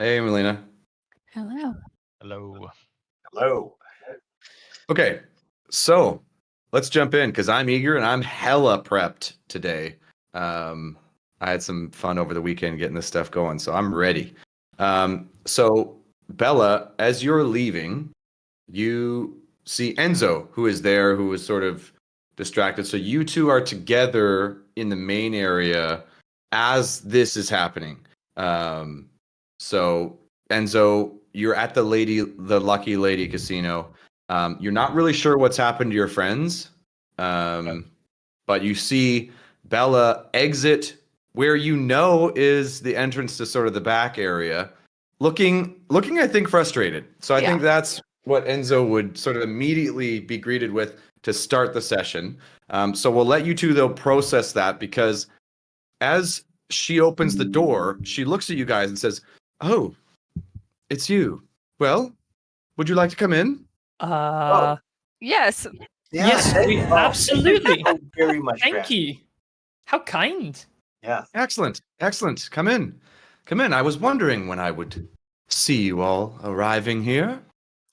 Hey, Melina. Hello. Hello. Hello. Okay, so let's jump in because I'm eager and I'm hella prepped today. I had some fun over the weekend getting this stuff going, so I'm ready. So Bella, as you're leaving, you see Enzo, who is there, who is sort of distracted. So you two are together in the main area as this is happening. So Enzo, you're at the Lucky Lady Casino. You're not really sure what's happened to your friends, but you see Bella exit where you know is the entrance to sort of the back area, looking I think frustrated. So I think that's what Enzo would sort of immediately be greeted with to start the session. So we'll let you two though process that, because as she opens the door, she looks at you guys and says, "Oh, it's you. Well, would you like to come in?" Yes. Yes, absolutely. Thank you very much. Thank Grant. you. How kind. Yeah. Excellent. Come in. I was wondering when I would see you all arriving here.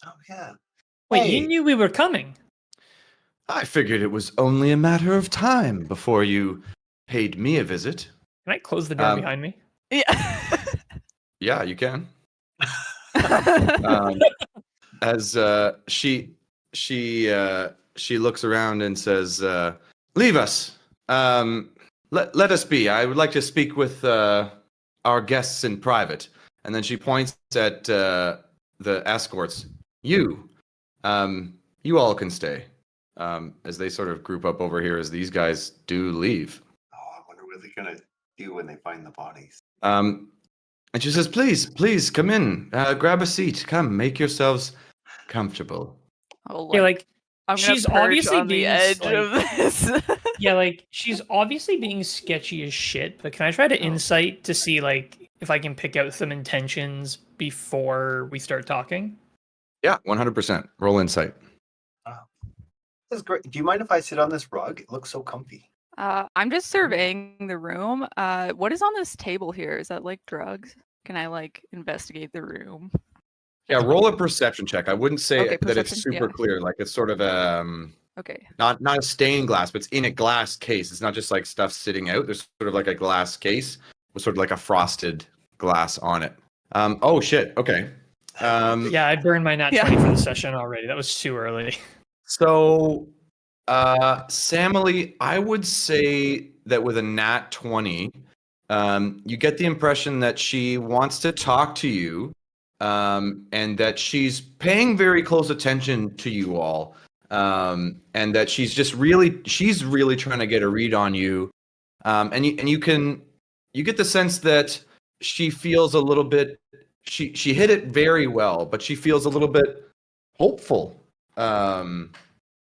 Oh yeah. Wait, Hey. you knew we were coming? I figured it was only a matter of time before you paid me a visit. Can I close the door behind me? Yeah. Yeah, you can. As she looks around and says, "Leave us. Let us be. I would like to speak with our guests in private." And then she points at the escorts. You all can stay. As they sort of group up over here as these guys do leave. Oh, I wonder what they're gonna do when they find the bodies. And she says, please come in, grab a seat, come, make yourselves comfortable. Oh, Yeah, like I'm gonna she's perch obviously on the being edge like- of this. yeah, like she's obviously being sketchy as shit. But can I try to insight to see like if I can pick out some intentions before we start talking? Yeah, 100%. Roll insight. This is great. Do you mind if I sit on this rug? It looks so comfy. I'm just surveying the room. What is on this table here? Is that like drugs? Can I like investigate the room? Yeah, roll a perception check. I wouldn't say Okay, that it's perception, super yeah. clear. Like it's sort of Okay. not a stained glass, but it's in a glass case. It's not just like stuff sitting out. There's sort of like a glass case with sort of like a frosted glass on it. Oh shit. Okay. Yeah, I burned my nat 20 for the session already. That was too early. So, Samily, I would say that with a nat 20, you get the impression that she wants to talk to you, and that she's paying very close attention to you all, and that she's really trying to get a read on you, and you get the sense that she feels a little bit. She hit it very well, but she feels a little bit hopeful.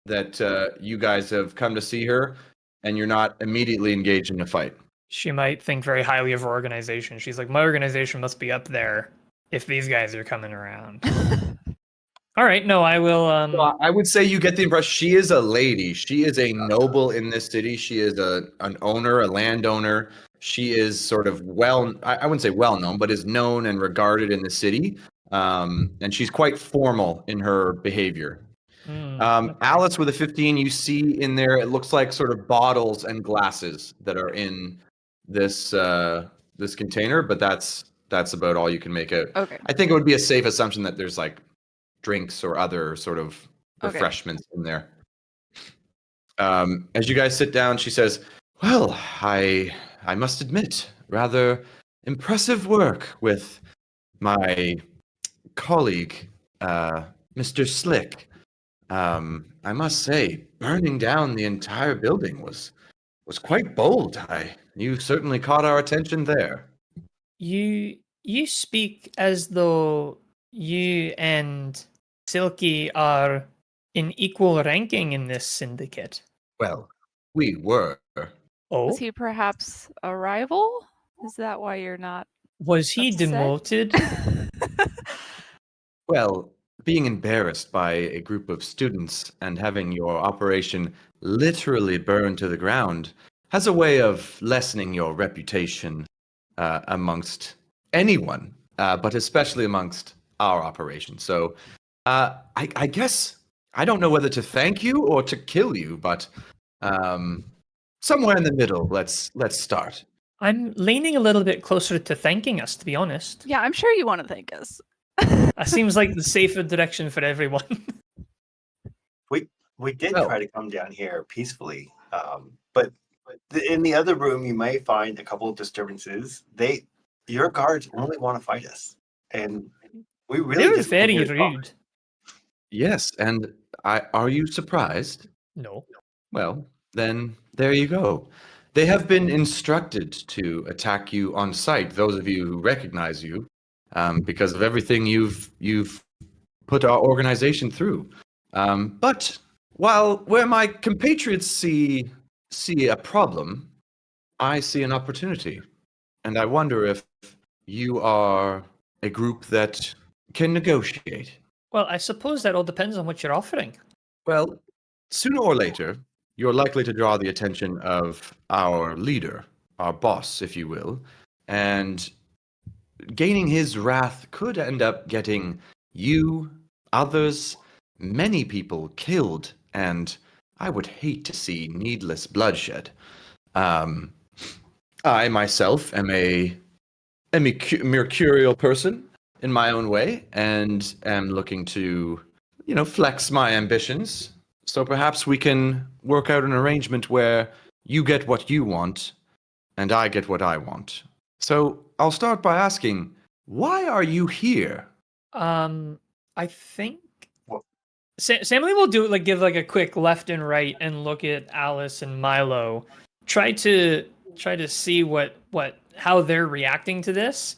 That you guys have come to see her, and you're not immediately engaged in a fight. She might think very highly of her organization. She's like, my organization must be up there if these guys are coming around. All right, no, I will. So I would say you get the impression she is a lady. She is a noble in this city. She is an owner, a landowner. She is sort of I wouldn't say well known, but is known and regarded in the city. And she's quite formal in her behavior. Alice with a 15, you see in there, it looks like sort of bottles and glasses that are in this this container, but that's about all you can make out. Okay. I think it would be a safe assumption that there's like drinks or other sort of refreshments in there. As you guys sit down, she says, "Well, I must admit, rather impressive work with my colleague, Mr. Slick. I must say, burning down the entire building was quite bold. You certainly caught our attention there." You speak as though you and Silky are in equal ranking in this syndicate. Well, we were. Oh, Was he perhaps a rival? Is that why you're not? was he upset? demoted? Well, being embarrassed by a group of students and having your operation literally burned to the ground has a way of lessening your reputation amongst anyone but especially amongst our operation. So I guess I don't know whether to thank you or to kill you, but somewhere in the middle. Let's start. I'm leaning a little bit closer to thanking us, to be honest. Yeah, I'm sure you want to thank us. That seems like the safer direction for everyone. We did Well- try to come down here peacefully, but in the other room you might find a couple of disturbances. Your guards only want to fight us, and we really They were just came very here to talk. rude. Yes, and are you surprised? No. Well, then there you go. They have been instructed to attack you on sight. Those of you who recognize you, because of everything you've put our organization through. But where my compatriots see a problem, I see an opportunity, and I wonder if you are a group that can negotiate. Well, I suppose that all depends on what you're offering. Well, sooner or later, you're likely to draw the attention of our leader, our boss, if you will, and gaining his wrath could end up getting you, others, many people killed, and I would hate to see needless bloodshed. I myself am a mercurial person in my own way, and am looking to, flex my ambitions. So perhaps we can work out an arrangement where you get what you want, and I get what I want. So I'll start by asking, why are you here? I think Well- Sammy will give a quick left and right and look at Alice and Milo. Try to see how they're reacting to this.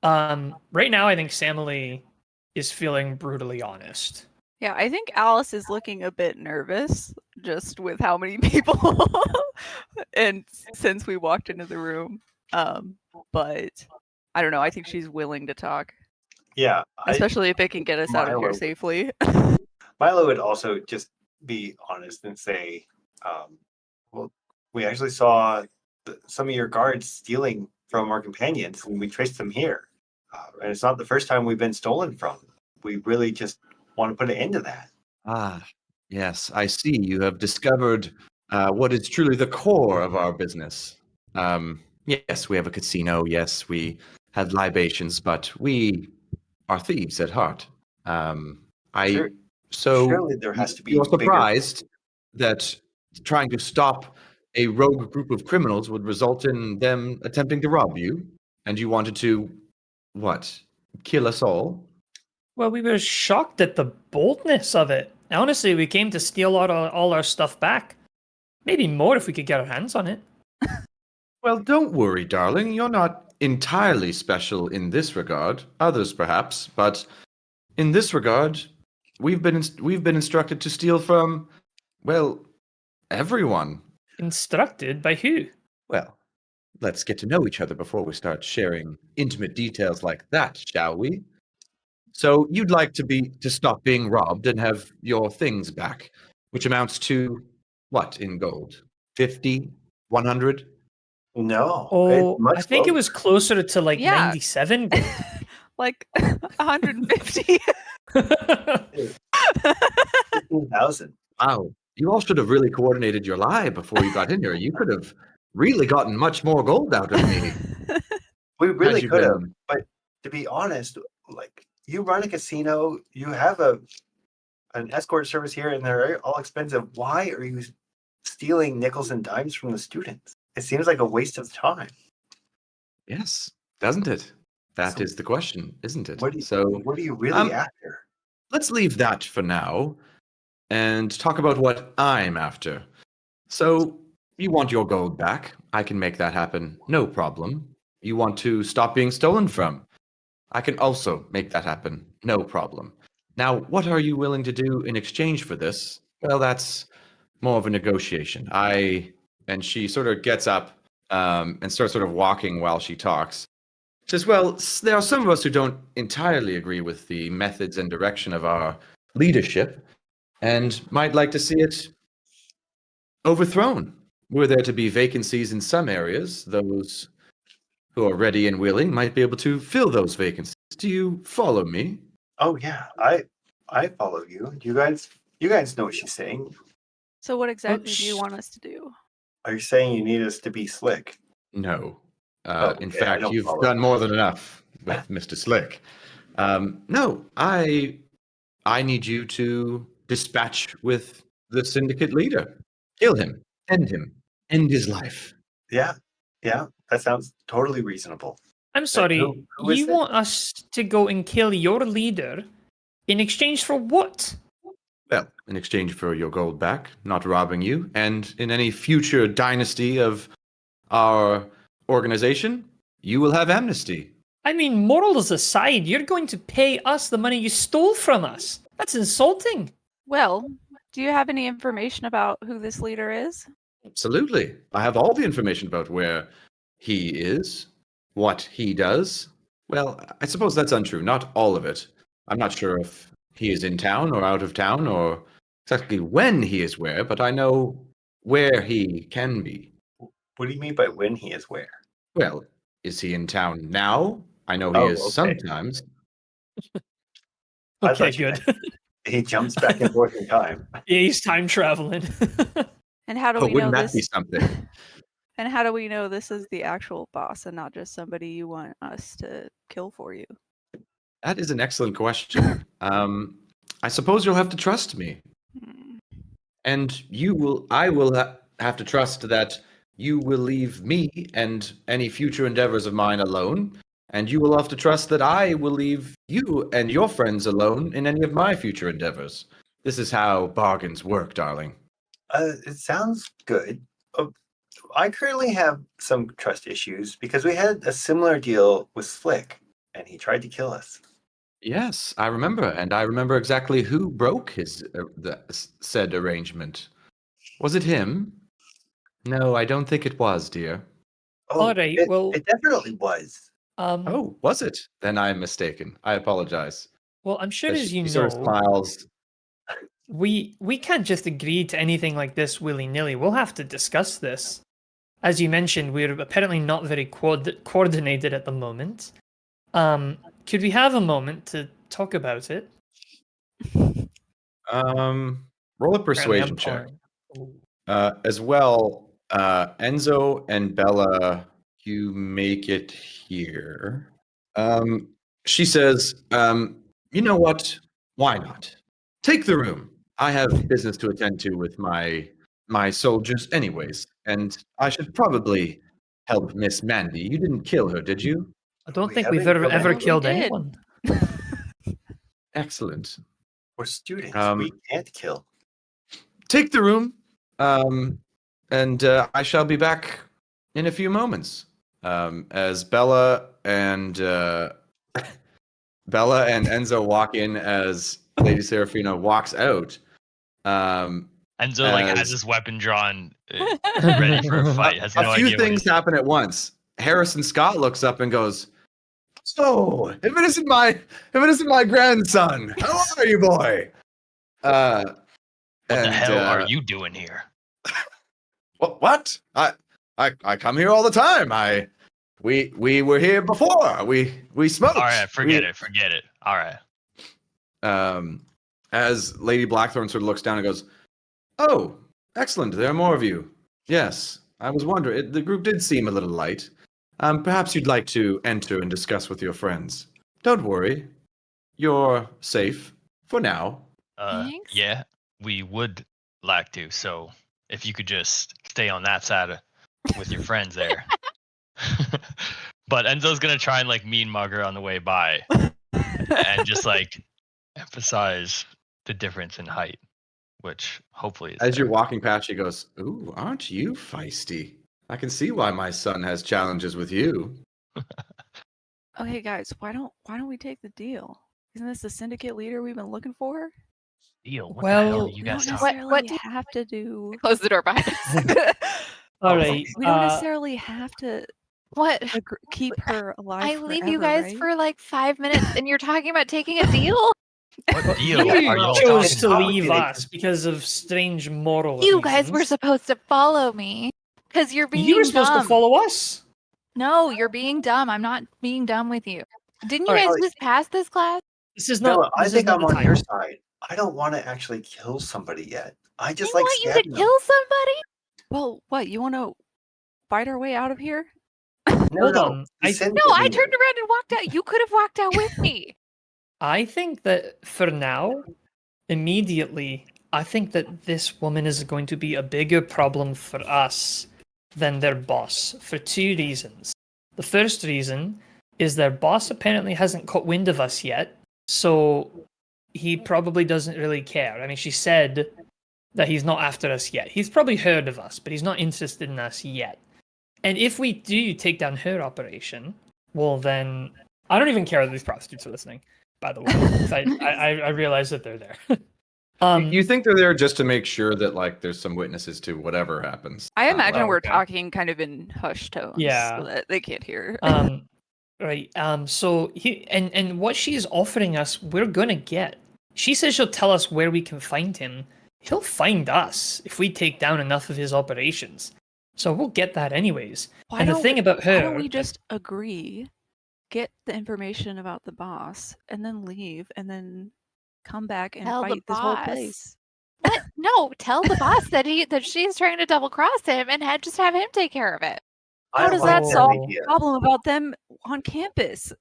Right now I think Sammy is feeling brutally honest. Yeah, I think Alice is looking a bit nervous just with how many people and since we walked into the room. But I don't know, I think she's willing to talk, Yeah, especially if it can get us out of here Milo- safely. Milo would also just be honest and say, well, we actually saw some of your guards stealing from our companions, and we traced them here. And it's not the first time we've been stolen from. We really just want to put an end to that. Ah, yes, I see. You have discovered what is truly the core of our business. Yes, we have a casino. Yes, we have libations, but we are thieves at heart. Sure. So Surely there has to be you're bigger- surprised that trying to stop a rogue group of criminals would result in them attempting to rob you, and you wanted to, what, kill us all? Well, we were shocked at the boldness of it. Honestly, we came to steal all our stuff back. Maybe more if we could get our hands on it. Well, don't worry, darling. You're not entirely special in this regard. Others, perhaps, but in this regard, we've been instructed to steal from, well, everyone. Instructed by who? Well, let's get to know each other before we start sharing intimate details like that, shall we? So you'd like to stop being robbed and have your things back, which amounts to what in gold? 50, 100? No. Oh, it's much I think it lower. was closer to like Yeah. 97. Like 150. 15,000. Wow. You all should have really coordinated your lie before you got in here. You could have really gotten much more gold out of me. We really you could have. been- But to be honest, like you run a casino, you have an escort service here, and they're all expensive. Why are you stealing nickels and dimes from the students? It seems like a waste of time. Yes, doesn't it? That So- is the question, isn't it? What are you, So what are you really um, after? let's leave that for now and talk about what I'm after. So you want your gold back. I can make that happen. No problem. You want to stop being stolen from. I can also make that happen. No problem. Now, what are you willing to do in exchange for this? Well, that's more of a negotiation. And she sort of gets up and starts sort of walking while she talks. Says, well, there are some of us who don't entirely agree with the methods and direction of our leadership and might like to see it overthrown. Were there to be vacancies in some areas, those who are ready and willing might be able to fill those vacancies. Do you follow me? Oh yeah, I follow you. You guys know what she's saying. So what exactly do you sh- want us to do? Are you saying you need us to be slick? No. Oh, In okay, I fact, don't you've follow. done more than enough with Mr. Slick. No, I need you to dispatch with the syndicate leader. Kill him. End his life. Yeah, that sounds totally reasonable. I'm sorry. Who is You it? want us to go and kill your leader in exchange for what? Well, in exchange for your gold back, not robbing you, and in any future dynasty of our organization, you will have amnesty. I mean, morals aside, you're going to pay us the money you stole from us. That's insulting. Well, do you have any information about who this leader is? Absolutely. I have all the information about where he is, what he does. Well, I suppose that's untrue. Not all of it. I'm not sure if he is in town or out of town or exactly when he is where, but I know where he can be. What do you mean by when he is where? Well, is he in town now? I know he is okay. sometimes. I Okay, thought you good. meant he jumps back and forth in time. Yeah, he's time traveling. And how do Oh, we know wouldn't that this? be something? And how do we know this is the actual boss and not just somebody you want us to kill for you? That is an excellent question. I suppose you'll have to trust me. Hmm. And I will have to trust that you will leave me and any future endeavors of mine alone. And you will have to trust that I will leave you and your friends alone in any of my future endeavors. This is how bargains work, darling. It sounds good. I currently have some trust issues because we had a similar deal with Slick, and he tried to kill us. Yes, I remember, and I remember exactly who broke his said arrangement. Was it him? No, I don't think it was, dear. Oh, All right, well- it definitely was. Oh, was it? Then I'm mistaken. I apologize. Well, I'm sure As as you she sort of know, smiles. we can't just agree to anything like this willy-nilly. We'll have to discuss this. As you mentioned, we're apparently not very coordinated at the moment. Could we have a moment to talk about it? Roll a persuasion check. Ooh. As well, Enzo and Bella, you make it here. She says, you know what? Why not? Take the room. I have business to attend to with my soldiers anyways, and I should probably help Miss Mandy. You didn't kill her, did you? I don't We think we've haven't ever killed anyone. killed We did. anyone. Excellent. We're students. Um, We can't kill. Take the room, and I shall be back in a few moments. As Bella and Enzo walk in, as Lady Serafina walks out. Enzo like has as- his weapon drawn, ready for a fight. Has no a few idea what things he's. happen at once. Harrison Scott looks up and goes, "So, if it isn't my grandson, how are you, boy?" What the and, hell are you doing here? What? I come here all the time. We were here before. We smoked. All right, forget it. All right. As Lady Blackthorn sort of looks down and goes, "Oh, excellent. There are more of you. Yes, I was wondering. The group did seem a little light. Perhaps you'd like to enter and discuss with your friends. Don't worry. You're safe for now." Thanks. Yeah, we would like to. So if you could just stay on that side with your friends there. But Enzo's gonna try and like mean mug her on the way by, and just like emphasize the difference in height, which hopefully is As there. you're walking past, she goes, "Ooh, aren't you feisty? I can see why my son has challenges with you." Okay, guys, why don't we take the deal? Isn't this the syndicate leader we've been looking for? Deal. What the hell Well, are you We don't guys talking? necessarily What do you- have to do. Close the door behind us. all Oh, right. We don't necessarily have to What? keep her alive. I leave you forever, guys right? for like 5 minutes and you're talking about taking a deal? What deal You are y'all chose talking to about? leave us because of strange moral You guys were reasons. supposed to follow me because you're being You were supposed dumb. to follow us. No, you're being dumb. I'm not being dumb with you. Didn't you Alright. guys just pass this class? This is No, not. I This is think not I'm the on time. your side. I don't want to actually kill somebody yet. I I just like want you to stabbing them. kill somebody? Well, what? You want to fight our way out of here? No, Hold no, on. the I- syndicate No, I leader. turned around and walked out. You could have walked out with me. I think that for now, immediately, I think that this woman is going to be a bigger problem for us than their boss for 2 reasons. The first reason is their boss apparently hasn't caught wind of us yet, so he probably doesn't really care. I mean, she said that he's not after us yet. He's probably heard of us, but he's not interested in us yet. And if we do take down her operation, well then, I don't even care that these prostitutes are listening, by the way. I realize that they're there. You think they're there just to make sure that like there's some witnesses to whatever happens? I imagine well, we're okay. talking kind of in hushed tones, Yeah. so that they can't hear. Right. So and what she's offering us, we're gonna get. She says she'll tell us where we can find him. He'll find us if we take down enough of his operations. So we'll get that anyways. Why And the don't thing we- about her, Why don't we just agree, get the information about the boss, and then leave, and then come back and Tell the fight this whole boss. place? What? No, tell the boss that she's trying to double cross him and just have him take care of it. I How does like that that solve idea. the problem about them on campus?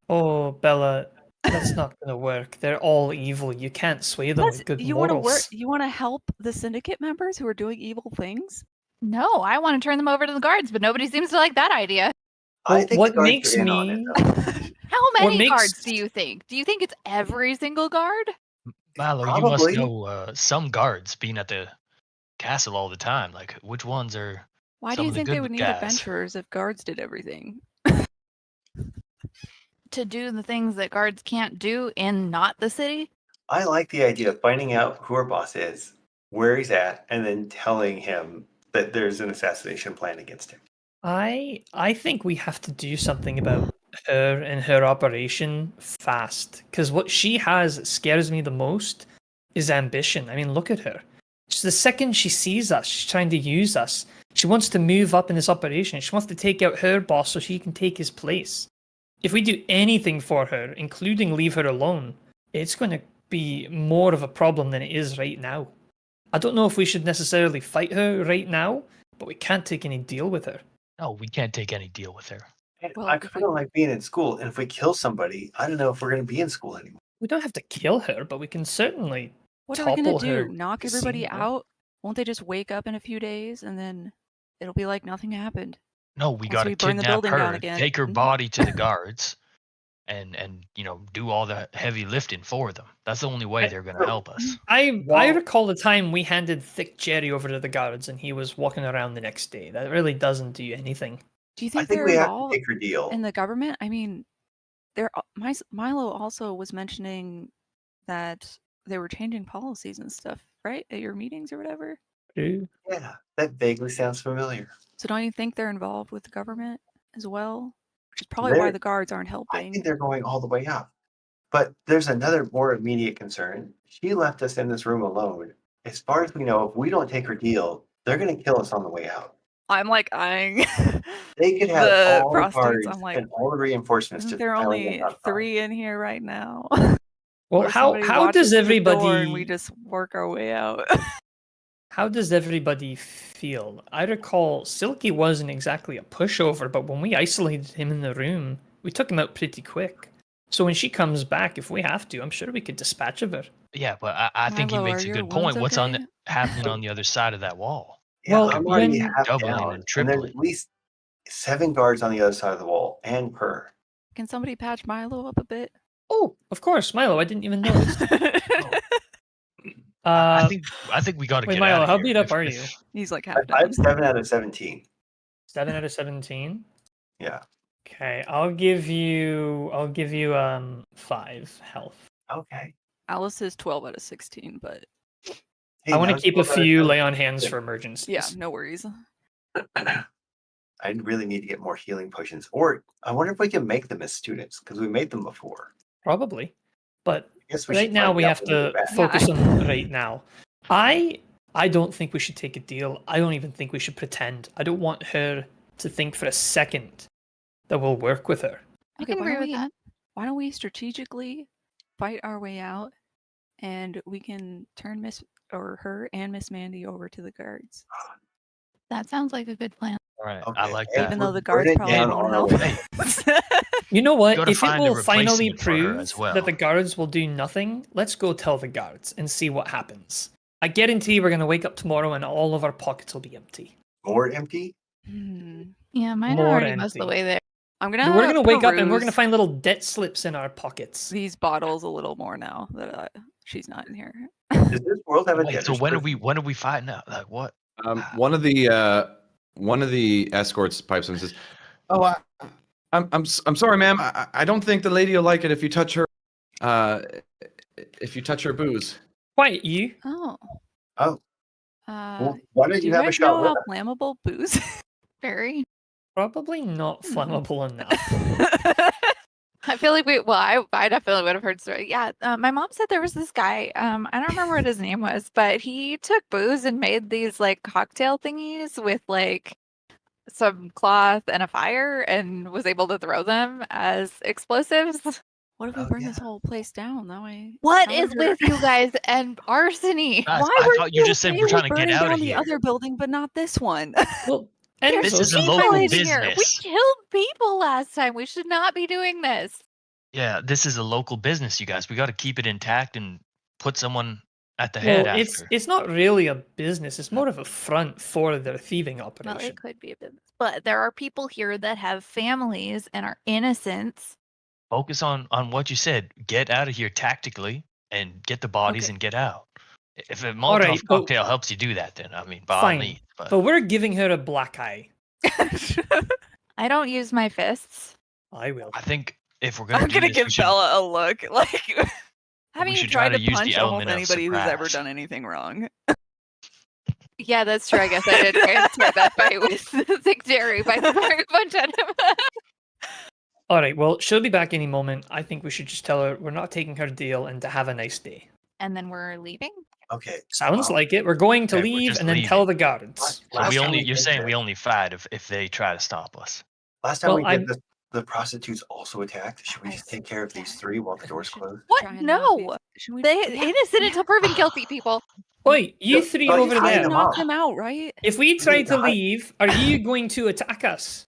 oh Bella, that's not gonna work. They're all evil. You can't sway them Plus, with good you want to work? morals. You want to help the syndicate members who are doing evil things? No, I want to turn them over to the guards, but nobody seems to like that idea. I Well, think what the guards makes are in on me- it, though. How many makes- guards do you think? Do you think it's every single guard? Mallow, you must Probably. know some guards being at the castle all the time. Like, which ones are? Why do Some you of the think they good would need guys. adventurers if guards did everything? To do the things that guards can't do in not the city? I like the idea of finding out who our boss is, where he's at, and then telling him that there's an assassination plan against him. I think we have to do something about her and her operation fast. Because what she has that scares me the most is ambition. I mean, look at her. The second she sees us, she's trying to use us. She wants to move up in this operation. She wants to take out her boss so she can take his place. If we do anything for her, including leave her alone, it's going to be more of a problem than it is right now. I don't know if we should necessarily fight her right now, but we can't take any deal with her. No, we can't take any deal with her. And Well, I if kind of like being in school, and if we kill somebody, I don't know if we're going to be in school anymore. We don't have to kill her, but we can certainly What are we gonna topple her do? Knock everybody casino. out? Won't they just wake up in a few days and then it'll be like nothing happened? No, we Once got to we burn the kidnap building down her, again. take her body to the guards, and do all the heavy lifting for them. That's the only way they're going to help us. I Well- recall the time we handed Thick Jerry over to the guards and he was walking around the next day. That really doesn't do anything. Do you I think think they're we have to involved take her deal. in the government? I mean, Milo also was mentioning that they were changing policies and stuff, right? At your meetings or whatever. True. Yeah, that vaguely sounds familiar. So don't you think they're involved with the government as well? Which is probably why They're- the guards aren't I helping. think they're going all the way up. But there's another more immediate concern. She left us in this room alone. As far as we know, if we don't take her deal, they're going to kill us on the way out. I'm like eyeing. They could have The all the prostitutes, guards I'm like, and all the reinforcements. Isn't just there piling only in outside. 3 in here right now? Well, Or how somebody how watches does the door and we everybody just work our way out? how does everybody feel? I recall Silky wasn't exactly a pushover, but when we isolated him in the room, we took him out pretty quick. So when she comes back, if we have to, I'm sure we could dispatch of her. Yeah, but I think he Milo, makes are a your good point. wounds What's okay? happening on the other side of that wall? Yeah, Well, I'm already when- half Doubling down, and and there's tripling. at least 7 guards on the other side of the wall, and her. Can somebody patch Milo up a bit? Oh, of course, Milo. I didn't even notice. I think we got to wait, get Milo, out of how here. beat up If- are if- you? He's like I half have down. 7 out of 17. 7 out of 17. Yeah. Okay, I'll give you 5 health. Okay. Alice is 12 out of 16, but Hey, I want that to was keep a 12 out of few 17. lay on hands Yeah. for emergencies. yeah, no worries. I really need to get more healing potions. Or I wonder if we can make them as students, because we made them before. Probably. But I guess we right should now find we out have when we to get back. focus Yeah. on right now. I don't think we should take a deal. I don't even think we should pretend. I don't want her to think for a second that will work with her. I Okay, can agree with that. why don't we strategically fight our way out, and we can turn her and Miss Mandy over to the guards, That sounds like a good plan. All right, Okay, I like hey, that. even though we're the guards burning probably down won't our help. way. us. You know what? gotta If it find a will finally replacement for her prove as well. that the guards will do nothing, let's go tell the guards and see what happens. I guarantee we're going to wake up tomorrow and all of our pockets will be empty. More empty? Hmm. Yeah, mine are More already most of the empty. way there. I'm We're gonna going to wake up and we're going to peruse find little debt slips in our pockets. these bottles a little more now that she's not in here. Does this world have a Wait, so debtor's when are prison? we fighting out? Like what? One of the escorts pipes in and says, "Oh, I'm sorry, ma'am. I don't think the lady will like it if you touch her. If you touch her booze." Quiet, you. Oh. Oh, Uh, well, why don't do you you have a guys shot know with how us? flammable booze? Very. Probably not flammable enough. I feel like I definitely would have heard story. Yeah, my mom said there was this guy. I don't remember what his name was, but he took booze and made these like cocktail thingies with like some cloth and a fire, and was able to throw them as explosives. What if we Oh, burn this yeah. whole place down? That way. What How is are- with you guys and arsony? Guys, Why I were thought you just said okay we're trying with to get burning out down of the here. other building, but not this one? Well, This Enzo's is a People local in here. We business. killed people last time. We should not be doing this. Yeah, this is a local business, you guys. We got to keep it intact and put someone at the head well, after. it's not really a business. It's more of a front for their thieving Well, operation. it could be a business, but there are people here that have families and are innocent. Focus on what you said. Get out of here tactically and get the bodies Okay. and get out. If a Molotov Alright, but- cocktail helps you do that, then I mean, by all Fine, means. But but we're giving her a black eye. I don't use my fists. I will. I think if we're gonna I'm do gonna this, give we should, Bella a look. Like, haven't you should try tried to to use the punch almost element of anybody who's ever surprise. done anything wrong? Yeah, that's true. I guess I did transfer that fight with Thick Jerry by throwing a punch at him. All right, well, she'll be back any moment. I think we should just tell her we're not taking her deal and to have a nice day. And then we're leaving. Okay. Sounds like it. We're going to Yeah, we're leave just and then leaving. tell the guards. so Last we time only we you're did saying this- we only fight if they try to stop us. Last time Well, we I'm- did the prostitutes also attacked. Should we just take care of these three while the doors close? What? Try and knock No. these- Should we- They yeah, innocent yeah. until proven guilty, people. Oi, you No, three but over you How do hide you there. them knock out. them out, right? If we try need to to hide- leave, are you going to attack us?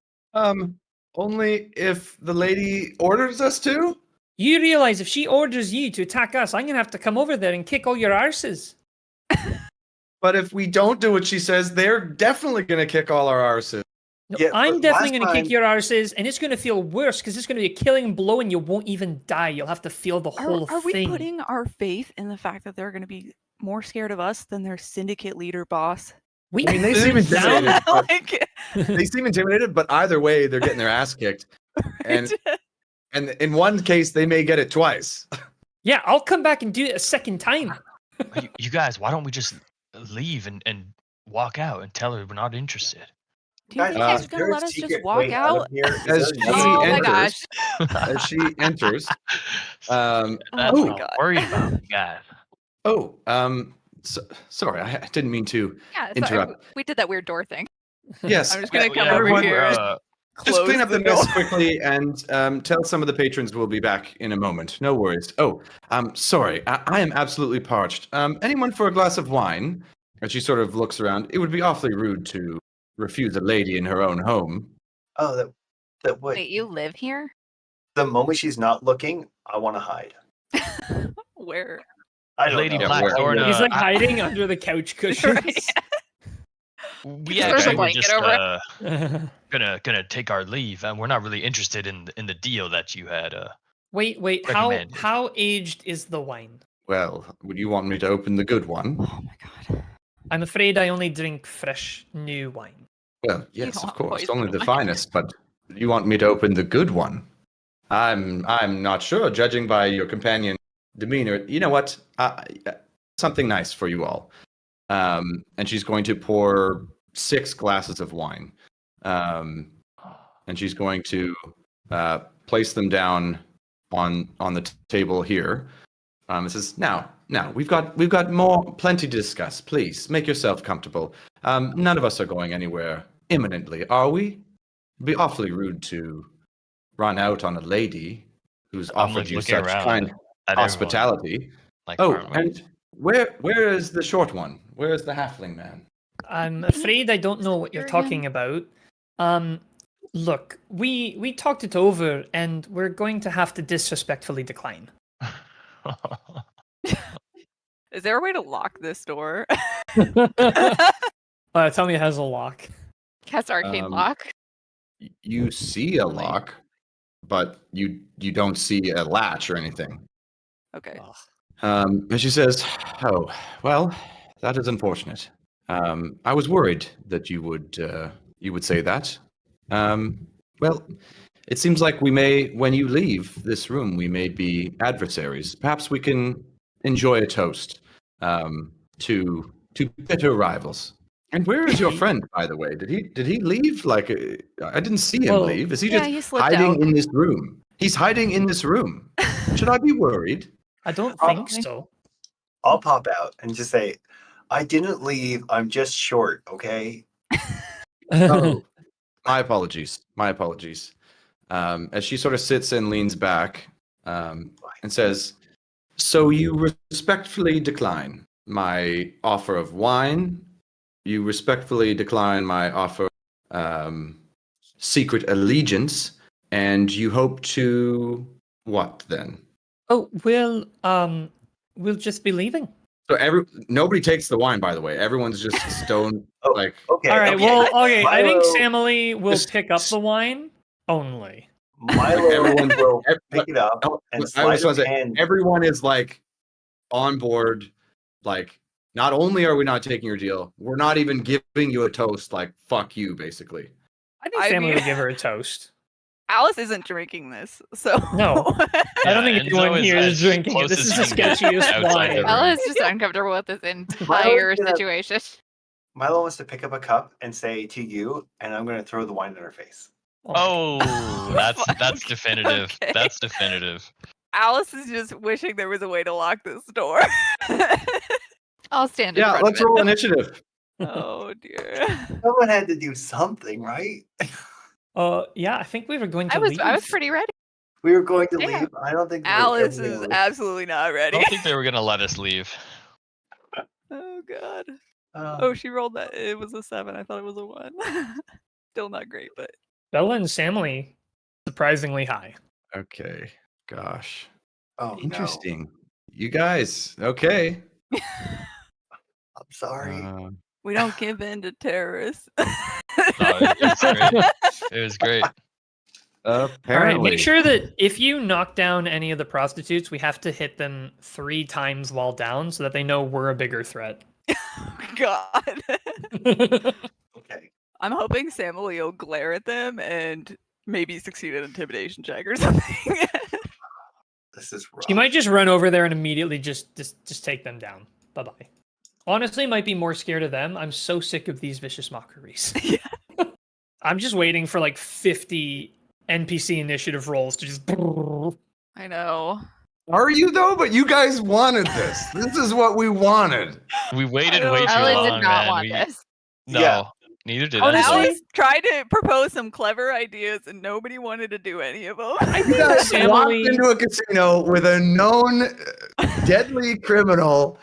Only if the lady orders us to. You realize if she orders you to attack us, I'm going to have to come over there and kick all your arses. But if we don't do what she says, they're definitely going to kick all our arses. No, Yeah, I'm but definitely last going to kick time- your arses, and it's going to feel worse because it's going to be a killing blow and you won't even die. You'll have to feel the whole Are we thing. putting our faith in the fact that they're going to be more scared of us than their syndicate leader boss? We I mean, they seem boomed down. intimidated. but- Like, They seem intimidated, but either way, they're getting their ass kicked. And in one case, they may get it twice. Yeah, I'll come back and do it a second time. You guys, why don't we just leave and walk out and tell her we're not interested? do you think Guys, she's is going there to a let us just secret walk way out out? of here? Is As there she another- Oh my enters, gosh. as she enters, Oh That's my what I'm God. worried about, you guys. sorry, I didn't mean to Yeah, so interrupt. we did that weird door thing. Yes, I'm just going to Yeah, come over everyone, here. just clean close up the the mess door. quickly and tell some of the patrons we'll be back in a moment. No worries. Oh, sorry, I am absolutely parched. Anyone for a glass of wine? And she sort of looks around. It would be awfully rude to refuse a lady in her own home. Oh, that what? Wait, you live here? The moment she's not looking, I want to hide. Where? I don't Lady know. Blackthorn, He's like I- hiding under the couch cushions. we Just throws a actually were blanket just over gonna take our leave, and we're not really interested in the deal that you had. wait, Recommended. how aged is the wine? Well, would you want me to open the good one? Oh my God. I'm afraid I only drink fresh, new wine. Well, yes, don't of want course, poison only the wine. finest. But you want me to open the good one? I'm not sure. Judging by your companion demeanor, you know what? Something nice for you all. And she's going to pour 6 glasses of wine, and she's going to place them down on the table here. It says, now we've got plenty to discuss. Please make yourself comfortable. None of us are going anywhere imminently, are we? It'd be awfully rude to run out on a lady who's I'm offered like you looking such around kind at everyone, hospitality. like, Oh, aren't we? and where is the short one? Where is the halfling man? I'm afraid I don't know what you're Disappear talking again? about. Look, we talked it over, and we're going to have to disrespectfully decline. Is there a way to lock this door? Tell me it has a lock. Cast arcane Um, lock. You see a lock, but you don't see a latch or anything. Okay. And she says, "Oh, well, that is unfortunate. I was worried that you would say that. Well, it seems like we may, when you leave this room, we may be adversaries. Perhaps we can enjoy a toast to bitter rivals." And where is your friend, by the way? Did he leave? Like, I didn't see him Well, leave. Is he yeah, just he slipped hiding out. in this room? He's hiding in this room. Should I be worried? I don't Oh, think so. I'll pop out and just say, I didn't leave. I'm just short, okay? Oh, my apologies. My apologies. As she sort of sits and leans back and says, "So you respectfully decline my offer of wine? You respectfully decline my offer secret allegiance, and you hope to what then?" Oh, we'll just be leaving. So nobody takes the wine, by the way. Everyone's just stone Oh, like okay. All right. okay. Well, okay. I think Milo- Samily will Just- pick up the wine only. Milo everyone- will ev- pick it up and I slide was his going to say, hand. everyone is like on board. Like, not only are we not taking your deal, we're not even giving you a toast. Like, fuck you, basically. I think I Samily mean- will give her a toast. Alice isn't drinking this, so No. I don't think Enzo anyone here is as drinking it. close This as is the he can get sketchiest outside the wine. room. Ella is just uncomfortable with this entire gonna- situation. Milo wants to pick up a cup and say to you, and I'm going to throw the wine in her face. Oh, that's definitive. Okay. That's definitive. Alice is just wishing there was a way to lock this door. I'll stand in Yeah, front let's of it. roll initiative. Oh dear. Someone had to do something, right? Yeah, I think we were going to I was leave. pretty ready. We were going to Yeah. leave. I don't think Alice everyone is was. absolutely not I ready. don't think they were gonna let us leave. Oh god. Oh, Oh, she rolled that. It was a 7. I thought it was a 1. Still not great, but Bella and Samily, surprisingly high. Okay. Gosh. oh, Interesting. You guys, okay. No. I'm sorry. we don't give in to terrorists. It's great. It was great. All right, Apparently. make sure that if you knock down any of the prostitutes, we have to hit them 3 times while down so that they know we're a bigger threat. God. Okay. I'm hoping Samily will glare at them and maybe succeed at intimidation check or something. This is rough. You might just run over there and immediately just take them down. Bye-bye. Honestly, might be more scared of them. I'm so sick of these vicious mockeries. Yeah. I'm just waiting for like 50 NPC initiative rolls to just... I know. Are you though? But you guys wanted this. This is what we wanted. We waited I way don't too know. Ella long, did not man. want this. No, Yeah. neither did Honestly- Enzo. Alice tried to propose some clever ideas and nobody wanted to do any of them. You guys Samily- walked into a casino with a known deadly criminal,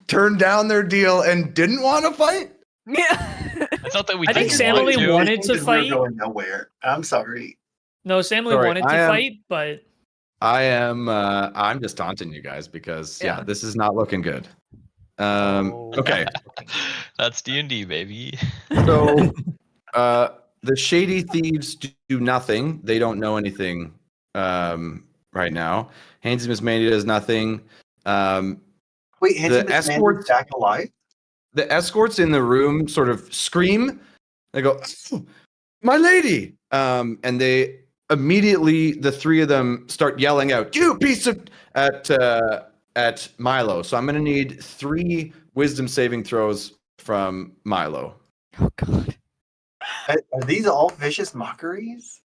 turned down their deal, and didn't want to fight? Yeah. It's not that we I think didn't want Samily to. wanted to We're fight. going nowhere. I'm sorry. No, Samily Sorry, wanted to I am- fight, but I'm just taunting you guys because yeah, Yeah. this is not looking good. Oh. Okay. That's D&D, baby. So the shady thieves do nothing. They don't know anything right now. Handsy Miss Mandy does nothing. Wait, Handsome The Miss Mandy's escorts- back alive? The escorts in the room sort of scream. They go, "Oh, my lady!" And they immediately, the 3 of them start yelling out, "You piece of..." at Milo. So I'm going to need 3 wisdom saving throws from Milo. Oh god. Are these all vicious mockeries?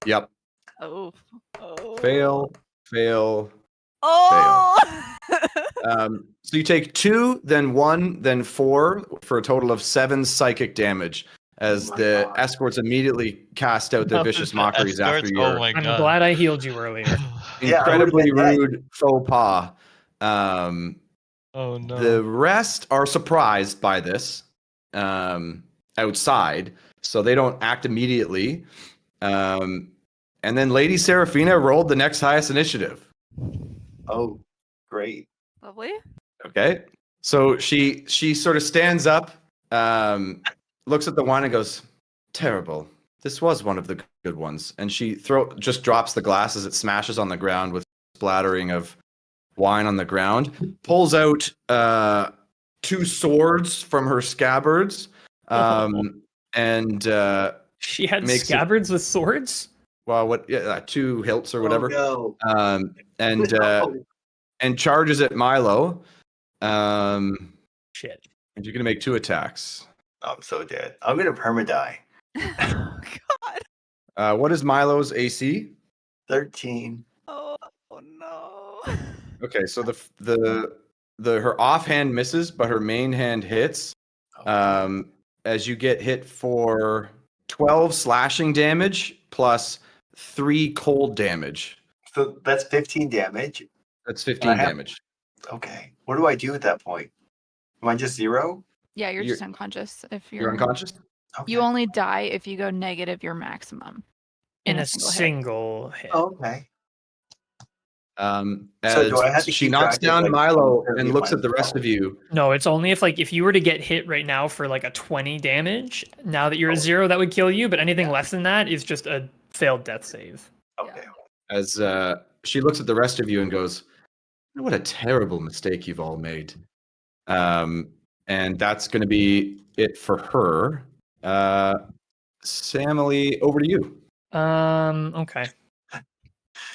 Yep. Oh. Oh. Fail. Oh. So you take 2, then 1, then 4 for a total of 7 psychic damage as Oh my the God. escorts immediately cast out their Nothing vicious to mockeries after escorts? your Oh my I'm god. glad I healed you earlier. Yeah, I would've incredibly been dead. rude faux pas. Oh no. The rest are surprised by this outside, so they don't act immediately. And then Lady Seraphina rolled the next highest initiative. Oh, great. Lovely. Okay, so she sort of stands up, looks at the wine and goes, "Terrible. This was one of the good ones." And she just drops the glass as it smashes on the ground with splattering of wine on the ground. Pulls out 2 swords from her scabbards, and She had Makes it- scabbards with swords? well, what? Yeah, 2 hilts or whatever. Oh, no. And charges at Milo. Shit. And you're gonna make 2 attacks. I'm so dead. I'm gonna permadie. Oh God. What is Milo's AC? 13. Oh no. Okay, so her offhand misses, but her main hand hits. As you get hit for 12 slashing damage plus 3 cold damage. So that's 15 damage. That's 15 I have- damage. Okay. What do I do at that point? Am I just 0? Yeah, you're You're- just unconscious if You're unconscious? Okay. You only die if you go negative your maximum In a single hit. single hit. Oh, okay. So So do I have to she keep knocks track of, down like, Milo every and looks at the Milo rest of you. No, it's only if you were to get hit right now for like a 20 damage, now that you're at 0, that would kill you, but anything less than that is just a failed death save. Okay. As she looks at the rest of you and goes, "What a terrible mistake you've all made." And that's going to be it for her. Samily, over to you. Okay.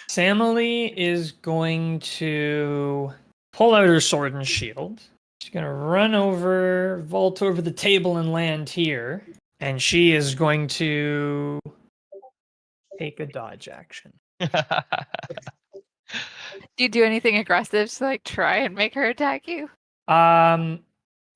Samily is going to pull out her sword and shield. She's gonna run over, vault over the table and land here. And she is going to take a dodge action. Do you do anything aggressive to like try and make her attack you?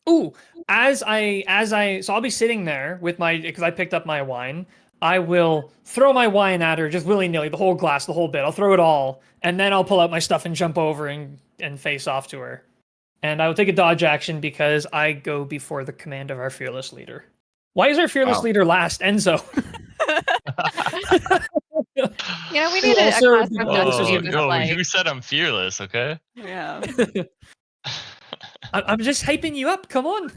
Ooh, so I'll be sitting there with because I picked up my wine. I will throw my wine at her just willy-nilly, the whole glass, the whole bit. I'll throw it all, and then I'll pull out my stuff and jump over and face off to her. And I will take a dodge action because I go before the command of our fearless leader. Why is our fearless leader last, Enzo? You know, we need a Also, class of this is Oh, just no, like you said I'm fearless, okay? Yeah. I'm just hyping you up. Come on.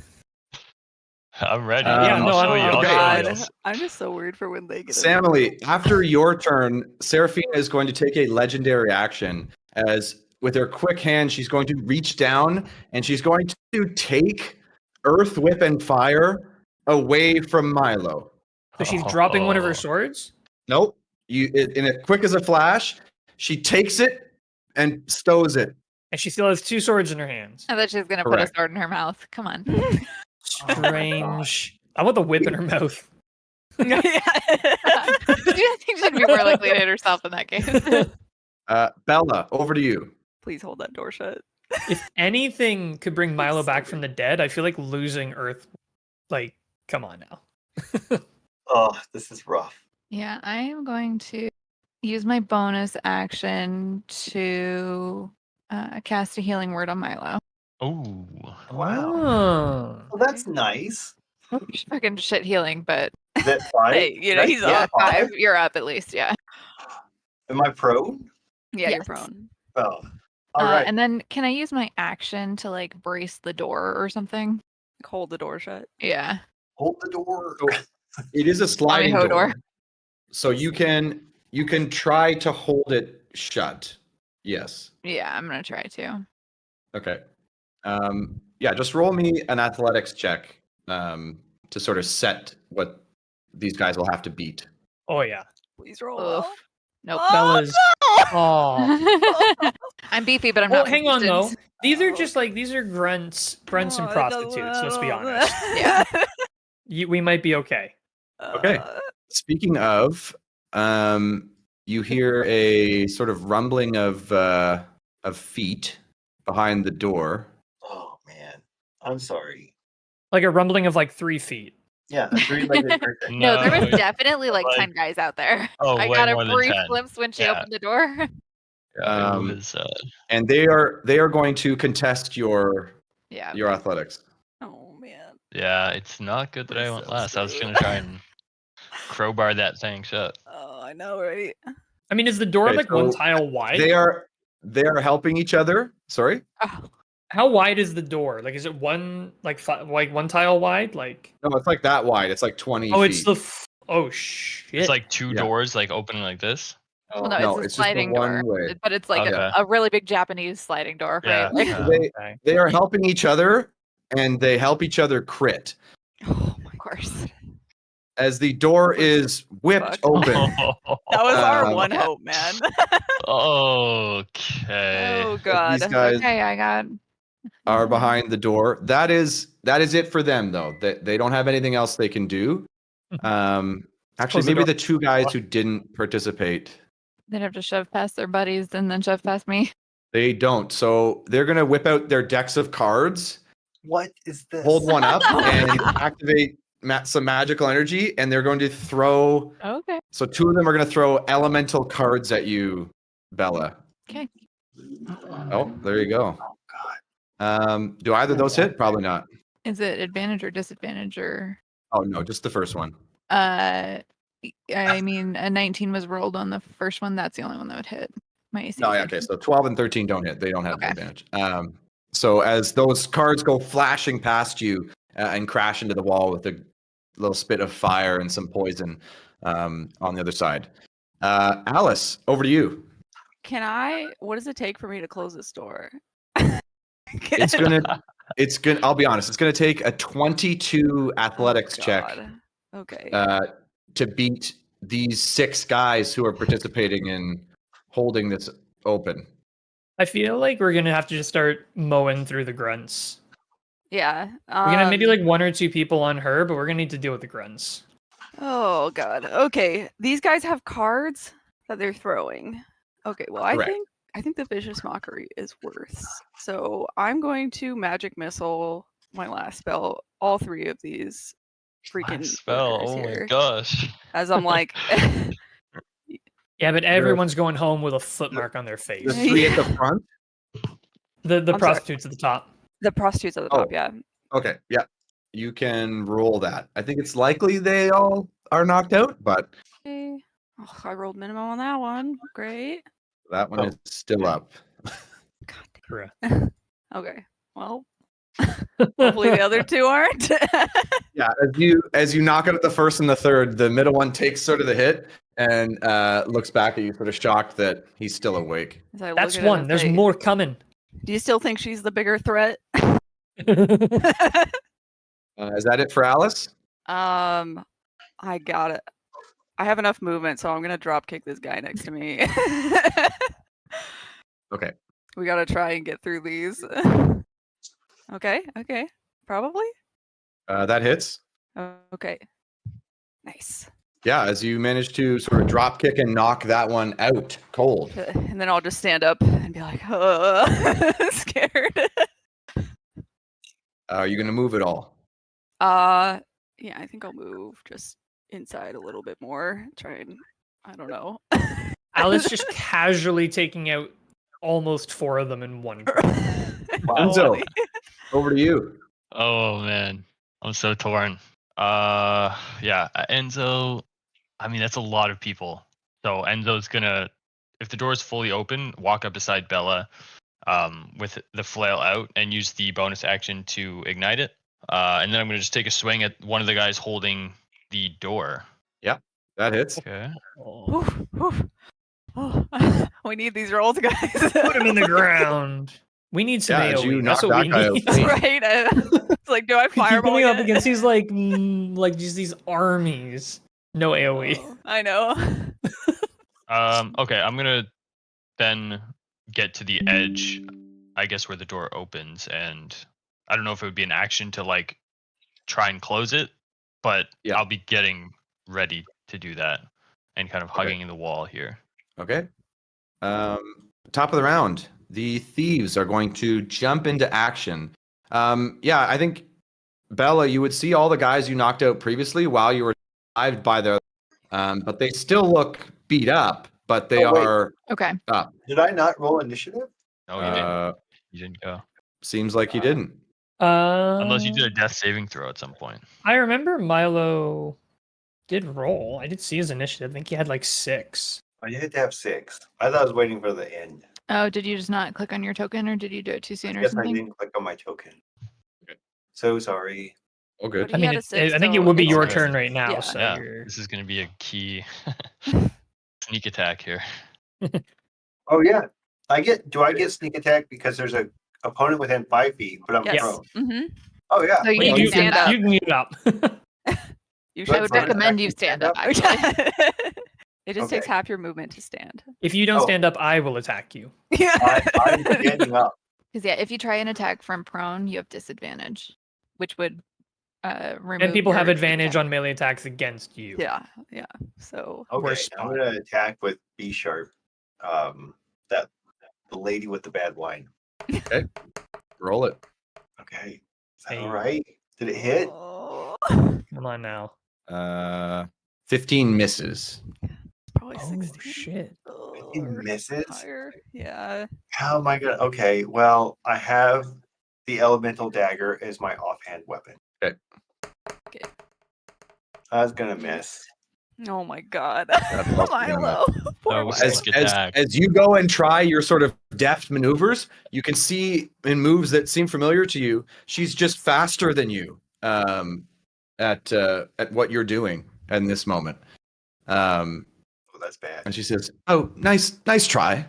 I'm ready. Yeah, I'll no, show you. I'm- I'll okay. show God, you. I'm just so weird for when they get. Samily, after your turn, Seraphina is going to take a legendary action as with her quick hand, she's going to reach down and she's going to take Earth, Whip, and Fire away from Milo. So she's dropping one of her Oh. swords. Nope. In a quick as a flash, she takes it and stows it. And she still has 2 swords in her hands. I thought she was gonna put a Correct. sword in her mouth. Come on. Strange. I want the whip in her mouth. Yeah. I think she'd be more likely to hit herself in that case. Bella, over to you. Please hold that door shut. If anything could bring Milo back from the dead, I feel like losing Earth. Like, come on now. Oh, this is rough. Yeah, I am going to use my bonus action to cast a healing word on Milo. Oh. Wow. Oh. Well, that's nice. Fucking shit healing, but Is that 5? Hey, you know, Right? he's yeah, up. 5. You're up at least, yeah. Am I prone? Yeah, you're Yes. prone. Oh. All right. And then can I use my action to like brace the door or something? Hold the door shut. Yeah. Hold the door. It is a sliding Hodor. door. So you can try to hold it shut. Yes. Yeah, I'm gonna try to. Okay. Yeah, just roll me an athletics check to sort of set what these guys will have to beat. Oh, yeah. Please roll. Oof. well. Nope. Bella's. Oh. I'm beefy, but I'm Well, not. hang on though. resistant. These are just like these are grunts and Oh, prostitutes. Let's be honest. Yeah. We might be okay. Okay. Speaking of, you hear a sort of rumbling of feet behind the door. Oh man. I'm sorry. Like a rumbling of like 3 feet. Yeah, a three-legged person. No, there was No, definitely like like- 10 guys out there. Oh, I way got a more than brief 10. glimpse when she Yeah. opened the door. Yeah, it Um, was, And they are going to contest your Yeah. athletics. Oh man. yeah, it's not good that I We're went so last. I was screwed. gonna try and crowbar that thing shut. Oh, I know, right? I mean, is the door Okay, like one so tile wide? They are helping each other. Sorry. Oh, How wide is the door? Like, is it one like one tile wide? Like, No, it's like that wide. It's like 20 oh, feet. it's the oh shit! It's like two Yeah. doors like opening like this. well, no, No, it's a it's just the sliding one door, way. but it's like Okay. a really big Japanese sliding door, Yeah. right? Like, They Okay. they are helping each other, and they help each other crit. Oh my of course. As the door is whipped Fuck. open. That was our Um, one yeah. hope, man. Okay. Oh as god. These guys Okay, I got. are behind the door. That is it for them, though. They don't have anything else they can do. Actually, Close the maybe door. the two guys who didn't participate. They'd have to shove past their buddies and then shove past me. They don't. So they're gonna whip out their decks of cards, What is this? hold one up, and activate some magical energy, and they're going to throw. Okay. So two of them are going to throw elemental cards at you, Bella. Okay. Oh, there you go. Oh God. Do either of those hit? Probably not. Is it advantage or disadvantage or? Oh no, just the first one. I mean, a 19 was rolled on the first one. That's the only one that would hit. My AC. No, is yeah, okay. 18. So 12 and 13 don't hit. They don't have Okay. advantage. So as those cards go flashing past you and crash into the wall with a little spit of fire and some poison on the other side. Alice, over to you. What does it take for me to close this door? It's gonna. I'll be honest. It's gonna take a 22 athletics check Okay. to beat these 6 guys who are participating in holding this open. I feel like we're gonna have to just start mowing through the grunts. Yeah. We're gonna have maybe like 1 or 2 people on her, but we're gonna need to deal with the grunts. Oh god. Okay. These guys have cards that they're throwing. Okay, well Correct. I think the vicious mockery is worse. So I'm going to magic missile my last spell, all 3 of these freaking Spell. workers Oh my here. gosh. As I'm like Yeah, but everyone's going home with a foot mark on their The face. 3 at the front. The sorry. prostitutes at the top. the prostitutes at the Oh. top, yeah. Okay, yeah, you can roll that. I think it's likely they all are knocked out, but Okay. Oh, I rolled minimum on that one. Great. that one is still up. God Correct. damn. Okay. Well, hopefully the other 2 aren't. Yeah, as you knock out the first and the third, the middle one takes sort of the hit and looks back at you, sort of shocked that he's still awake. As I look That's at him one. and There's say, more coming. Do you still think she's the bigger threat? Is that it for Alice? I got it. I have enough movement, so I'm gonna drop kick this guy next to me. Okay. We gotta try and get through these. Okay, probably. That hits. Okay. Nice. Yeah, as you manage to sort of drop kick and knock that one out cold. And then I'll just stand up and be like, scared. Are you going to move at all? Yeah, I think I'll move just inside a little bit more. Try and, I don't know. Alice just casually taking out almost 4 of them in one go. Enzo, over to you. Oh man, I'm so torn. Yeah, Enzo. I mean, that's a lot of people. So Enzo's gonna, if the door is fully open, walk up beside Bella, with the flail out and use the bonus action to ignite it. And then I'm gonna just take a swing at one of the guys holding the door. That hits. Okay. Whew, whew. Oh, we need these rolls, guys. Put him in the ground. We need some Yeah, as AoE. you That's knock what we that guy out need. clean. Right? It's like, do I Keep fireball coming up yet? against these like just these armies. No AoE. Oh, I know. Okay, I'm gonna then get to the edge, I guess, where the door opens, and I don't know if it would be an action to like try and close it, but Yeah. I'll be getting ready to do that and kind of hugging the wall here. Okay. Top of the round. The thieves are going to jump into action. Yeah, I think Bella, you would see all the guys you knocked out previously while you were survived by the, but they still look beat up, but they Oh, wait. are Okay. up. Did I not roll initiative? No, you didn't. Uh, You didn't go. seems like you didn't. Unless you did a death saving throw at some point. I remember Milo did roll. I did see his initiative. I think he had like 6. I had to have 6. I thought I was waiting for the end. Oh, did you just not click on your token, or did you do it too soon, or Yes, I something? didn't click on my token. Okay. So sorry. Oh, good. But I he mean, had a I 6, think it so would be it's your okay. turn right now. Yeah. So Yeah, you're... this is going to be a key sneak attack here. Oh yeah. Do I get sneak attack because there's a opponent within 5 feet, but I'm Yes. prone? Mm-hmm. Oh yeah. So you Well, can you stand can, up. you can mute up. You Do I should would stand recommend you stand stand up, up? actually. It just takes Okay. half your movement to stand. If you don't Oh. stand up, I will attack you. I'm standing up. Because yeah, if you try an attack from prone, you have disadvantage, which would remove. And people have your advantage attack. on melee attacks against you. Yeah. So We're Okay, spot. I'm gonna attack with B sharp. That the lady with the bad wine. Roll it. Okay. Is that Hey. all right? Did it hit? Oh, Come on now. 15 misses. probably Oh 16. shit. He or misses? higher. Yeah. How am I gonna? Okay, well, I have the elemental dagger as my offhand weapon. Okay. I was gonna miss. Oh my god. That's also gonna Milo. Poor Oh, Milo. sneak attack. As you go and try your sort of deft maneuvers, you can see in moves that seem familiar to you, she's just faster than you at what you're doing in this moment. Oh, that's bad. And she says, "Oh, nice try."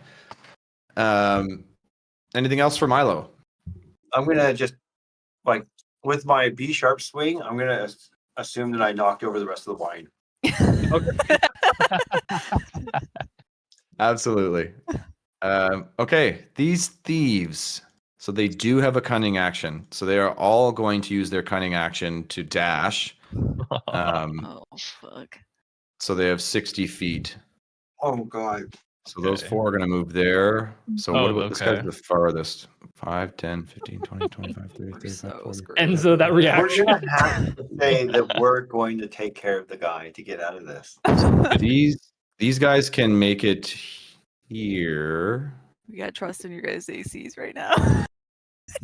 Anything else for Milo? I'm gonna just like with my B sharp swing. I'm gonna assume that I knocked over the rest of the wine. Absolutely. Okay, these thieves. So they do have a cunning action. So they are all going to use their cunning action to dash. Oh fuck. So they have 60 feet. Oh god. So those Okay. 4 are going to move there. So Oh, what about this guy's okay. the farthest? 5, 10, 15, 20, 25, 30, We're 35, so 40. screwed. Enzo, that We're reaction. gonna have to say that we're going to take care of the guy to get out of this. These guys can make it here. We gotta trust in your guys' ACs right now.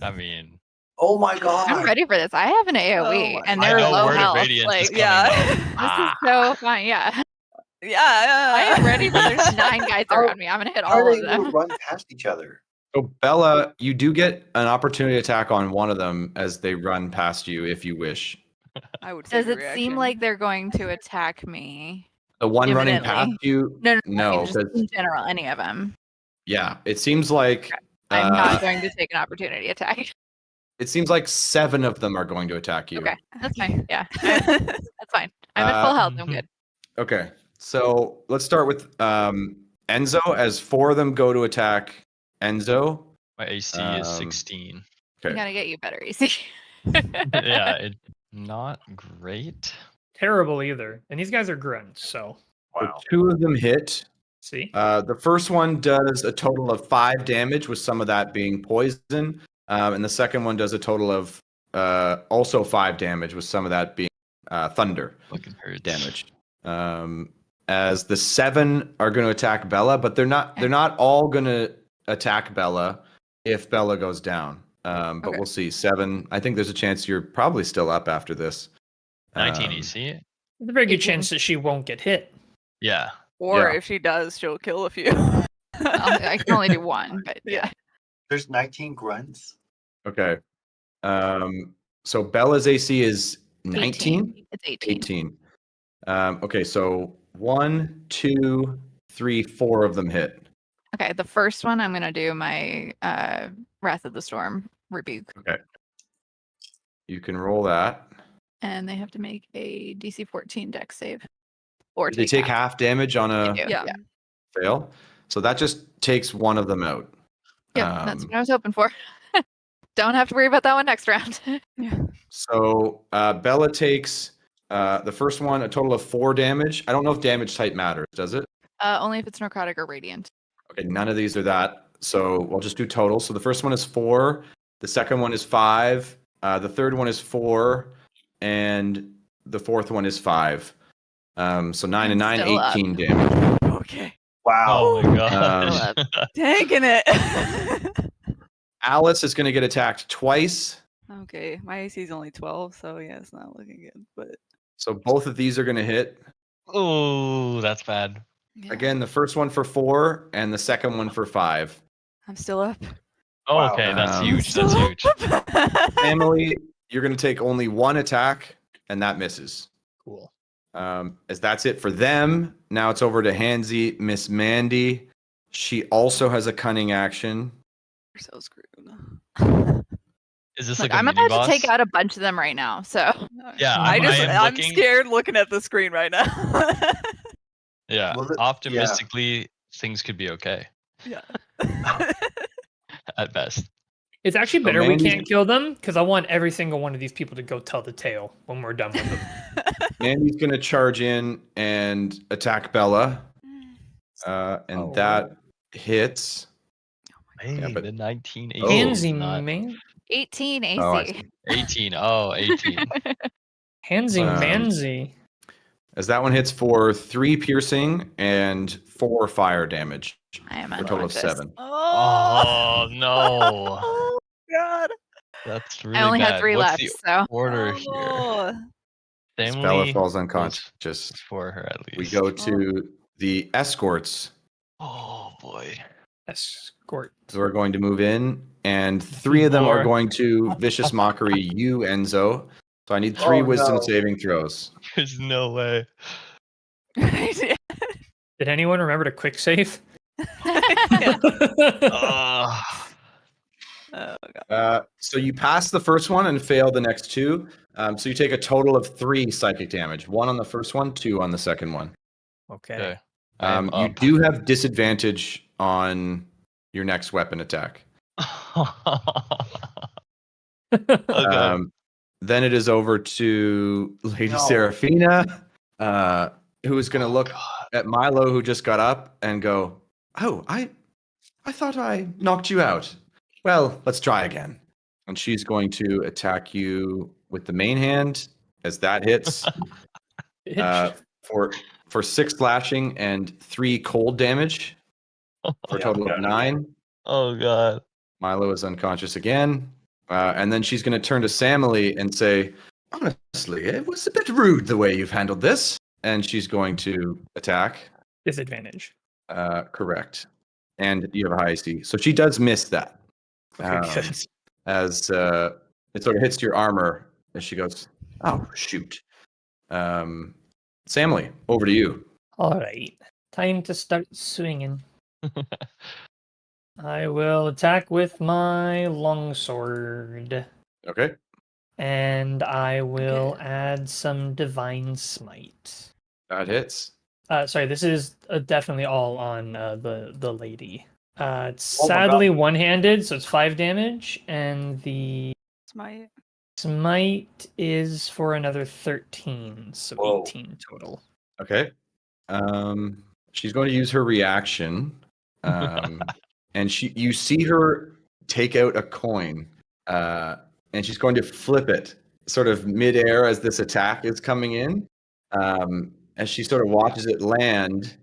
I mean, Oh my god. I'm ready for this. I have an AOE, my and I they're know low Word of health. Radiance is Like, coming yeah. up. this is so fun. Yeah, Yeah. I am ready, but there's 9 guys around me. I'm gonna hit How all are of they gonna them. run past each other? So Bella, you do get an opportunity attack on one of them as they run past you if you wish. I would Does take a it seem reaction. like they're going to attack me? The one running past Imminently. you, No, I no, mean, just 'cause- in general, any of them. yeah, it seems like I'm not going to take an opportunity attack. it seems like 7 of them are going to attack you. Okay, that's fine. Yeah, that's fine. I'm at full health. I'm good. Okay, so let's start with Enzo. As 4 of them go to attack Enzo. My AC is Um, 16. I Okay, gotta get you better, AC. Yeah, it's not great. Terrible either. And these guys are grunts, so so Wow. 2 of them hit. see. The first one does a total of 5 damage, with some of that being poison. And the second one does a total of also 5 damage, with some of that being thunder Fucking hurts. damage. As the 7 are going to attack Bella, but they're not all going to attack Bella if Bella goes down. But Okay. we'll see. 7. I think there's a chance you're probably still up after this. 19 Um, AC? There's a very good 18. chance that she won't get hit. Yeah. Or Yeah. if she does, she'll kill a few. I can only do one, but yeah. There's 19 grunts. Okay. So Bella's AC is 19. It's 18. 18. Okay, so 1, 2, 3, 4 of them hit. Okay, the first one I'm gonna do my Wrath of the Storm rebuke, Okay. You can roll that. and they have to make a DC 14 Dex save. Or Did they take half damage on a They do, Yeah. fail? So that just takes one of them out. Yep, that's Um, what I was hoping for. Don't have to worry about that one next round. So Bella takes the first one, a total of 4 damage. I don't know if damage type matters, does it? Only if it's necrotic or radiant. Okay, none of these are that. So we'll just do total. So the first one is 4. The second one is 5. The third one is 4, and the fourth one is 5. So 9 and 9, Still up. 18 damage. Okay. Wow. Oh my Um, god. Taking it. Alice is going to get attacked twice. Okay, my AC is only 12, so yeah, it's not looking good. But So both of these are going to hit. Oh, that's bad. yeah, Again, the first one for 4 and the second one for 5. I'm still up. Oh, Wow. okay, that's Um, huge. That's huge. Emily, you're going to take only 1 attack, and that misses. Cool. As that's it for them. Now it's over to Hansy, Miss Mandy. She also has a cunning action. We're so screwed. Is this Look, like a I'm mini about boss? to take out a bunch of them right now. So Yeah, I'm am looking. scared looking at the screen right now. Yeah, Well, optimistically, things could be okay Yeah. at best. It's actually So better we Mandy's- can't kill them because I want every single one of these people to go tell the tale when we're done with them. Mandy's going to charge in and attack Bella. And that hits. Hey, Yeah, but- the 19, 18, Oh. Handsy, not man. 18 AC. Oh, I see. 18. Oh, 18. Handsy, Um, mansy. As that one hits for 3 piercing and 4 fire damage. I am For a total of unconscious. 7. Oh, no. Oh God. That's really I only bad. had 3 What's left, the so order here? Oh. Bella Family falls goes unconscious. for her at least. We go to the escorts. Oh boy. Escort. So we're going to move in, and 3 of them are More. going to vicious mockery you, Enzo. So I need 3 Oh, wisdom no. saving throws. There's no way. Yeah. Did anyone remember to quick save? Yeah. Uh, Oh God. So you pass the first one and fail the next 2. So you take a total of 3 psychic damage. 1 on the first one, 2 on the second one. Okay. okay. I am You up. do have disadvantage on your next weapon attack. Okay. Then it is over to Lady No. Serafina, who is going to Oh, look God. at Milo, who just got up, and go, "Oh, I thought I knocked you out. Well, let's try again." And she's going to attack you with the main hand, as that hits for 6 slashing and 3 cold damage for a Yeah, total of yeah. 9. Oh god. Milo is unconscious again. And then she's going to turn to Samily and say, "Honestly, it was a bit rude the way you've handled this." And she's going to attack. Disadvantage. Correct. And you have a high AC. So she does miss that. Okay, good. As it sort of hits your armor as she goes, "Oh, shoot." Samily, over to you. All right. Time to start swinging. I will attack with my longsword. Okay. And I will add some divine smite. That hits. Sorry, this is definitely all on the lady. It's Oh my sadly one-handed, so it's 5 damage, and the Smite. smite is for another 13, so Whoa. 18 total. Okay. She's going to use her reaction. And you see her take out a coin, and she's going to flip it sort of midair as this attack is coming in. As she sort of watches it land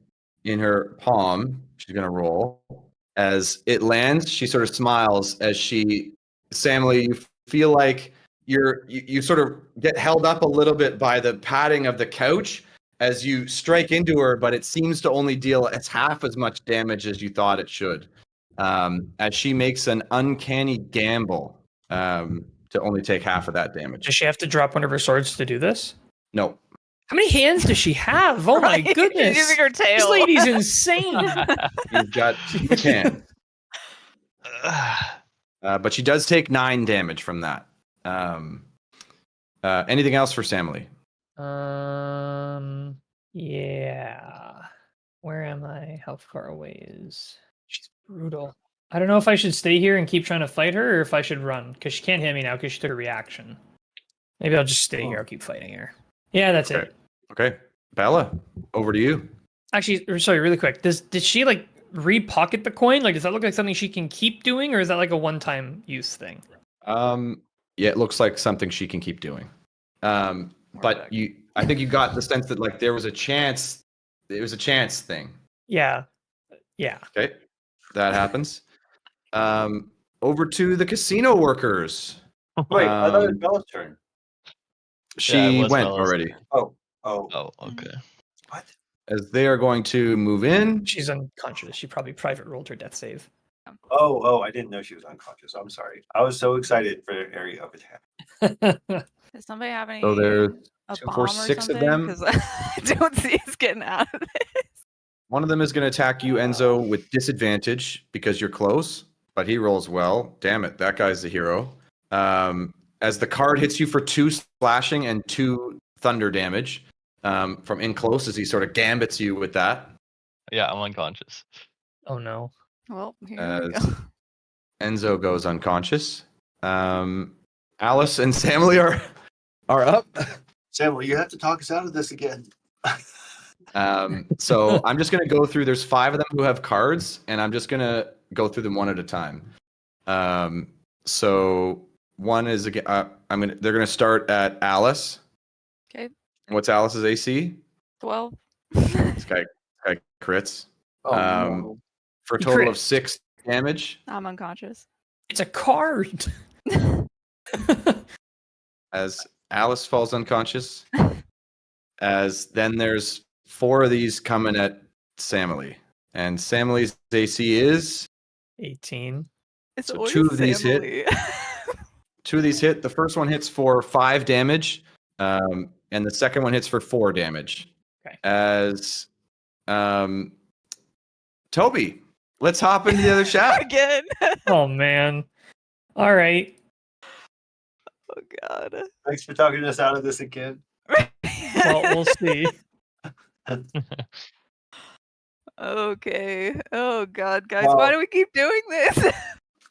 in her palm, she's going to roll. As it lands, she sort of smiles as Samly, you feel like you sort of get held up a little bit by the padding of the couch as you strike into her, but it seems to only deal it's half as much damage as you thought it should. As she makes an uncanny gamble to only take half of that damage. Does she have to drop one of her swords to do this? No. How many hands does she have? Oh my Right? goodness. She's using her This tail. lady's insane. You've got 6 hands. But she does take 9 damage from that. Anything else for Samly? Yeah. Where am I? How far away is? She's brutal. I don't know if I should stay here and keep trying to fight her or if I should run because she can't hit me now because she took a reaction. Maybe I'll just stay here. I'll keep fighting her. Yeah, that's Okay. it. Okay. Bella, over to you. Actually, sorry, really quick. Did she like re-pocket the coin? Like, does that look like something she can keep doing, or is that like a one-time use thing? yeah, it looks like something she can keep doing. But Perfect. I think you got the sense that like there was a chance. It was a chance thing. Yeah. Okay, that happens. Over to the casino workers. Wait, I thought it was Um, Bella's turn. Yeah, it She was went Bella's already. turn. Oh, Oh, okay. what? As they are going to move in. She's unconscious. She probably private rolled her death save. Oh, I didn't know she was unconscious. I'm sorry. I was so excited for area of attack. Does somebody have any So there's a 2, bomb 4, or 6 of something? them. Because I don't see us getting out of this. One of them is going to attack you, Enzo, with disadvantage because you're close, but he rolls well. Damn it, that guy's the hero. As the card hits you for 2 slashing and 2 thunder damage from in close, as he sort of gambits you with that. Yeah, I'm unconscious. Oh no. Well, here we As go. Enzo goes unconscious. Alice and Samly are up. Samuel, you have to talk us out of this again. So I'm just going to go through. There's 5 of them who have cards, and I'm just going to go through them one at a time. So one is again. They're going to start at Alice. Okay. What's Alice's AC? 12. This guy crits. Oh, no. For a He total of crits. 6 damage. I'm unconscious. It's a card. As Alice falls unconscious. As then there's 4 of these coming at Samly, and Samly's AC is 18. It's So always 2 of these hit. Samly. 2 of these hit. The first one hits for 5 damage, and the second one hits for 4 damage. Okay. As Toby, let's hop into the other shack. Again. Oh man. All right. Oh god. Thanks for talking us out of this again. Well, we'll see. Okay. Oh god, guys, Well, why do we keep doing this?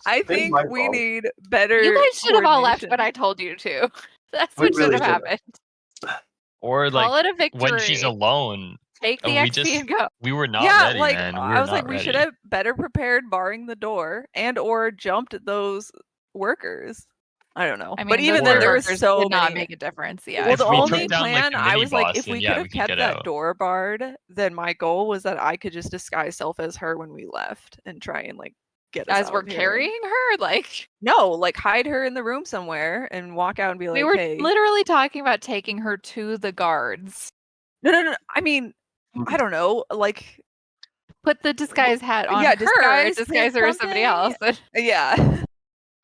I it's think my we fault. need better. You guys should have all left when coordination. I told you to. That's We what really should have should have. happened. Or Call like it a victory. when she's alone, Take the we XP just- and go. we were not Yeah, ready, like man. We I were was like, not we ready. should have better prepared, barring the door, and or jumped those workers. I don't know, I mean, but even those then, there Or- was workers so did not many. make a difference. Yeah. Well, If the we took only down, like, plan the I was like, mini-boss, if we then yeah, could we have could kept get that out. door barred, then my goal was that I could just disguise self as her when we left and try and like get us As out we're of here. carrying her, like No, like hide her in the room somewhere and walk out and be like, we were hey. literally talking about taking her to the guards. No. I mean, I don't know, like. Put the disguise hat on Yeah, her. disguise Disguise hit her as somebody something. else. Yeah.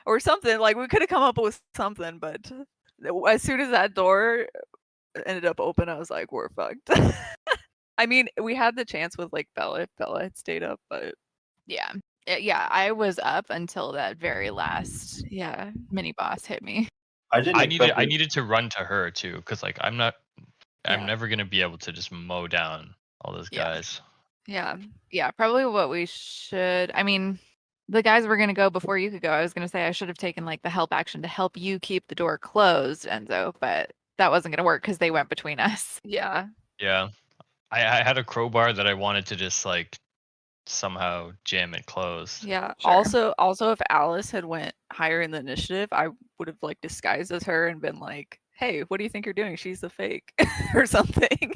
Or something. Like we could have come up with something, but as soon as that door ended up open, I was like, we're fucked. I mean, we had the chance with like Bella if Bella had stayed up, but Yeah. Yeah, I was up until that very last yeah. mini boss hit me. I didn't. I needed to run to her too, because like I'm Yeah. never gonna be able to just mow down all those Yeah. guys. Yeah. Yeah, probably what we should. I mean, the guys were going to go before you could go. I was going to say I should have taken like the help action to help you keep the door closed, Enzo, but that wasn't going to work because they went between us. Yeah. Yeah, I had a crowbar that I wanted to just like somehow jam it closed. Yeah. Sure. Also if Alice had went higher in the initiative, I would have like disguised as her and been like, hey, what do you think you're doing? She's the fake or something.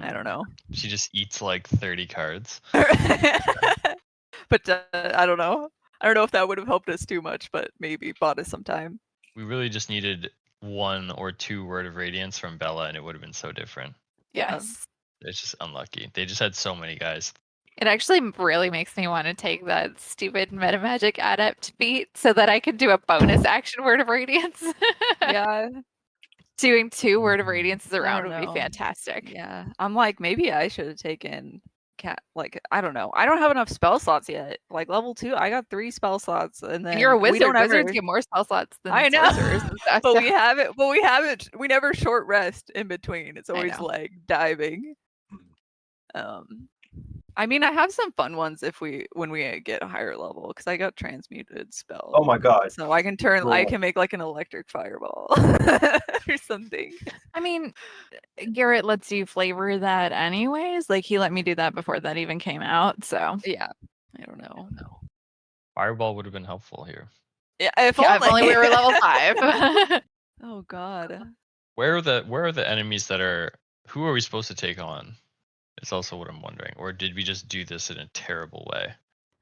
I don't know. She just eats like 30 cards. But I don't know. I don't know if that would have helped us too much, but maybe bought us some time. We really just needed 1 or 2 word of radiance from Bella, and it would have been so different. Yes. It's just unlucky. They just had so many guys. It actually really makes me want to take that stupid metamagic adept feat so that I could do a bonus action word of radiance. Yeah. Doing 2 word of radiances I around don't would be know. fantastic. Yeah. I'm like, maybe I should have taken cat. Like, I don't know. I don't have enough spell slots yet. Like level 2, I got 3 spell slots, and then And you're a we wizard. don't Wizards ever. get more spell slots than I know. sorcerers and stuff. But so- we haven't. But we haven't. We never short rest in between. It's always know. like diving. I mean, I have some fun ones when we get a higher level because I got transmuted spell. Oh my god. So I can turn. I Cool. can make like an electric fireball or something. I mean, Garrett lets you flavor that anyways. Like he let me do that before that even came out. So Yeah. I don't know. Fireball would have been helpful here. Yeah, if Yeah, if only we were level 5. Oh god. Where are the enemies that are? Who are we supposed to take on? It's also what I'm wondering. Or did we just do this in a terrible way?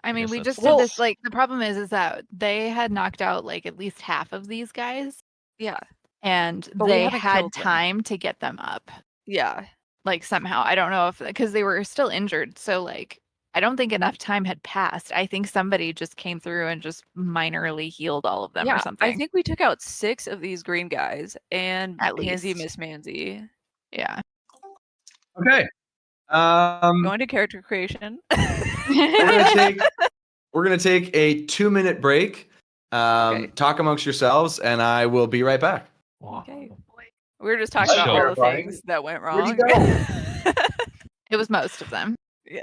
I mean, guess we that's just the- did this. Like, the problem is that they had knocked out like at least half of these guys, Yeah. and But we they haven't had killed them. time to get them up. Yeah. Like somehow, I don't know if because they were still injured. So like, I don't think enough time had passed. I think somebody just came through and just minorly healed all of them or something. I think we took out 6 of these green guys and At Pansy least. Miss Manzi. Yeah. Okay. Going to character creation. We're gonna take a 2-minute break. Okay. Talk amongst yourselves, and I will be right back. Okay. We were just talking Sure. about all the Terrifying. things that went Where'd he wrong. It was most of them. Yeah.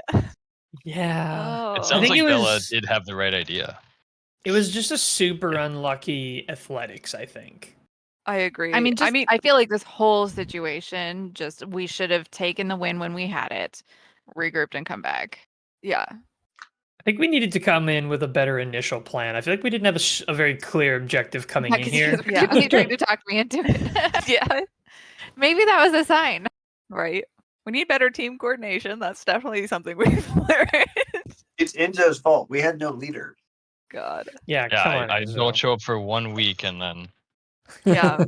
Yeah. Oh. It sounds think like it Bella was- did have the right idea. It was just a super unlucky athletics, I think. I agree. I mean, I feel like this whole situation, just we should have taken the win when we had it, regrouped, and come back. yeah. I think we needed to come in with a better initial plan. I feel like we didn't have a very clear objective coming Yeah, in 'cause here. you guys were Yeah. really trying to talk me into it. Yeah. Maybe that was a sign. Right. We need better team coordination. That's definitely something we've learned. It's Enzo's fault. We had no leader. God. Yeah, Yeah, come on. I Enzo. don't show up for 1 week and then Yeah.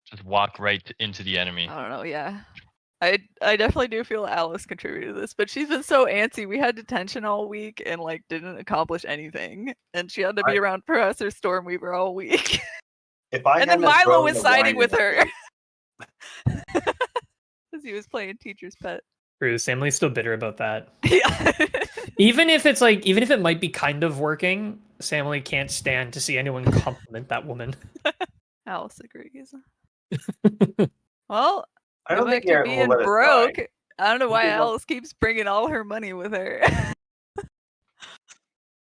just walk right into the enemy. I don't know. Yeah. I definitely do feel Alice contributed to this, but she's been so antsy. We had detention all week and like didn't accomplish anything, and she had to be around Professor Stormweaver all week. If I And then hadn't have Milo thrown was the siding wine with in her. my face- Because he was playing teacher's pet. True, Emily's still bitter about that. Yeah. Even if it might be kind of working, Samly can't stand to see anyone compliment that woman. Alice agrees. Well, I don't go think back to Aaron being will let us broke. die. I don't know why Okay, well- Alice keeps bringing all her money with her.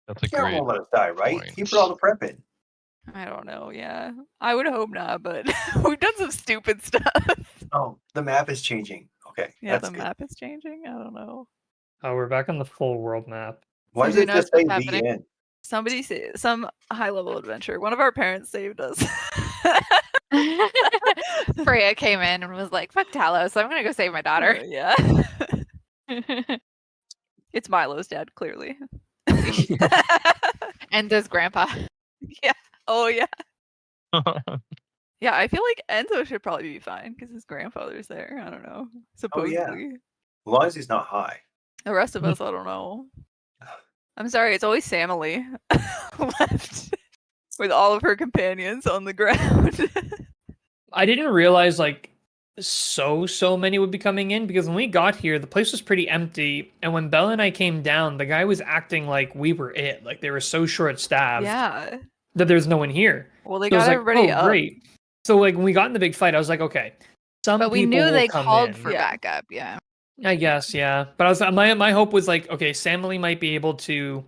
That's a Aaron great. won't let us die, right? He point. put all the prep in. I don't know. Yeah, I would hope not, but we've done some stupid stuff. Oh, the map is changing. Okay, Yeah, that's the good. map is changing. I don't know. Oh, we're back on the full world map. Why So does who it knows just say what's the happening? end? Somebody say some high level adventure. One of our parents saved us. Freya came in and was like, fuck Talos, so I'm gonna go save my daughter. Yeah. It's Milo's dad, clearly. And this grandpa. Oh yeah. Yeah, I feel like Enzo should probably be fine because his grandfather's there. I don't know. Supposedly. As long as he's not high. The rest of us, I don't know. I'm sorry, it's always Samily left with all of her companions on the ground. I didn't realize like so many would be coming in because when we got here, the place was pretty empty. And when Bella and I came down, the guy was acting like we were it. Like they were so short staffed Yeah. that there's no one here. Well, they So I was got like, everybody oh, up. great. So like when we got in the big fight, I was like, okay, some But we people knew will they come called in. for Yeah. backup, yeah. I guess, yeah. But I was my hope was like, okay, Samly might be able to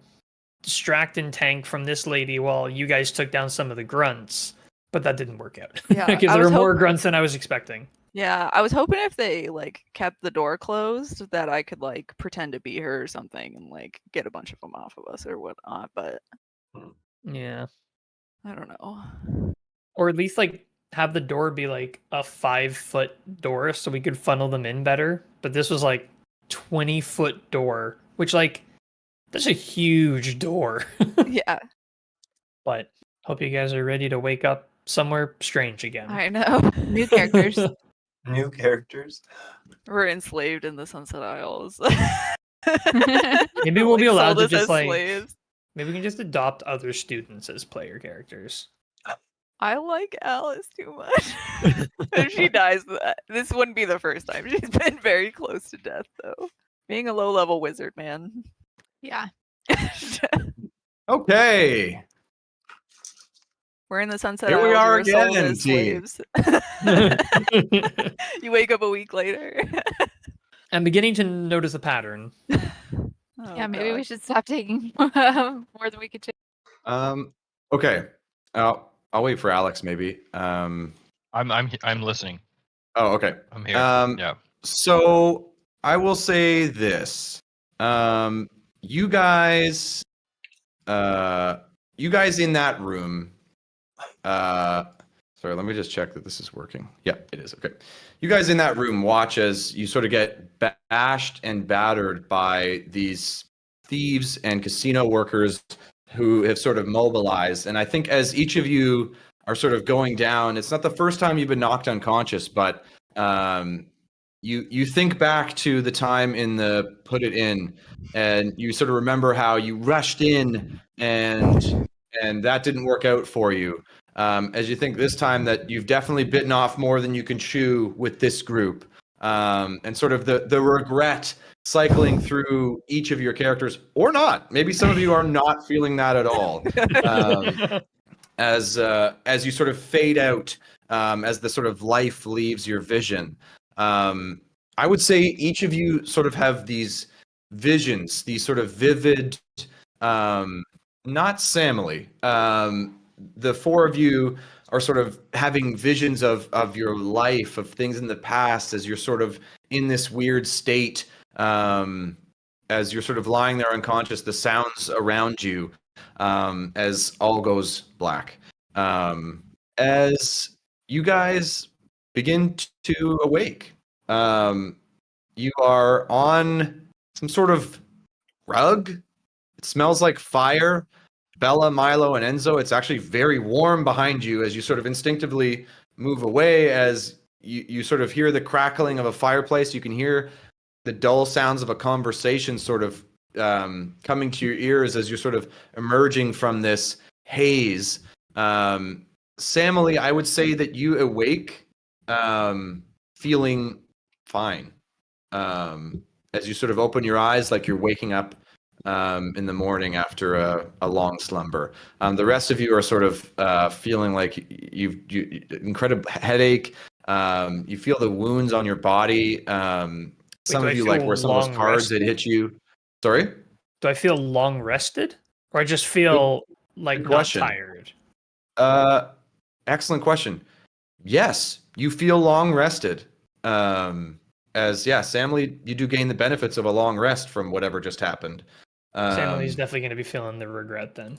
distract and tank from this lady while you guys took down some of the grunts. But that didn't work out. Yeah, Because I there were was more grunts than I was expecting. Yeah, I was hoping if they like kept the door closed that I could like pretend to be her or something and like get a bunch of them off of us or whatnot. But Yeah. I don't know. Or at least like have the door be like a 5-foot door so we could funnel them in better. But this was like 20-foot door, which like that's a huge door. Yeah, But hope you guys are ready to wake up somewhere strange again. I know. New characters. New characters. We're enslaved in the Sunset Isles. Maybe we'll be Like, allowed sold to us just as like slaves. maybe we can just adopt other students as player characters. I like Alice too much. If she dies, this wouldn't be the first time. She's been very close to death, though. Being a low-level wizard, man. Yeah. Okay. We're in the Sunset Here Isles. we are we're sold again, as team. slaves. You wake up a week later. I'm beginning to notice a pattern. Oh, Yeah, maybe we God. should stop taking more than we could take. Okay. I'll wait for Alex maybe. I'm listening. Oh, okay. I'm here. Yeah. So I will say this. You guys in that room, Sorry, let me just check that this is working. Yeah, it is. Okay. You guys in that room watch as you sort of get bashed and battered by these thieves and casino workers who have sort of mobilized. And I think as each of you are sort of going down, it's not the first time you've been knocked unconscious, but you think back to the time in the Put It In, and you sort of remember how you rushed in and that didn't work out for you. As you think this time that you've definitely bitten off more than you can chew with this group, and sort of the regret cycling through each of your characters, or not. Maybe some of you are not feeling that at all. As you sort of fade out, as the sort of life leaves your vision. I would say each of you sort of have these visions, these sort of vivid, not Samily. The four of you are sort of having visions of your life, of things in the past, as you're sort of in this weird state, as you're sort of lying there unconscious, the sounds around you, as all goes black. As you guys begin to awake, you are on some sort of rug. It smells like fire. Bella, Milo, and Enzo, it's actually very warm behind you as you sort of instinctively move away, as you sort of hear the crackling of a fireplace. You can hear the dull sounds of a conversation sort of coming to your ears as you're sort of emerging from this haze. Samily, I would say that you awake feeling fine. As you sort of open your eyes like you're waking up in the morning after a long slumber. The rest of you are sort of feeling like you incredible headache. You feel the wounds on your body. Some of you like where some of those cards that hit you. Sorry? Do I feel long rested? Or I just feel like not tired? Excellent question. Yes, you feel long rested. Samily, you do gain the benefits of a long rest from whatever just happened. Samily's definitely going to be feeling the regret then.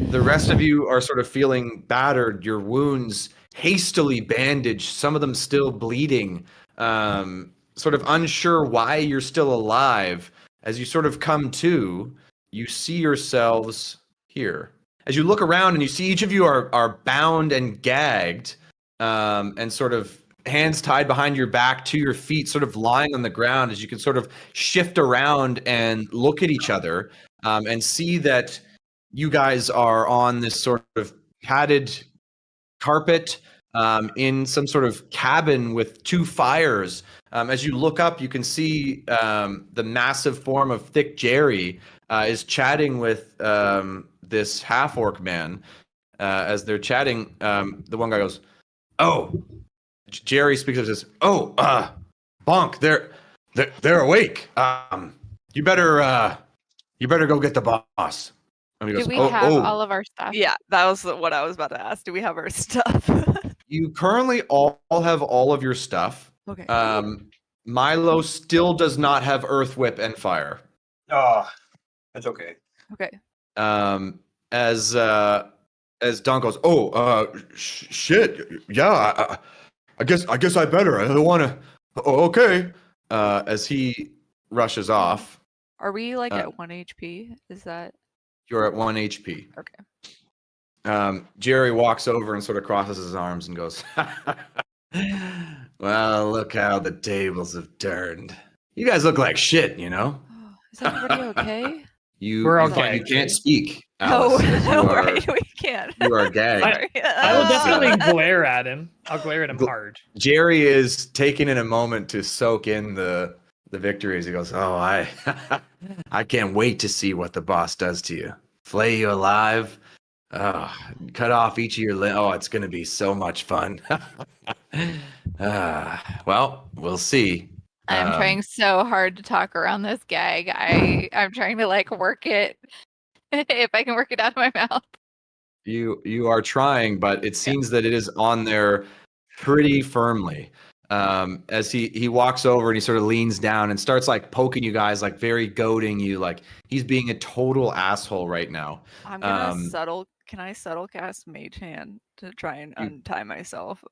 The rest of you are sort of feeling battered, your wounds hastily bandaged, some of them still bleeding, sort of unsure why you're still alive. As you sort of come to, you see yourselves here. As you look around and you see each of you are bound and gagged, and sort of hands tied behind your back to your feet, sort of lying on the ground, as you can sort of shift around and look at each other, and see that you guys are on this sort of padded carpet, in some sort of cabin with two fires. As you look up, you can see the massive form of Thick Jerry is chatting with this half-orc man. As they're chatting, the one guy goes, "Oh." Jerry speaks up and says, "Oh, Bonk, they're awake. You better go get the boss." And he goes, Do we have all of our stuff? Yeah, that was what I was about to ask. Do we have our stuff? You currently all have all of your stuff. Okay. Milo still does not have Earth Whip and Fire. Oh, that's okay. Okay. As Don goes, "Oh, shit, yeah, I guess I better. I don't want to." "Oh, okay." As he rushes off. Are we like at 1 HP? Is that? You're at 1 HP. Okay. Jerry walks over and sort of crosses his arms and goes, "Well, look how the tables have turned. You guys look like shit, you know." Is everybody okay? We're all You gagged. can't speak. No, Alice, as you are- right, we can't. You are gagged. Sorry. I will definitely glare at him. I'll glare at him hard. Jerry is taking in a moment to soak in the victories. He goes, "Oh, I can't wait to see what the boss does to you. Flay you alive. Cut off each of your limbs. Oh, it's going to be so much fun." Well, we'll see. I'm trying so hard to talk around this gag. I'm trying to like work it if I can work it out of my mouth. You are trying, but it seems that it is on there pretty firmly. As he walks over and he sort of leans down and starts like poking you guys, like very goading you, like he's being a total asshole right now. I'm gonna subtle Can I subtle cast Mage Hand to try and untie myself?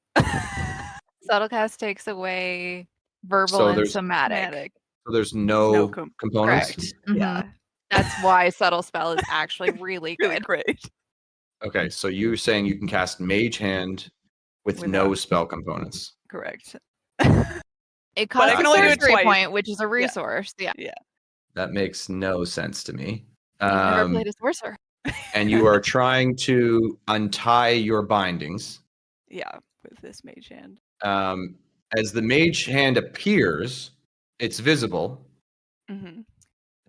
Subtlecast takes away verbal So and there's- somatic. So there's no components. Correct. Yeah. That's why subtle spell is actually really Really good. great. Okay, so you're saying you can cast Mage Hand with no Without- spell components. Correct. It But I costs can a only do it sorcery twice. point, which is a resource. Yeah. That makes no sense to me. You've never played a sorcerer. And you are trying to untie your bindings. Yeah, with this Mage Hand. As the Mage Hand appears, it's visible. Mm-hmm.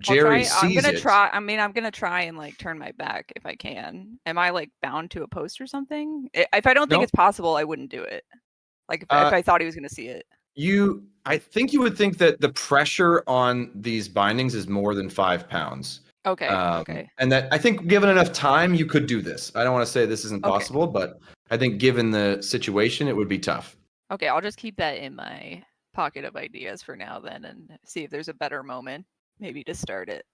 Jerry sees I'm gonna it. try. I mean, I'm gonna try and like turn my back if I can. Am I like bound to a post or something? If I don't think Nope. it's possible, I wouldn't do it. Like if I thought he was gonna see it. I think you would think that the pressure on these bindings is more than 5 pounds. Okay. Okay. And that I think given enough time, you could do this. I don't want to say this isn't Okay. possible, but I think given the situation, it would be tough. Okay. I'll just keep that in my pocket of ideas for now, then, and see if there's a better moment, maybe to start it.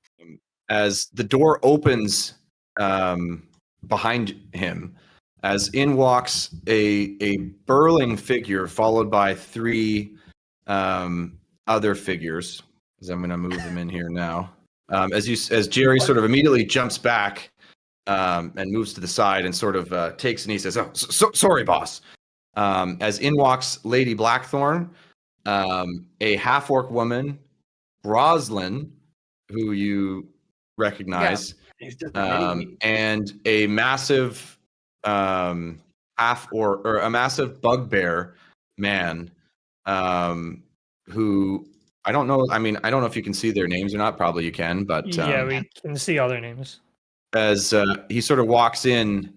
As the door opens behind him, as in walks a burling figure, followed by 3 other figures. As I'm going to move them in here now. As Jerry sort of immediately jumps back and moves to the side and sort of takes and he says, "Oh, sorry, boss." As in walks Lady Blackthorn, a half-orc woman, Roslyn, who you recognize, He's just a mini-me. and a massive a massive bugbear man, who I don't know. I mean, I don't know if you can see their names or not. Probably you can, but Yeah, we can see all their names. as he sort of walks in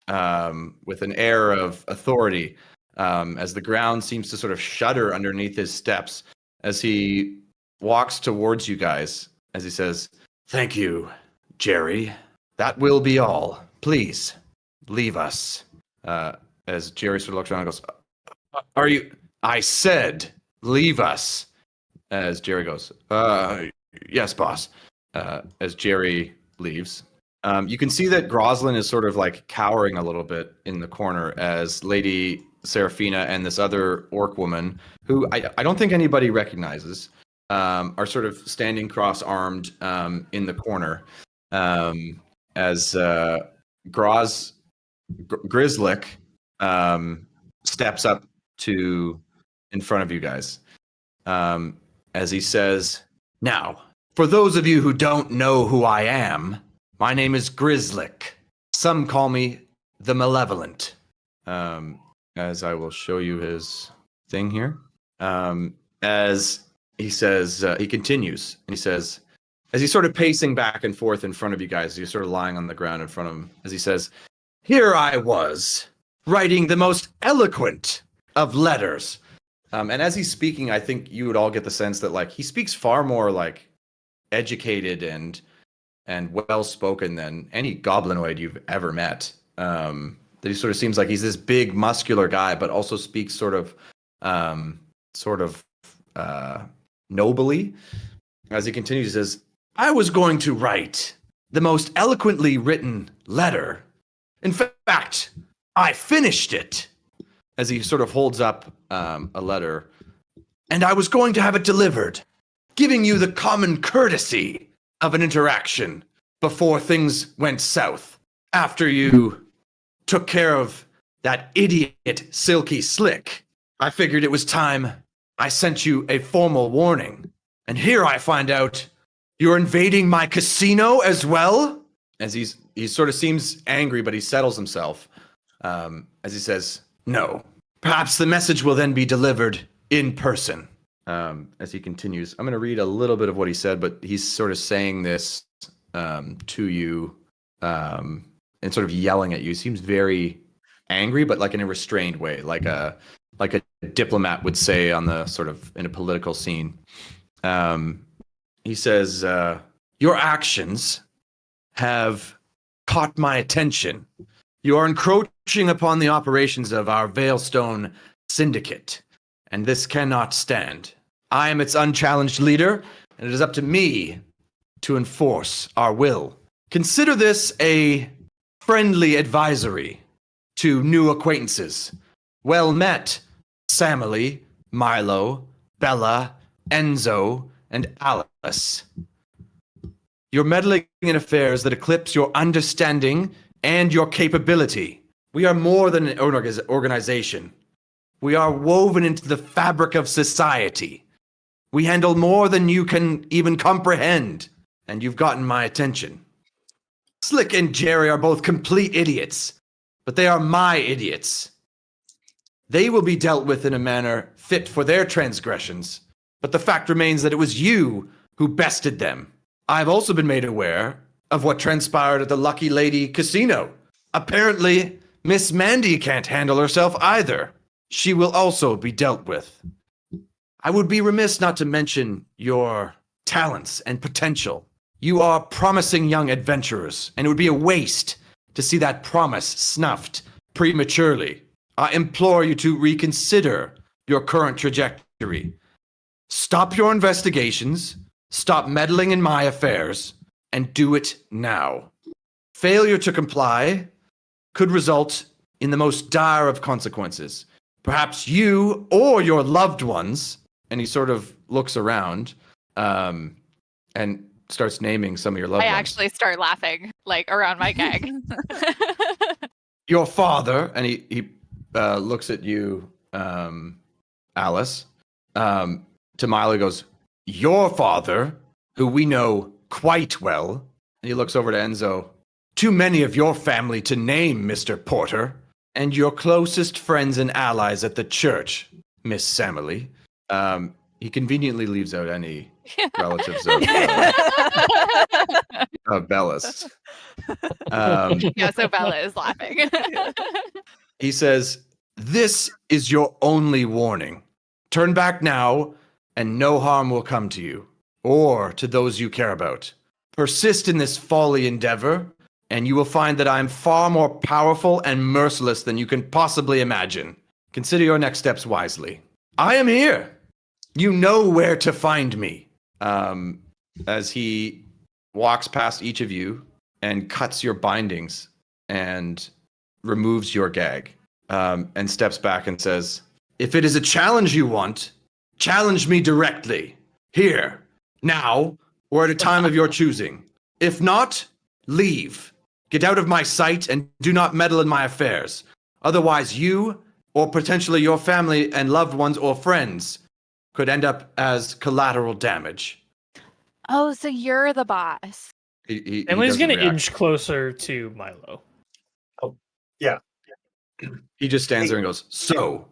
with an air of authority, as the ground seems to sort of shudder underneath his steps, as he walks towards you guys, as he says, "Thank you, Jerry. That will be all. Please, leave us." As Jerry sort of looks around and goes, "Are you?" "I said, leave us." As Jerry goes, "Yes, boss." As Jerry leaves. You can see that Groslin is sort of like cowering a little bit in the corner as Lady Seraphina and this other orc woman, who I don't think anybody recognizes, are sort of standing cross-armed in the corner. As Grizzlik steps up to in front of you guys. As he says, "Now, for those of you who don't know who I am, my name is Grizzlik. Some call me the Malevolent." As I will show you his thing here. As he says, he continues, and he says, as he's sort of pacing back and forth in front of you guys, you're sort of lying on the ground in front of him, as he says, "Here I was, writing the most eloquent of letters." And as he's speaking, I think you would all get the sense that like he speaks far more like educated and well spoken than any goblinoid you've ever met. That he sort of seems like he's this big muscular guy, but also speaks sort of nobly. As he continues, he says, "I was going to write the most eloquently written letter. In fact, I finished it." As he sort of holds up a letter, "And I was going to have it delivered, giving you the common courtesy of an interaction before things went south. After you took care of that idiot Silky Slick, I figured it was time I sent you a formal warning. And here I find out you're invading my casino as well." As he sort of seems angry, but he settles himself. As he says, "No. Perhaps the message will then be delivered in person." As he continues, I'm going to read a little bit of what he said, but he's sort of saying this to you and sort of yelling at you. He seems very angry, but like in a restrained way, like a diplomat would say on the sort of in a political scene. He says, "Your actions have caught my attention. You are encroaching upon the operations of our Veilstone Syndicate, and this cannot stand. I am its unchallenged leader, and it is up to me to enforce our will. Consider this a friendly advisory to new acquaintances. Well met, Samily, Milo, Bella, Enzo, and Alice. You're meddling in affairs that eclipse your understanding and your capability. We are more than an organization. We are woven into the fabric of society. We handle more than you can even comprehend, and you've gotten my attention. Slick and Jerry are both complete idiots, but they are my idiots. They will be dealt with in a manner fit for their transgressions, but the fact remains that it was you who bested them. I've also been made aware of what transpired at the Lucky Lady Casino. Apparently, Miss Mandy can't handle herself either. She will also be dealt with. I would be remiss not to mention your talents and potential. You are promising young adventurers, and it would be a waste to see that promise snuffed prematurely. I implore you to reconsider your current trajectory. Stop your investigations, stop meddling in my affairs, and do it now. Failure to comply could result in the most dire of consequences. Perhaps you or your loved ones, and he sort of looks around and starts naming some of your loved I ones. actually start laughing, like around my gag. Your father, and he looks at you, Alice. To Milo, he goes, your father, who we know quite well. And he looks over to Enzo. Too many of your family to name, Mr. Porter. And your closest friends and allies at the church, Miss Samily. He conveniently leaves out any relatives of Bella's. Yeah, so Bella is laughing. He says, this is your only warning. Turn back now, and no harm will come to you, or to those you care about. Persist in this folly endeavor, and you will find that I am far more powerful and merciless than you can possibly imagine. Consider your next steps wisely. I am here. You know where to find me. As he walks past each of you and cuts your bindings and removes your gag, and steps back and says, if it is a challenge you want, challenge me directly. Here, now, or at a time of your choosing. If not, leave. Get out of my sight and do not meddle in my affairs. Otherwise, you, or potentially your family and loved ones or friends, could end up as collateral damage. Oh, so you're the boss. Emily's going to inch closer to Milo. Oh, yeah. He just stands there and goes, so,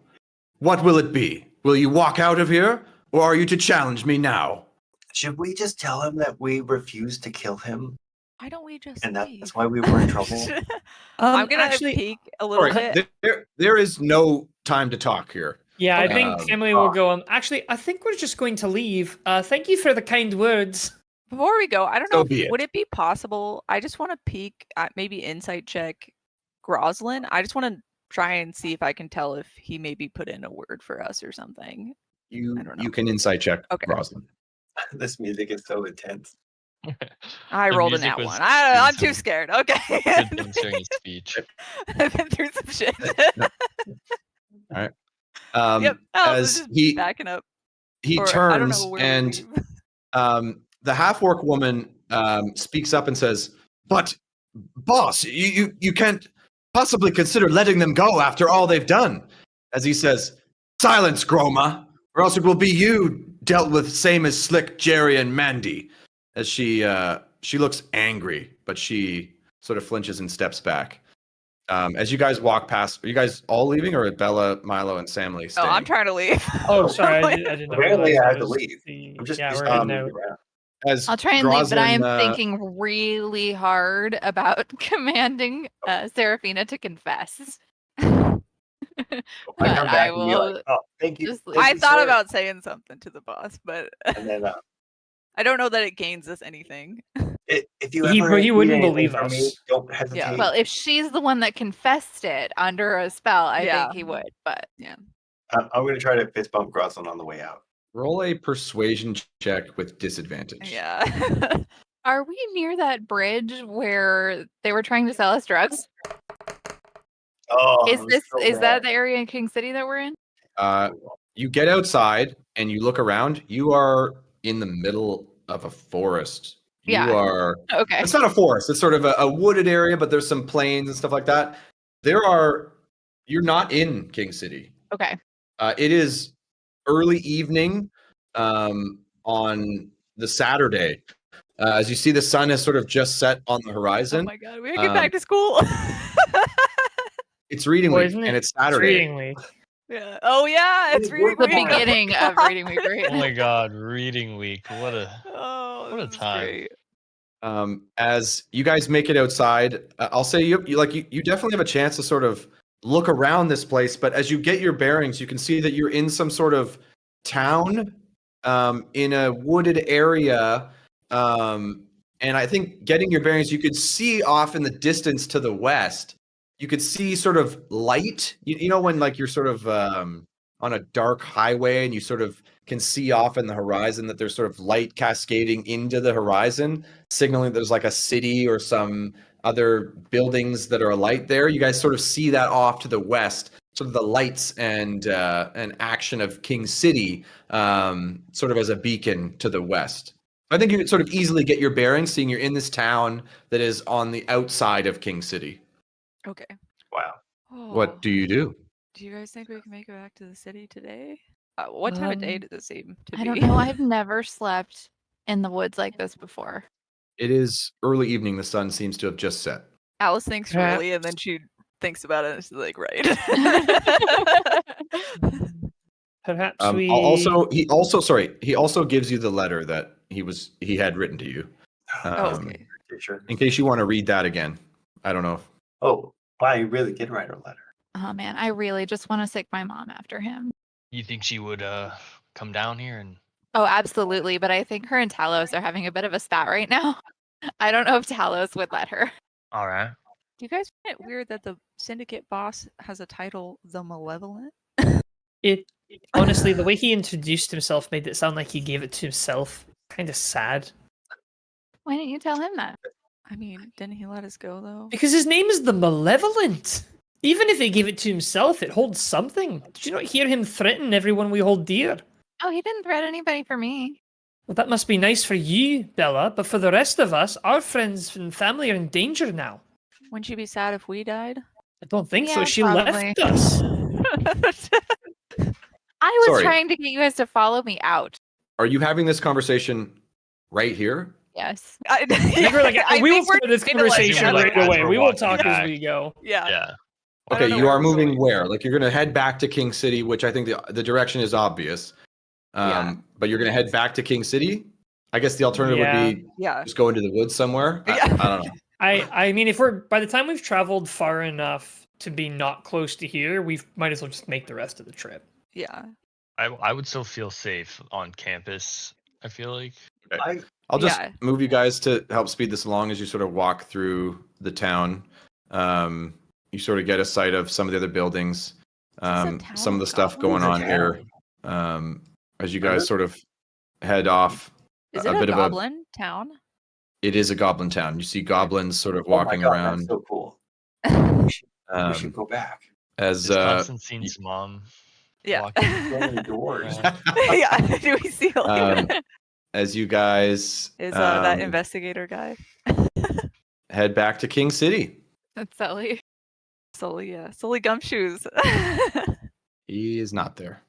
what will it be? Will you walk out of here, or are you to challenge me now? Should we just tell him that we refused to kill him? Why don't we just And leave? that's why we were in trouble? I'm gonna actually, peek a little bit. There is no time to talk here. yeah, I think Emily will go on. Actually, I think we're just going to leave. Thank you for the kind words. Before we go, I don't So know. be it. Would it be possible? I just want to peek at maybe insight check Groslin. I just want to try and see if I can tell if he maybe put in a word for us or something. I don't know. You can insight check Okay. Roslyn. This music is so intense. I The rolled a music nat was one. I'm doing too scared. Okay. Good things during his speech. I've been through some shit. All right. Yep. I was As just he backing up. he Or I don't turns know where and we leave. the half-orc woman speaks up and says, but boss, you can't possibly consider letting them go after all they've done. As he says, silence, Groma, or else it will be you dealt with same as Slick, Jerry, and Mandy. As she looks angry, but she sort of flinches and steps back. As you guys walk past, are you guys all leaving, or are Bella, Milo, and Samly Oh, staying? I'm trying to leave. Oh, sorry, I didn't Apparently, realize I that have to was leave. I'm just yeah, we're moving heading out. around. As I'll try and leave, but I am Groslin, thinking really hard about commanding Seraphina to confess. But I come I back and be will like, oh, thank you. just thank leave. I you, thought sir." about saying something to the boss, but And then I don't know that it gains us anything. if you He- ever but he need wouldn't anything believe from me, us. don't hesitate. Well, if she's the one that confessed it under a spell, I Yeah. think he would. But I'm going to try to fist bump Groslin on the way out. roll a persuasion check with disadvantage. Yeah. Are we near that bridge where they were trying to sell us drugs? Oh, Is that the area in King City that we're in? You get outside and you look around. You are in the middle of a forest. You Yeah. are. Okay. It's not a forest. It's sort of a wooded area, but there's some plains and stuff like that. You're not in King City. Okay. It is early evening on the Saturday. As you see, the sun has sort of just set on the Oh horizon. my god, we gotta get back to school. It's reading Well, week, isn't and it? it's Saturday. Reading week. Yeah. Oh yeah, it's reading The week. beginning of reading week, right? Oh my god, reading week. What a Oh, what a this is time. great. As you guys make it outside, I'll say you definitely have a chance to sort of look around this place. But as you get your bearings, you can see that you're in some sort of town, in a wooded area. And I think getting your bearings, you could see off in the distance to the west. You could see sort of light. You know when like you're sort of on a dark highway and you sort of can see off in the horizon that there's sort of light cascading into the horizon, signaling there's like a city or some other buildings that are alight there. You guys sort of see that off to the west, sort of the lights and action of King City, sort of as a beacon to the west. I think you could sort of easily get your bearings, seeing you're in this town that is on the outside of King City. Okay. Wow. Oh, What do you do? do you guys think we can make it back to the city today? What time of day Um, does it seem to be? I don't know. I've never slept in the woods like this before. It is early evening. The sun seems to have just set. Alice thinks Yeah. really, and then she thinks about it, and she's like, right. Perhaps we. He also gives you the letter that he had written to you. Oh, okay. Teacher. In case you want to read that again. I don't know. Oh, wow, you really did write a letter. Oh man, I really just want to sick my mom after him. You think she would come down here and Oh, absolutely. But I think her and Talos are having a bit of a spat right now. I don't know if Talos would let her. alright. Do you guys find it weird that the syndicate boss has a title, the Malevolent? It honestly, the way he introduced himself made it sound like he gave it to himself. Kind of sad. Why didn't you tell him that? I mean, didn't he let us go though? Because his name is the Malevolent. Even if he gave it to himself, it holds something. Did you not hear him threaten everyone we hold dear? Oh, he didn't threaten anybody for me. Well, that must be nice for you, Bella, but for the rest of us, our friends and family are in danger now. Wouldn't you be sad if we died? I don't think so. Yeah, She probably. left us. I was Sorry. trying to get you guys to follow me out. Are you having this conversation right here? Yes. I think we're like, we will start this trying to, like, conversation yeah, like, right as away. we're We will walking talk as back. we go. Yeah. Yeah. I don't Okay, know you where are we're moving going. where? Like you're going to head back to King City, which I think the direction is obvious. Yeah. But you're going to head back to King City? I guess the alternative Yeah. would be Yeah. just go into the woods somewhere. Yeah. I don't know. I mean, if we're by the time we've traveled far enough to be not close to here, we might as well just make the rest of the trip. Yeah. I would still feel safe on campus, I feel like. I'll just Yeah. move you guys to help speed this along as you sort of walk through the town. You sort of get a sight of some of the other buildings, town some of the of stuff going goblins? on here. As you guys sort of head off. Is it a bit goblin town? It is a goblin town. You see goblins sort of Oh my walking God, around. That's so cool. We should go back. As Is Constantine's mom Yeah. walking? So many doors. Yeah. Do we see like as you guys is that investigator guy? head back to King City. That's Sully. Sully, yeah. Sully Gumshoes. He is not there.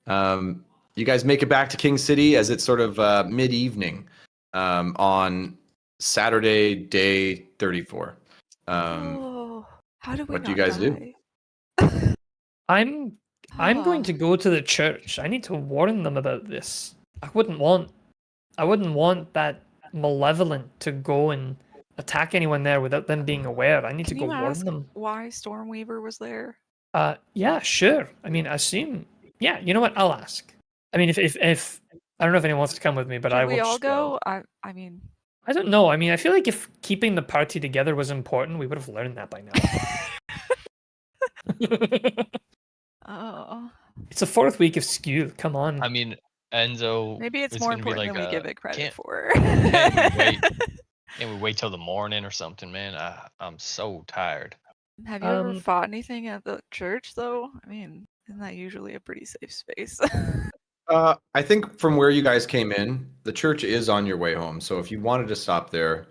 You guys make it back to King City as it's sort of mid-evening on Saturday, day 34. Oh, how do we what do you not guys do? die? I'm going to go to the church. I need to warn them about this. I wouldn't want that Malevolent to go and attack anyone there without them being aware. I need Can to go you warn ask them. why Stormweaver was there? Yeah, sure. I mean, assume. Yeah, you know what? I'll ask. I mean, if I don't know if anyone wants to come with me, but Should I will. we all just go? I mean, I don't know. I mean, I feel like if keeping the party together was important, we would have learned that by now. oh, It's the fourth week of school. Come on. I mean, Enzo, Maybe it's is more gonna be important like than we a give it credit can't for. can't we wait till the morning or something, man? I'm so tired. Have you ever fought anything at the church, though? I mean, isn't that usually a pretty safe space? I think from where you guys came in, the church is on your way home. So if you wanted to stop there,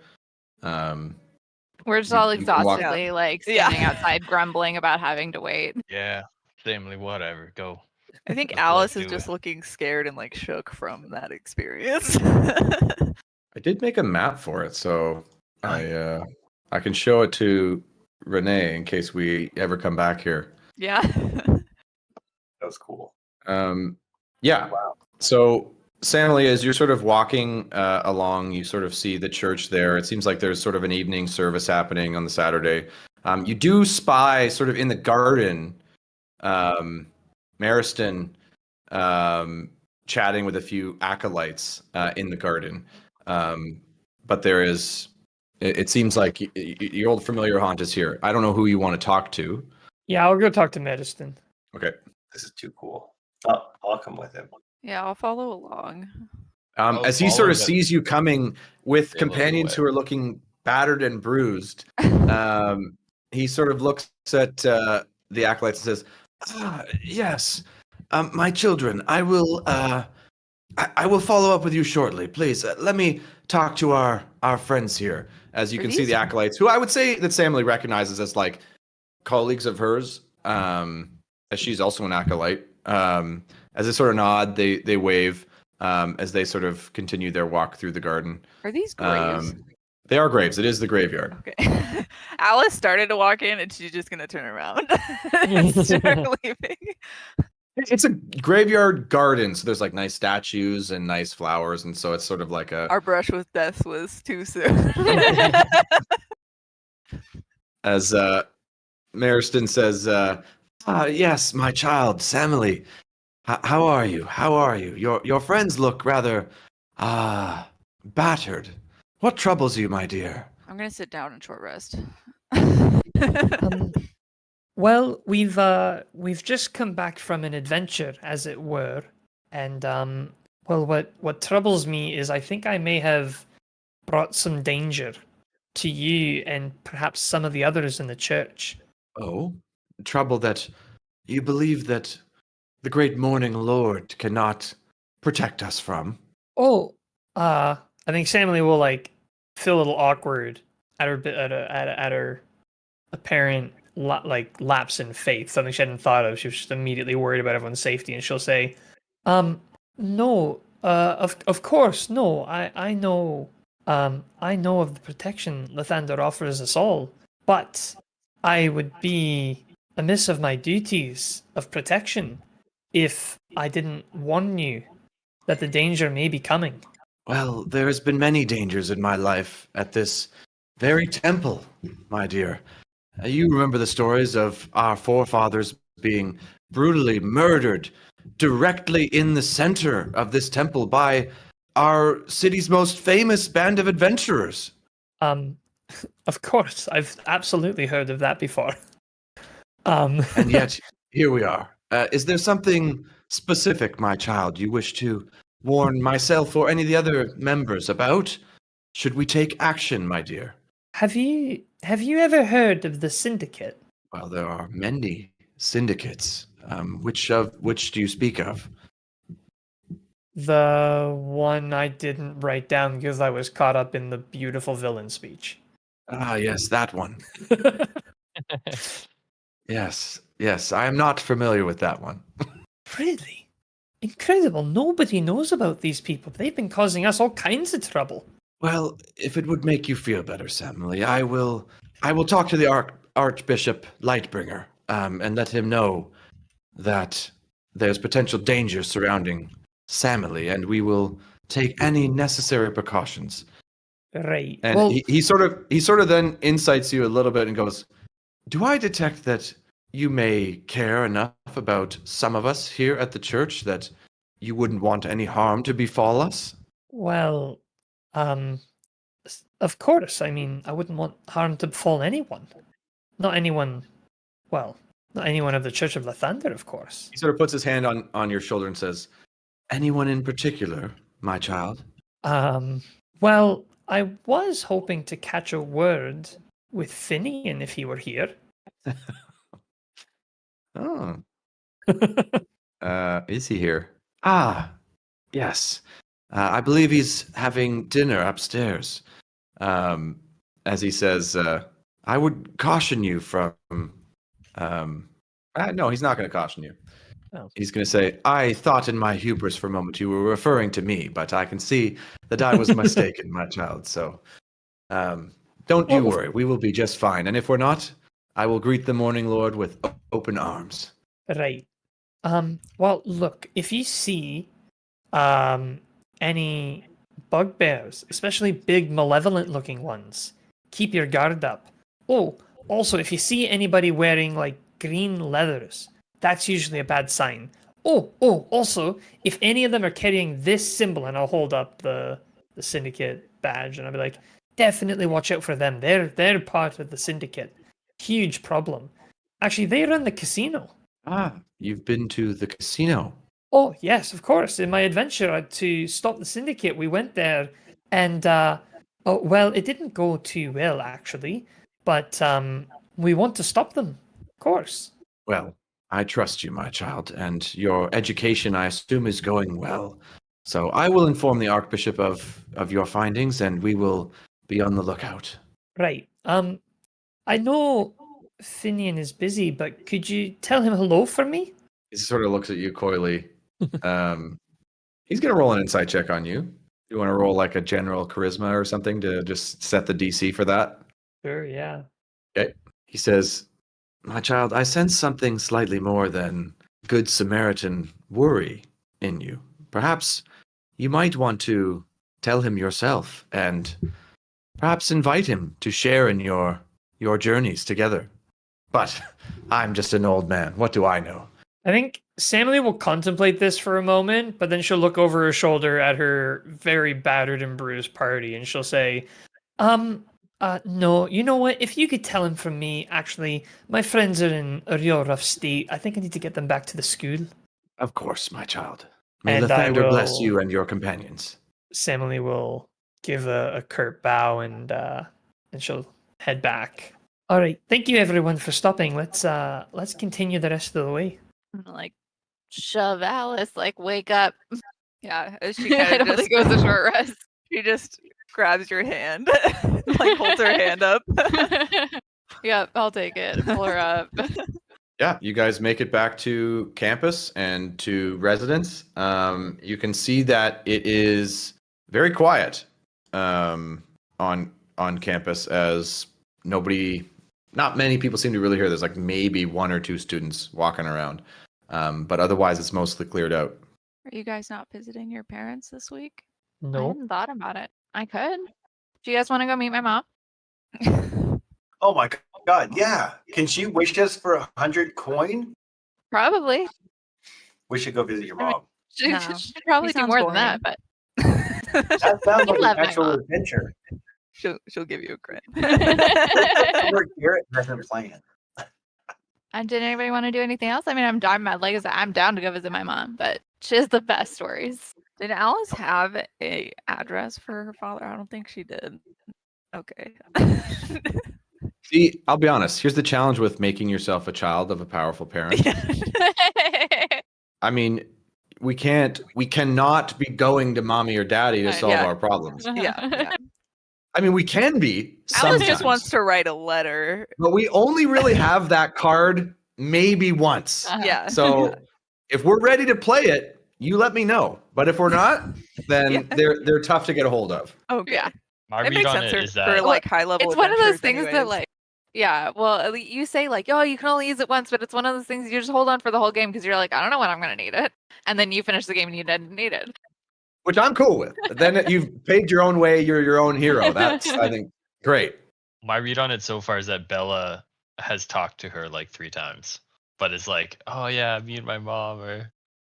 We're just you- all you can walk- exhaustedly like Yeah. standing outside grumbling about having to wait. Yeah, family, whatever. Go. I think Let's Alice is do just it. looking scared and like shook from that experience. I did make a map for it, so I can show it to Renee in case we ever come back here. Yeah. That was cool. Yeah. So, Samly, as you're sort of walking along, you sort of see the church there. It seems like there's sort of an evening service happening on the Saturday. You do spy sort of in the garden, Mariston chatting with a few acolytes in the garden. But there is, it seems like your old familiar haunt is here. I don't know who you want to talk to. Yeah, I'll go talk to Medicine. Okay. This is too cool. I'll come with him. Yeah, I'll follow along. As he sort follow of the- sees you coming with Stay a little companions away. who are looking battered and bruised, he sort of looks at the acolytes and says, "Yes, my children, I will follow up with you shortly. Please let me talk to our friends here." As you Are can see, these- the acolytes, who I would say that Samly recognizes as like colleagues of hers, as she's also an acolyte. As they sort of nod, they wave. As they sort of continue their walk through the garden. Are these graves? They are graves. It is the graveyard. Okay. Alice started to walk in and she's just gonna turn around and start leaving. It's a graveyard garden, so there's like nice statues and nice flowers, and so it's sort of like a. Our brush with death was too soon. As Mariston says, yes, my child, Samly. How are you? How are you? Your friends look rather battered. What troubles you, my dear? I'm gonna sit down and short rest. Well, we've just come back from an adventure, as it were, and well, what troubles me is I think I may have brought some danger to you and perhaps some of the others in the church. Oh, trouble that you believe that the great morning lord cannot protect us from. Oh, I think Sammy will like feel a little awkward at her at her apparent like lapse in faith, something she hadn't thought of. She was just immediately worried about everyone's safety, and she'll say, no, of course, no, I know, I know of the protection Lathander offers us all, but I would be amiss of my duties of protection if I didn't warn you that the danger may be coming. Well, there has been many dangers in my life at this very temple, my dear. You remember the stories of our forefathers being brutally murdered directly in the center of this temple by our city's most famous band of adventurers. Of course, I've absolutely heard of that before. And yet, here we are. Is there something specific, my child, you wish to warn myself or any of the other members about? Should we take action, my dear? Have you ever heard of the Syndicate? Well, there are many syndicates. Which do you speak of? The one I didn't write down because I was caught up in the beautiful villain speech. Ah, yes, that one. Yes, I am not familiar with that one. Really? Incredible. Nobody knows about these people. They've been causing us all kinds of trouble. Well, if it would make you feel better, Samly, I will talk to the Archbishop Lightbringer, and let him know that there's potential danger surrounding Samly, and we will take any necessary precautions. Right. And well, he sort of then insights you a little bit and goes, "Do I detect that you may care enough about some of us here at the church that you wouldn't want any harm to befall us?" well, of course. I mean, I wouldn't want harm to befall anyone. Not anyone. Well, not anyone of the Church of Lathander, of course. He sort of puts his hand on your shoulder and says, Anyone in particular, my child? Well, I was hoping to catch a word with Finian if he were here. Oh, is he here? Ah, yes. I believe he's having dinner upstairs. As he says, I would caution you from. No, he's not going to caution you. Oh. He's going to say, I thought in my hubris for a moment you were referring to me, but I can see that I was mistaken, my child. So don't you worry. We will be just fine. And if we're not, I will greet the Morning Lord with open arms. Right. Well, look, if you see any bugbears, especially big malevolent looking ones, keep your guard up. Oh, also, if you see anybody wearing like green leathers, that's usually a bad sign. Oh, also, if any of them are carrying this symbol, and I'll hold up the syndicate badge, and I'll be like, definitely watch out for them. They're part of the syndicate. Huge problem. Actually, they run the casino. Ah, you've been to the casino. Oh, yes, of course. In my adventure to stop the syndicate, we went there, and well, it didn't go too well actually, but we want to stop them, of course. Well, I trust you, my child, and your education, I assume, is going well. So I will inform the Archbishop of your findings, and we will be on the lookout. Right. I know Finian is busy, but could you tell him hello for me? He sort of looks at you coyly. He's going to roll an insight check on you. You want to roll like a general charisma or something to just set the DC for that? Sure, yeah. Okay. He says, my child, I sense something slightly more than good Samaritan worry in you. Perhaps you might want to tell him yourself and perhaps invite him to share in your journeys together. But I'm just an old man. What do I know? I think Sammy will contemplate this for a moment, but then she'll look over her shoulder at her very battered and bruised party, and she'll say, no, you know what? If you could tell him from me, actually, my friends are in a real rough state. I think I need to get them back to the school. Of course, my child. May And the I thunder bless will- you and your companions. Sammy will give a curt bow and she'll head back. All right, thank you everyone for stopping. Let's continue the rest of the way. I'm gonna, like, shove Alice, like, wake up. Yeah, as she I kind of don't just think it was a short rest. she just grabs your hand, like holds her hand up. Yep, I'll take it. Pull her up. Yeah, you guys make it back to campus and to residence. You can see that it is very quiet on campus, as not many people seem to really hear. There's like maybe one or two students walking around, but otherwise it's mostly cleared out. Are you guys not visiting your parents this week? I No. hadn't thought about it. I could. Do you guys want to go meet my mom? Oh my god, yeah. Can she wish us for 100 coin? Probably. We should go visit your I mean, mom. She No, should probably he do sounds more than that, boring. but That sounds like love an my actual mom. adventure. She'll give you a crit. Whatever Garrett hasn't planned. and did anybody want to do anything else? I mean, I'm down to go visit my mom, but she has the best stories. Did Alice have a address for her father? I don't think she did. Okay. See, I'll be honest. Here's the challenge with making yourself a child of a powerful parent. I mean, we cannot be going to mommy or daddy to solve Yeah. our problems. Yeah. I mean, we can be Alice sometimes, just wants to write a letter. but we only really have that card maybe once. Yeah. So if we're ready to play it, you let me know. But if we're not, then Yeah. they're tough to get a hold of. Okay. Yeah. My It read makes on sense it for, is for that like high level. It's one of those adventures things that, anyways. like, yeah, well, at least you say, like, oh, you can only use it once, but it's one of those things you just hold on for the whole game because you're like, I don't know when I'm going to need it. And then you finish the game and you didn't need it. Which I'm cool with. Then you've paved your own way. You're your own hero. That's, I think, great. my read on it so far is that Bella has talked to her like 3 times, but it's like, oh yeah, me and my mom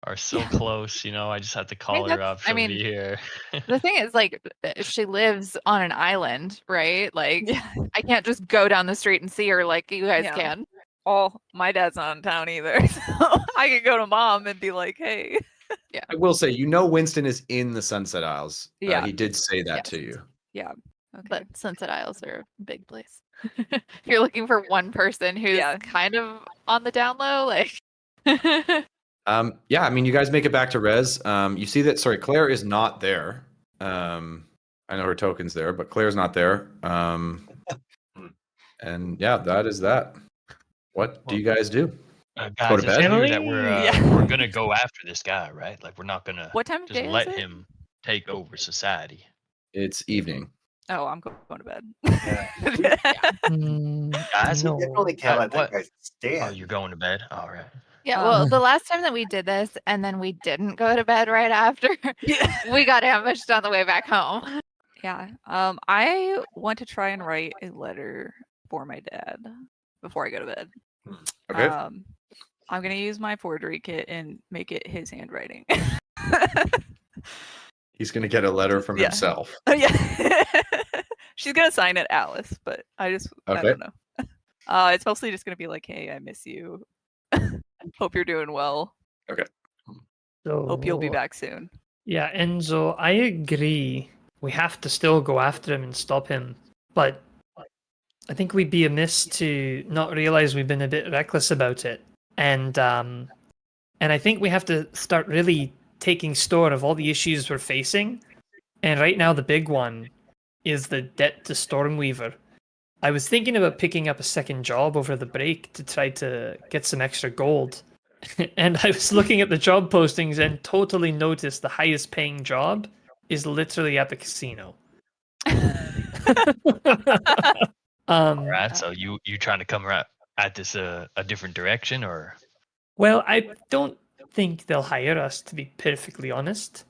are so close. You know, I just have to call her up. She'll be here. The thing is, like, if she lives on an island, right? Like, Yeah. I can't just go down the street and see her like you guys Yeah. can. Oh, my dad's not in town either. So I could go to mom and be like, hey. I will say, you know, Winston is in the Sunset Isles. Yeah. He did say that Yes. to you. Yeah. Okay. But Sunset Isles are a big place. If you're looking for one person who's Yeah. kind of on the down low, like Yeah, I mean, you guys make it back to Res. You see that, sorry, Claire is not there. I know her token's there, but Claire's not there. And yeah, that is that. What do you guys do? Go Guys, to it's bed? clear that we're Yeah. we're gonna go after this guy, right? Like we're not gonna What time of just day let is it? him take over society. It's evening. Oh, I'm going to bed. Guys, No. Definitely can't let what? that guy stand. Oh, you're going to bed? All right. yeah. Well, the last time that we did this, and then we didn't go to bed right after, we got ambushed on the way back home. Yeah. I want to try and write a letter for my dad before I go to bed. Okay. I'm gonna use my forgery kit and make it his handwriting. He's going to get a letter from Yeah. himself. Oh yeah. She's gonna sign it Alice, but I Okay. don't know. It's mostly just gonna be like, hey, I miss you. Hope you're doing well. So, Hope you'll be back soon. Yeah, Enzo, I agree. We have to still go after him and stop him, but I think we'd be amiss to not realize we've been a bit reckless about it. And I think we have to start really taking store of all the issues we're facing. And right now, the big one is the debt to Stormweaver. I was thinking about picking up a second job over the break to try to get some extra gold. And I was looking at the job postings and totally noticed the highest paying job is literally at the casino. All right. So you trying to come at this a different direction, or? Well, I don't think they'll hire us, to be perfectly honest.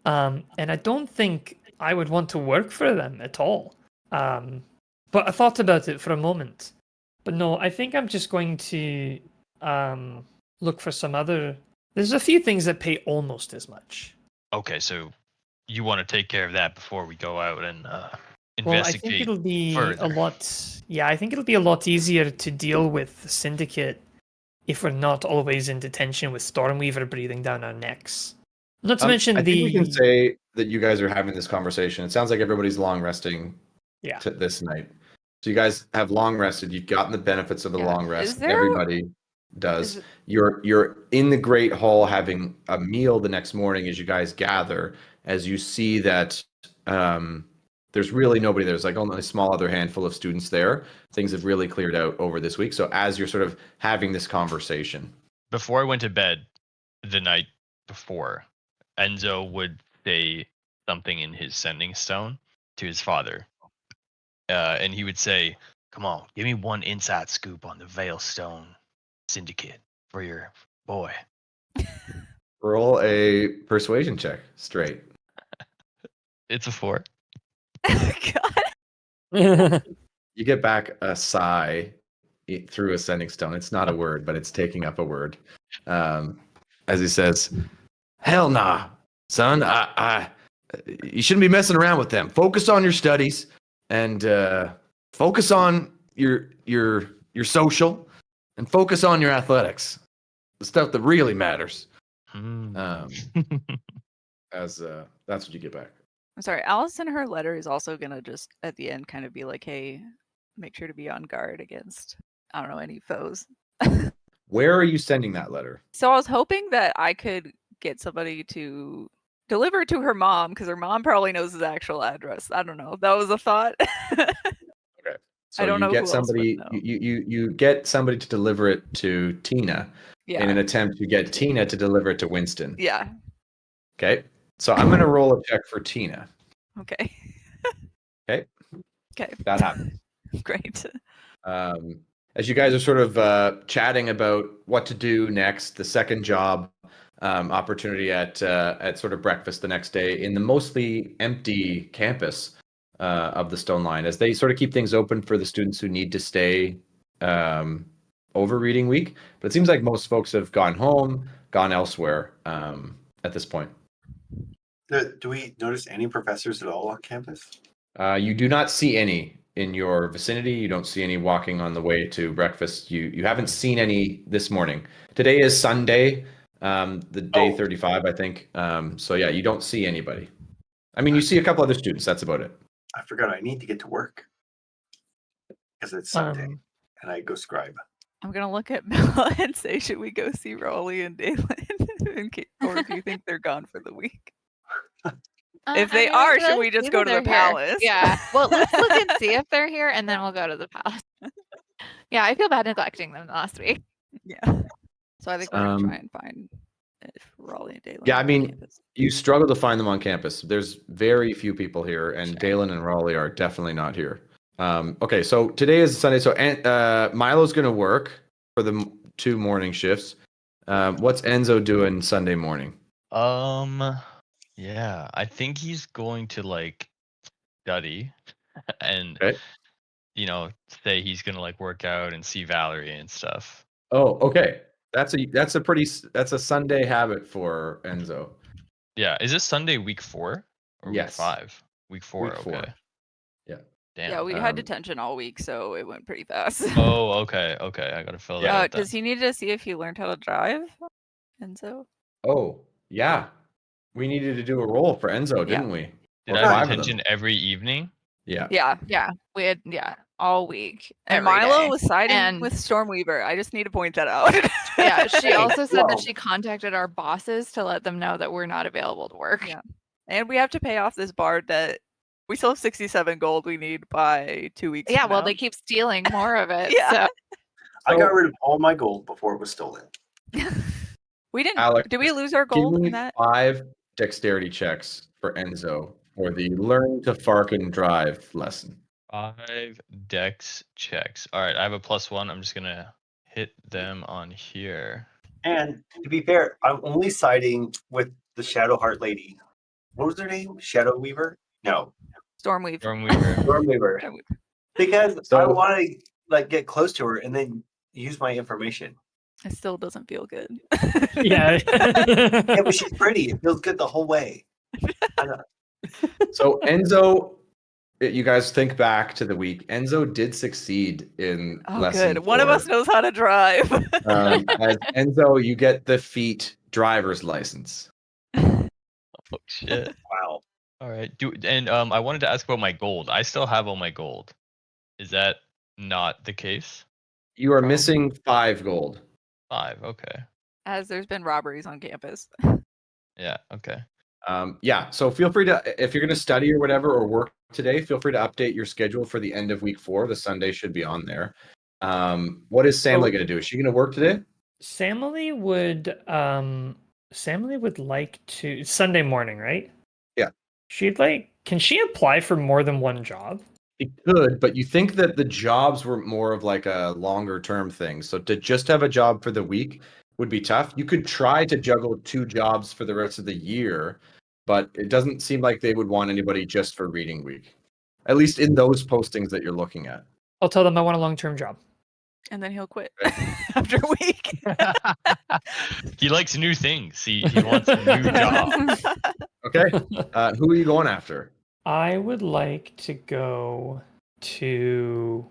And I don't think I would want to work for them at all. But I thought about it for a moment. But no, I think I'm just going to look for some other... There's a few things that pay almost as much. Okay, so you want to take care of that before we go out and investigate Well, I think it'll be further. a lot... Yeah, I think it'll be a lot easier to deal with the Syndicate if we're not always in detention with Stormweaver breathing down our necks. Not to mention I think we can the... say that you guys are having this conversation. It sounds like everybody's long resting Yeah. this night. So you guys have long rested. You've gotten the benefits of the Yeah. long Is rest. there- Everybody does. is it- You're in the Great Hall having a meal the next morning as you guys gather, as you see that there's really nobody there. There's like only a small other handful of students there. Things have really cleared out over this week. So as you're sort of having this conversation. Before I went to bed the night before, Enzo would say something in his sending stone to his father. And he would say, come on, give me one inside scoop on the Veilstone Syndicate for your boy. Roll a persuasion check straight. It's a 4. God. You get back a sigh through a sending stone. It's not a word, but it's taking up a word. As he says, "Hell nah, son. You shouldn't be messing around with them. Focus on your studies and focus on your social and focus on your athletics. The stuff that really matters." That's what you get back. I'm sorry. Alice in her letter is also gonna just at the end kind of be like, hey, make sure to be on guard against, I don't know, any foes. Where are you sending that letter? So I was hoping that I could get somebody to deliver it to her mom because her mom probably knows his actual address. I don't know. That was a thought. So I don't you know get who else would somebody. know. You get somebody to deliver it to Tina in an Yeah. attempt to get Tina to deliver it to Winston. Yeah. Okay. So I'm going to roll a check for Tina. Okay. Okay. Okay. That happens. Great. As you guys are sort of chatting about what to do next, the second job opportunity at sort of breakfast the next day in the mostly empty campus of the Stone Line, as they sort of keep things open for the students who need to stay over reading week. But it seems like most folks have gone home, gone elsewhere at this point. Do we notice any professors at all on campus? You do not see any in your vicinity. You don't see any walking on the way to breakfast. You haven't seen any this morning. Today is Sunday. the day 35, I think. So yeah, you don't see anybody. I mean, you see a couple other students. That's about it. I forgot I need to get to work because it's Sunday, and I go scribe. I'm gonna look at Bella and say, should we go see Raleigh and Dalen? Or do you think they're gone for the week? If they are, should we just go to the palace? Yeah. Well, let's look and see if they're here, and then we'll go to the palace. Yeah, I feel bad neglecting them last week. Yeah. So I think we're gonna try and find if Raleigh and Dalen. Yeah, are I on mean, campus. you struggle to find them on campus. There's very few people here, and Dalen and Raleigh are definitely not here. Okay, so today is Sunday. So Milo's going to work for the 2 morning shifts. What's Enzo doing Sunday morning? Yeah, I think he's going to like study and Okay. say he's gonna like work out and see Valerie and stuff. Oh, okay. That's a Sunday habit for Enzo. Yeah, is this Sunday week 4 or Yes. week 5? Week 4. Week 4. Okay. Yeah. Damn. Yeah, we had detention all week, so it went pretty fast. Oh, okay. I gotta fill that out. Does he need to see if he learned how to drive? Enzo? Oh, yeah. We needed to do a roll for Enzo, didn't we? Did Or I have 5 of them. detention every evening? Yeah. Yeah. We had all week. And every Milo day. was siding And- with Stormweaver. I just need to point that out. Yeah, she also said Whoa. that she contacted our bosses to let them know that we're not available to work. Yeah. And we have to pay off this bard that we still have 67 gold we need by 2 weeks. Yeah, from well, now. they keep stealing more of it. Yeah. So I got rid of all my gold before it was stolen. We didn't. Alex, Did we lose our Give gold me in that? 5 dexterity checks for Enzo for the learn to fark and drive lesson. 5 dex checks. All right, I have a +1. I'm just gonna hit them on here. And to be fair, I'm only siding with the Shadowheart lady. What was her name? Shadow Weaver? No, Stormweaver. Stormweaver. Stormweaver. Stormweaver. Because So- I want to get close to her and then use my information. It still doesn't feel good. Yeah. Yeah, but she's pretty. It feels good the whole way. So Enzo, you guys think back to the week. Enzo did succeed in Oh, lesson good. One of 4. us knows how to drive. As Enzo, you get the feet driver's license. Oh shit. Wow. All right. I wanted to ask about my gold. I still have all my gold. Is that not the case? You are missing 5 gold. 5. Okay. As there's been robberies on campus. Yeah. Okay. Yeah, so feel free to, if you're going to study or whatever or work today, feel free to update your schedule for the end of week 4. The Sunday should be on there. What is Samly going to do? Is she going to work today? Samly would like to Sunday morning, right? Yeah. Can she apply for more than one job? It could, but you think that the jobs were more of like a longer term thing. So to just have a job for the week would be tough. You could try to juggle 2 jobs for the rest of the year, but it doesn't seem like they would want anybody just for reading week. At least in those postings that you're looking at. I'll tell them I want a long-term job. And then he'll quit after a week. He likes new things. He wants a new job. Okay. Who are you going after? I would like to go to...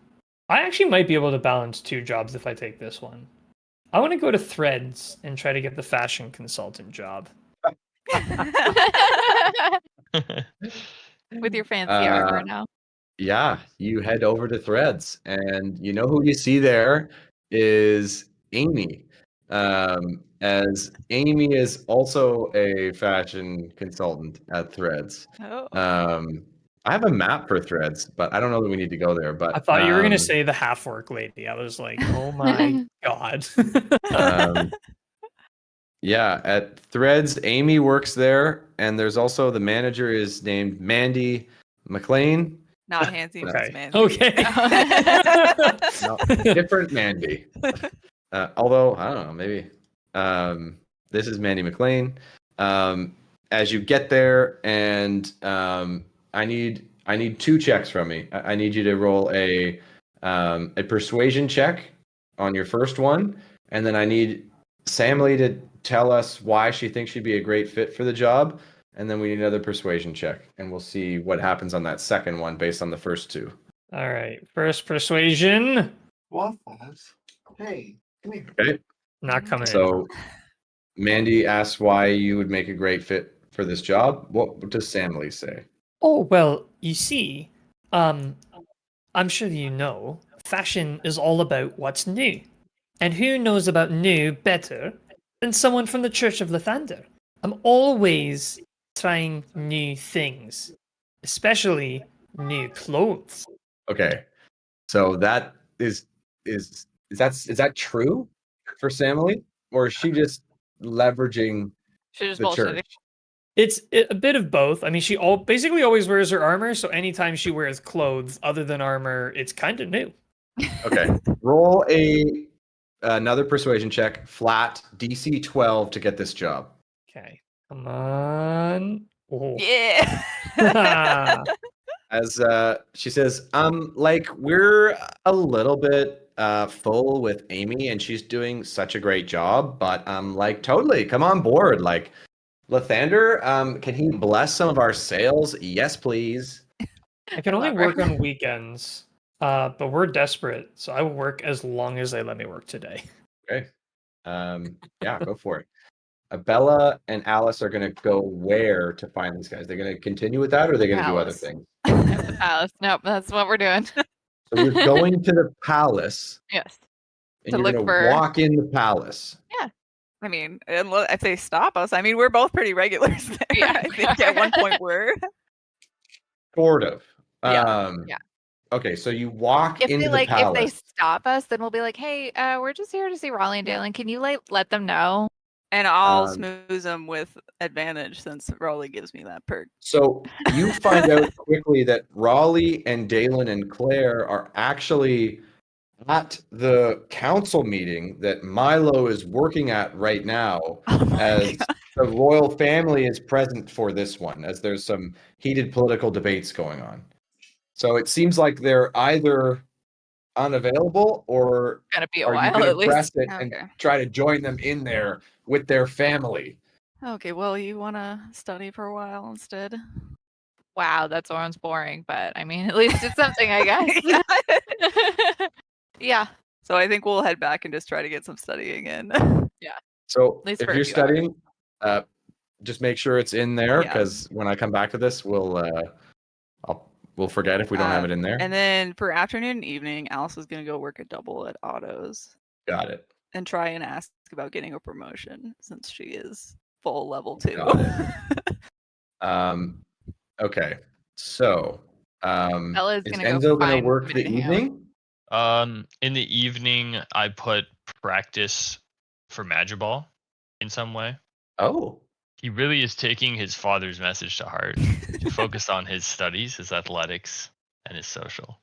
I actually might be able to balance 2 jobs if I take this one. I want to go to Threads and try to get the fashion consultant job. with your fancy armor now. Yeah, you head over to Threads, and you know who you see there is Amy. As Amy is also a fashion consultant at Threads. Oh. I have a map for Threads, but I don't know that we need to go there. But I thought you were going to say the half-orc lady. I was like, oh my god. Yeah, at Threads, Amy works there, and there's also the manager is named Mandy McLean. Not Hansi, Okay. just man. Okay. No, different Mandy. Although I don't know, maybe this is Mandy McLean. As you get there, and I need 2 checks from me. I need you to roll a persuasion check on your first one, and then I need Samly to tell us why she thinks she'd be a great fit for the job, and then we need another persuasion check, and we'll see what happens on that second one based on the first 2. All right. First persuasion. Waffles. Hey, come here. Okay. Not coming in. So Mandy asks why you would make a great fit for this job. What does Samly say? Oh, well, you see, I'm sure you know, fashion is all about what's new. And who knows about new better than someone from the Church of Lathander? I'm always trying new things, especially new clothes. Okay, so that is that true for Samly, or is she just leveraging She's just the bullshitting. church? It's a bit of both. I mean, she basically always wears her armor, so anytime she wears clothes other than armor, it's kind of new. Okay, roll another persuasion check, flat DC 12 to get this job. Okay, come on. Oh. Yeah. As she says, like we're a little bit full with Amy, and she's doing such a great job, but like totally come on board. Like Lathander, can he bless some of our sales? Yes, please. I can only Love her. work on weekends, but we're desperate, so I will work as long as they let me work today. Okay. Yeah, go for it. Bella and Alice are going to go where to find these guys? They're going to continue with that, or are they going to do other Palace. things? At the palace. Nope, that's what we're doing. So you're going to the palace, Yes. and To you're look going to for- walk in the palace. I mean, if they stop us, I mean, we're both pretty regulars there. Yeah. I think at one point we're. Sort of. Yeah, yeah. Okay, so you walk If into they the palace. if they stop us, then we'll be like, hey, we're just here to see Raleigh and Dalen. Can you let them know? And I'll Um, smooth them with advantage since Raleigh gives me that perk. So you find out quickly that Raleigh and Dalen and Claire are actually at the council meeting that Milo is working at right now, Oh my as God. the royal family is present for this one, as there's some heated political debates going on. So it seems like they're either unavailable, or Gonna be a are you while going at to press least. it and Okay. try to join them in there with their family? Okay, well, you want to study for a while instead? Wow, that sounds boring, but I mean, at least it's something, I guess. Yeah. Yeah. So I think we'll head back and just try to get some studying in. So least if for a you're few hours. studying, just make sure it's in there, Yeah. because when I come back to this, we'll forget if we don't have it in there. And then for afternoon and evening, Alice is going to go work a double at Otto's Got it. and try and ask about getting a promotion since she is full level 2. Got Okay. So Bella's is gonna go Enzo going to find work somebody the to hang out with. evening? In the evening, I put practice for Madrigal in some way. Oh, He really is taking his father's message to heart to focus on his studies, his athletics, and his social.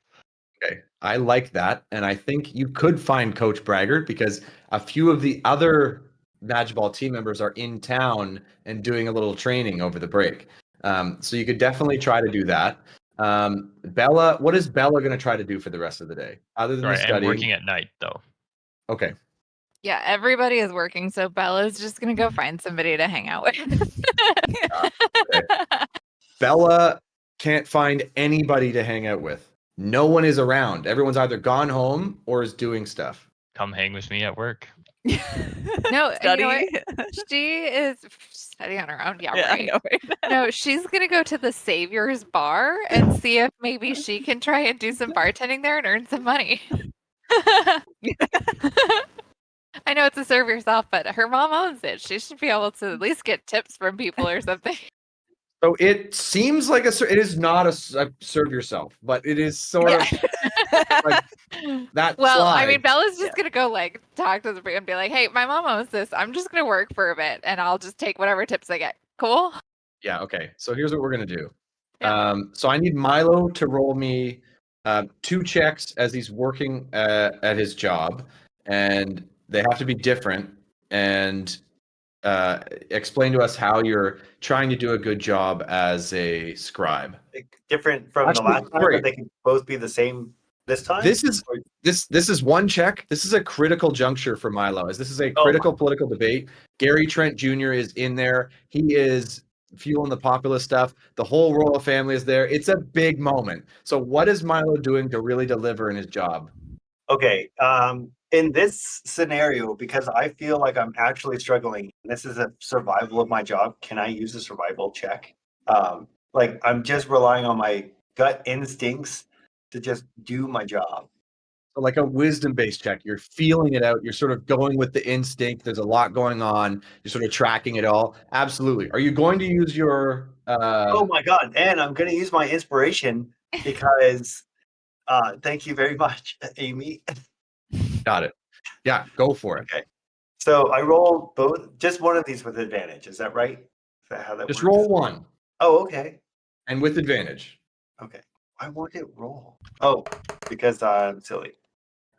okay. I like that, and I think you could find Coach Braggart, because a few of the other Madrigal team members are in town and doing a little training over the break. So you could definitely try to do that. Bella, what is Bella going to try to do for the rest of the day, other than Right, the and studying? working at night though. Okay. Yeah, everybody is working, so Bella's just gonna go find somebody to hang out with. Bella can't find anybody to hang out with. No one is around. Everyone's either gone home or is doing stuff. Come hang with me at work. No, Study. you know what? She is studying on her own. Yeah, Yeah, I right. know, right? No, she's gonna go to the Savior's bar and see if maybe she can try and do some bartending there and earn some money. I know it's a serve yourself, but her mom owns it. She should be able to at least get tips from people or something. So it seems like it is not a serve yourself, but it is sort of like that. Well, I slide. mean, Bella's just gonna go like talk to the and be like, "Hey, my mom owns this. I'm just gonna work for a bit, and I'll just take whatever tips I get." Cool. Yeah. Okay. So here's what we're gonna do. Yeah. So I need Milo to roll me 2 checks as he's working at his job, and they have to be different, and explain to us how you're trying to do a good job as a scribe. Different from Actually, the last time, sorry. but they can both be the same this time. This is one check. This is a critical juncture for Milo, as this is a critical political debate. Gary Trent Jr. is in there. He is fueling the populist stuff. The whole royal family is there. It's a big moment. So what is Milo doing to really deliver in his job? Okay. in this scenario, because I feel like I'm actually struggling, and this is a survival of my job, can I use a survival check? Like I'm just relying on my gut instincts to just do my job. So like a wisdom-based check. You're feeling it out. You're sort of going with the instinct. There's a lot going on. You're sort of tracking it all. Absolutely. Are you going to use your? Oh my god! And I'm going to use my inspiration because thank you very much, Amy. Got it. Yeah, go for it. Okay. So I roll both, just one of these with advantage. Is that right? Is that how that Just works? roll one, Oh, okay. and with advantage. Okay. Why won't it roll? Oh, because I'm silly.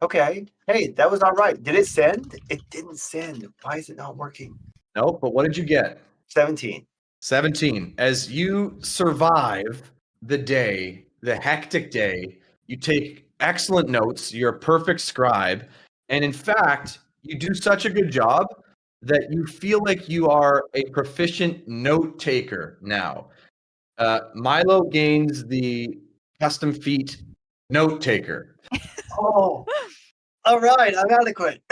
Okay. Hey, that was all right. Did it send? It didn't send. Why is it not working? No, but what did you get? 17. 17. As you survive the day, the hectic day, you take excellent notes. You're a perfect scribe. And in fact, you do such a good job that you feel like you are a proficient note taker now. Milo gains the custom feat note taker. Oh, all right. I'm adequate.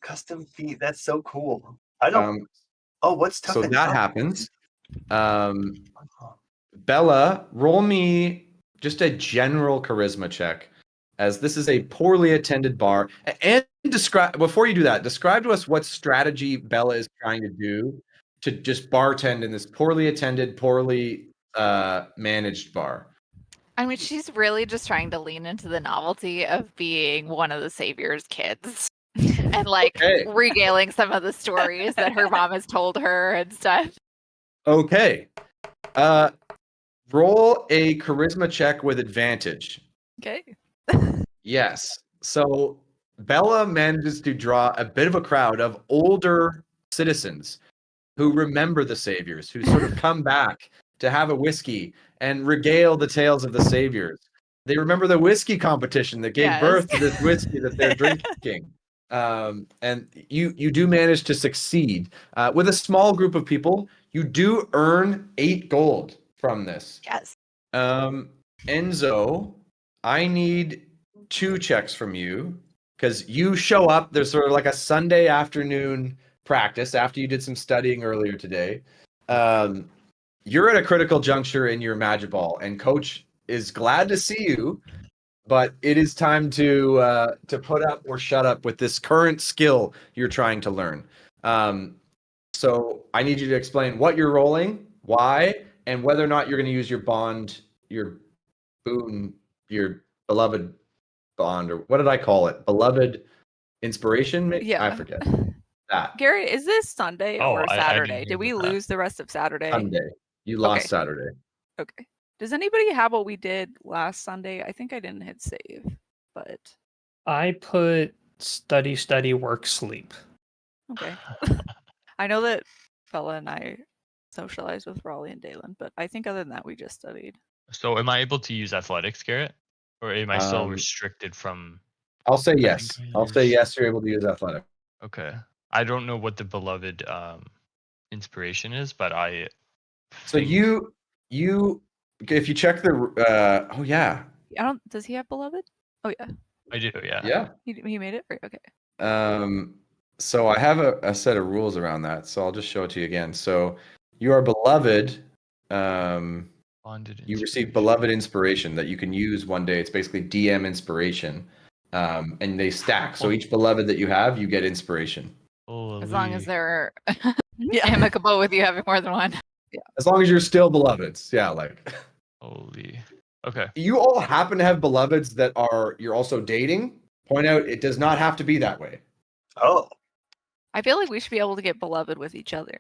Custom feet. That's so cool. I don't. What's tough So and that tough? happens. Bella, roll me just a general charisma check, as this is a poorly attended bar. And describe, before you do that, describe to us what strategy Bella is trying to do to just bartend in this poorly attended, poorly managed bar. I mean, she's really just trying to lean into the novelty of being one of the Savior's kids and like Okay. regaling some of the stories that her mom has told her and stuff. Okay. Roll a charisma check with advantage. Okay. Yes. So Bella manages to draw a bit of a crowd of older citizens who remember the saviors, who sort of come back to have a whiskey and regale the tales of the saviors. They remember the whiskey competition that gave Yes. birth to this whiskey that they're drinking. And you do manage to succeed. With a small group of people, you do earn 8 gold from this. Yes. Enzo, I need 2 checks from you because you show up. There's sort of like a Sunday afternoon practice after you did some studying earlier today. You're at a critical juncture in your Magic Ball, and Coach is glad to see you, but it is time to put up or shut up with this current skill you're trying to learn. So I need you to explain what you're rolling, why, and whether or not you're going to use your bond, your boon, your beloved bond, or what did I call it? Beloved inspiration? Yeah. I forget that. Gary, is this Sunday Oh, or I didn't Saturday? hear Did we about that. lose the rest of Saturday? Sunday. You lost Okay. Saturday. Okay. Does anybody have what we did last Sunday? I think I didn't hit save, but I put study, work, sleep. okay. I know that Bella and I socialized with Raleigh and Dalen, but I think other than that, we just studied. So am I able to use athletics, Garrett? Or am I still Um, restricted from I'll say I yes. think I I'll say used- yes. You're able to use athletic. Okay. I don't know what the beloved inspiration is, but I So think you if you check the oh yeah I don't. Does he have beloved? Oh yeah, I do, yeah. yeah he made it. Right, okay. So I have a set of rules around that, so I'll just show it to you again. So you are beloved. Bonded You receive inspiration. beloved inspiration that you can use one day. It's basically DM inspiration, and they stack. So each beloved that you have, you get inspiration. As long as Holy. they're Yeah. amicable with you having more than one. As long as you're still beloveds, yeah. Like Holy. Okay. you all happen to have beloveds that you're also dating. Point out it does not have to be that way. Oh, I feel like we should be able to get beloved with each other.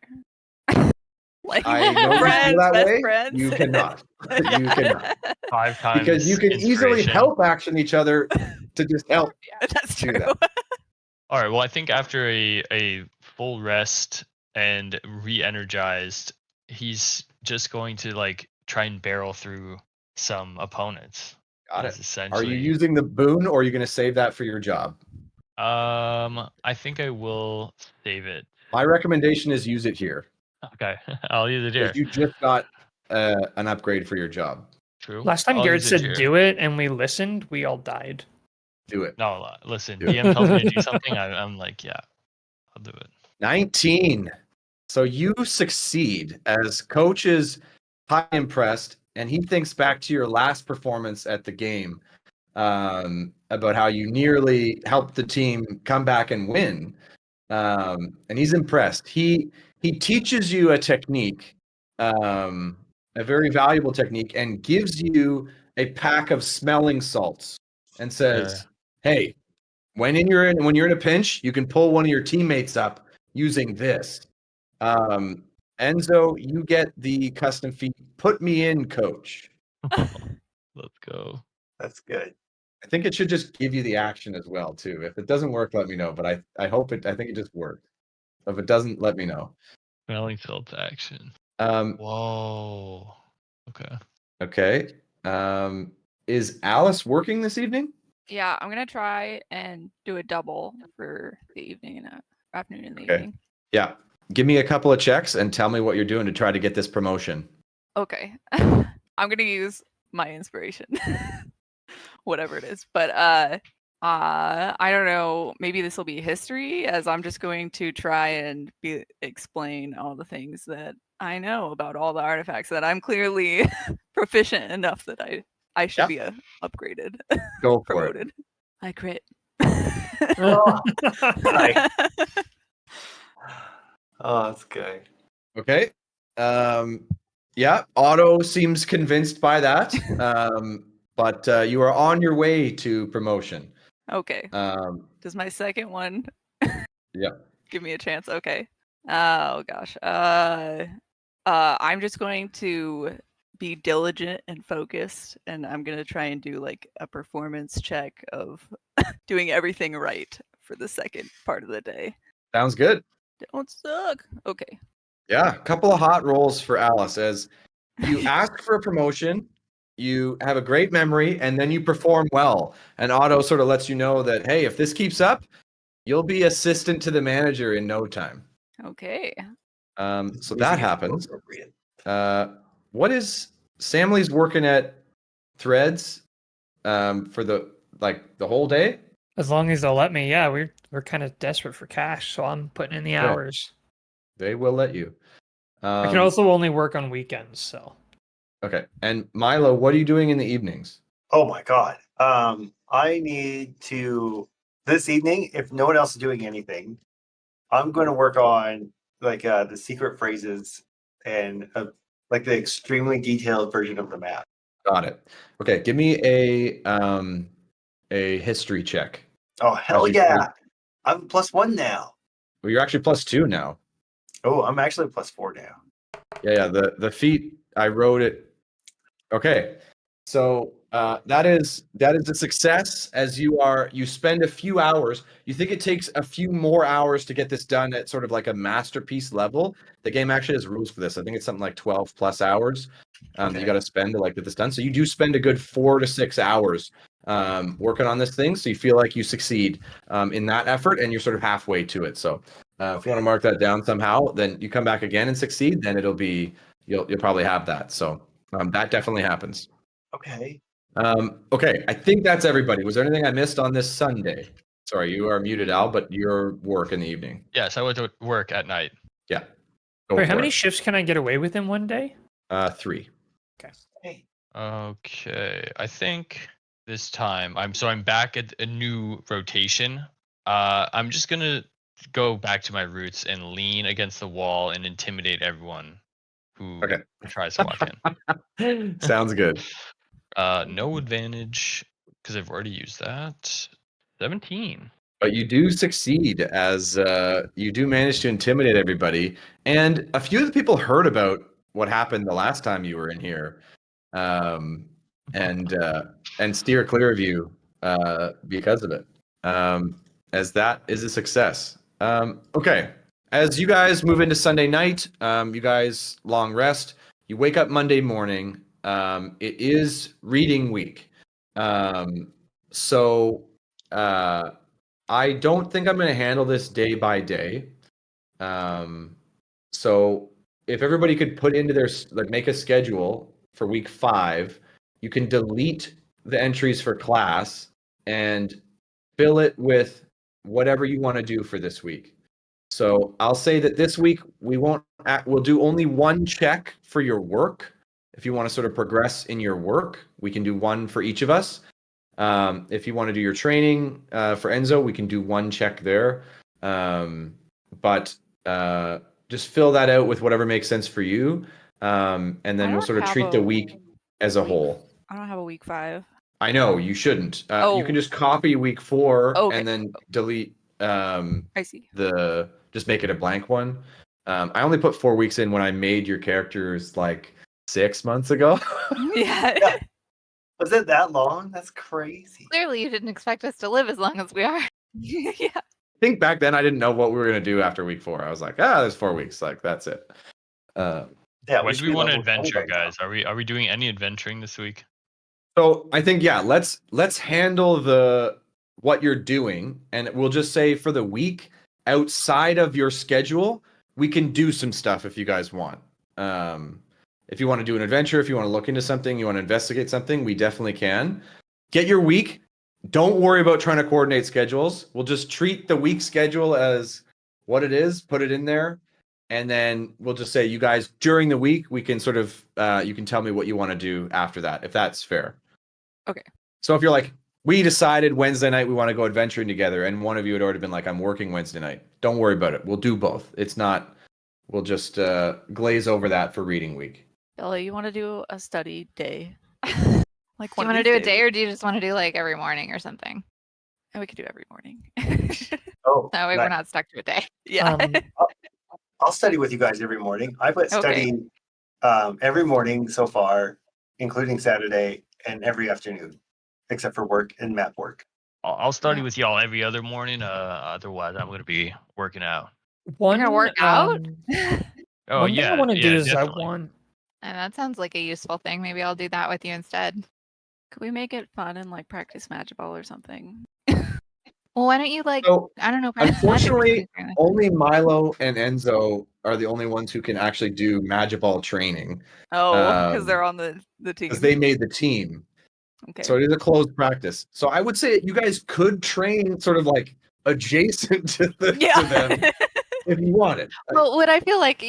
Like I know you friends, feel that best way. friends. You cannot. You cannot. 5 times Because you can easily inspiration. help action each other to just help. That's do true. that. All right. Well, I think after a full rest and re-energized, he's just going to like try and barrel through some opponents. Got is it. Are Essentially. you using the boon or are you going to save that for your job? I think I will save it. My recommendation is use it here. Okay, I'll use it here. Because you just got an upgrade for your job. True. Last time I'll Garrett use it said here. do it and we listened, we all died. Do it. No, listen. Do it. DM tells me to do something. I'm like, yeah, I'll do it. 19. So you succeed as coach is high impressed, and he thinks back to your last performance at the game about how you nearly helped the team come back and win. And he's impressed. He teaches you a technique, a very valuable technique, and gives you a pack of smelling salts and says, "Hey, when you're in a pinch, you can pull one of your teammates up using this." Enzo, you get the custom feat. Put me in, coach. Let's go. That's good. I think it should just give you the action as well too. If it doesn't work, let me know. But I hope it. I think it just worked. If it doesn't, let me know. Smelling salts action. Um, Whoa. Okay. okay. Is Alice working this evening? Yeah, I'm gonna try and do a double for the evening and afternoon and the Okay. evening. Yeah. Give me a couple of checks and tell me what you're doing to try to get this promotion. Okay. I'm gonna use my inspiration. Whatever it is. But I don't know, maybe this will be history, as I'm just going to try and explain all the things that I know about all the artifacts that I'm clearly proficient enough that I should Yeah. be upgraded, Go for promoted. it. I crit. Right. Oh, that's good. Okay. Yeah, Otto seems convinced by that. But you are on your way to promotion. Okay. Um, Does my second one yeah. give me a chance? Okay. Oh gosh. I'm just going to be diligent and focused, and I'm gonna try and do like a performance check of doing everything right for the second part of the day. Sounds good. Don't suck. Okay. Yeah, a couple of hot rolls for Alice as you ask for a promotion, you have a great memory, and then you perform well. And Otto sort of lets you know that, hey, if this keeps up, you'll be assistant to the manager in no time. Okay. So that happens. Appropriate. What is Samley's working at Threads for the whole day? As long as they'll let me, yeah, we're kind of desperate for cash, so I'm putting in the Okay. hours. They will let you. I can also only work on weekends, so. Okay. And Milo, what are you doing in the evenings? Oh my god. I need to this evening, if no one else is doing anything, I'm going to work on the secret phrases and like the extremely detailed version of the map. Got it. Okay, give me a history check. Oh hell As you- yeah! I'm +1 now. Well, you're actually +2 now. Oh, I'm actually +4 now. Yeah. The feat I wrote it. Okay, so that is a success. As you spend a few hours. You think it takes a few more hours to get this done at sort of like a masterpiece level. The game actually has rules for this. I think it's something like 12 plus hours. That you got to spend to get this done. So you do spend a good 4 to 6 hours working on this thing. So you feel like you succeed in that effort, and you're sort of halfway to it. So if you want to mark that down somehow, then you come back again and succeed. Then you'll probably have that. So that definitely happens. Okay. Okay, I think that's everybody. Was there anything I missed on this Sunday? Sorry, you are muted, Al, but your work in the evening. Yes, I went to work at night. Yeah. Go Wait, how for many it. shifts can I get away with in one day? 3. Hey. Okay, I think this time I'm back at a new rotation. I'm just gonna go back to my roots and lean against the wall and intimidate everyone who Okay. tries to walk in. Sounds good. No advantage because I've already used that. 17. But you do succeed as you do manage to intimidate everybody. And a few of the people heard about what happened the last time you were in here, and steer clear of you because of it, as that is a success. Okay. As you guys move into Sunday night, you guys long rest. You wake up Monday morning. It is reading week. So I don't think I'm going to handle this day by day. So if everybody could put into their make a schedule for week 5, you can delete the entries for class and fill it with whatever you want to do for this week. So I'll say that this week we'll do only one check for your work. If you want to sort of progress in your work, we can do one for each of us. If you want to do your training for Enzo, we can do one check there. But just fill that out with whatever makes sense for you. And then we'll don't sort of have treat the a week as a week. whole. I don't have a week 5. I know you shouldn't. You Oh. can just copy week 4 Okay. and then delete I see. just make it a blank one. I only put 4 weeks in when I made your characters like 6 months ago. Yeah. Yeah. Was it that long? That's crazy. Clearly, you didn't expect us to live as long as we are. Yeah. I think back then I didn't know what we were gonna do after week 4. I was like, there's 4 weeks, like that's it. Yeah. When should do we be want to level 20 adventure, by now. guys? Are we doing any adventuring this week? So I think let's handle what you're doing, and we'll just say for the week outside of your schedule, we can do some stuff if you guys want. If you want to do an adventure, if you want to look into something, you want to investigate something, we definitely can. Get your week. Don't worry about trying to coordinate schedules. We'll just treat the week schedule as what it is, put it in there, and then we'll just say, you guys, during the week, we can sort of, you can tell me what you want to do after that, if that's fair. Okay. So if you're like, we decided Wednesday night we want to go adventuring together, and one of you had already been like, I'm working Wednesday night. Don't worry about it. We'll do both. It's not, we'll just glaze over that for reading week. Bella, you want to do a study day? Like Do you one want of to do a these day, days? or do you just want to do like every morning or something? And we could do every morning. Oh, That way, nice. we're not stuck to a day. Yeah. I'll study with you guys every morning. I put Okay. studying every morning so far, including Saturday, and every afternoon, except for work and map work. I'll study Yeah. with y'all every other morning. Otherwise, I'm gonna be working out. One gonna work out? Oh one thing yeah, I want to yeah, do is definitely. I want And that sounds like a useful thing. Maybe I'll do that with you instead. Could we make it fun and like practice magic ball or something? Well, why don't you So I don't know, practice magic unfortunately, during the- only Milo and Enzo are the only ones who can actually do Magiball training. Oh, because they're on the team. Because they made the team. Okay. So it is a closed practice. So I would say you guys could train sort of like adjacent to them if you wanted. Well, would I feel like,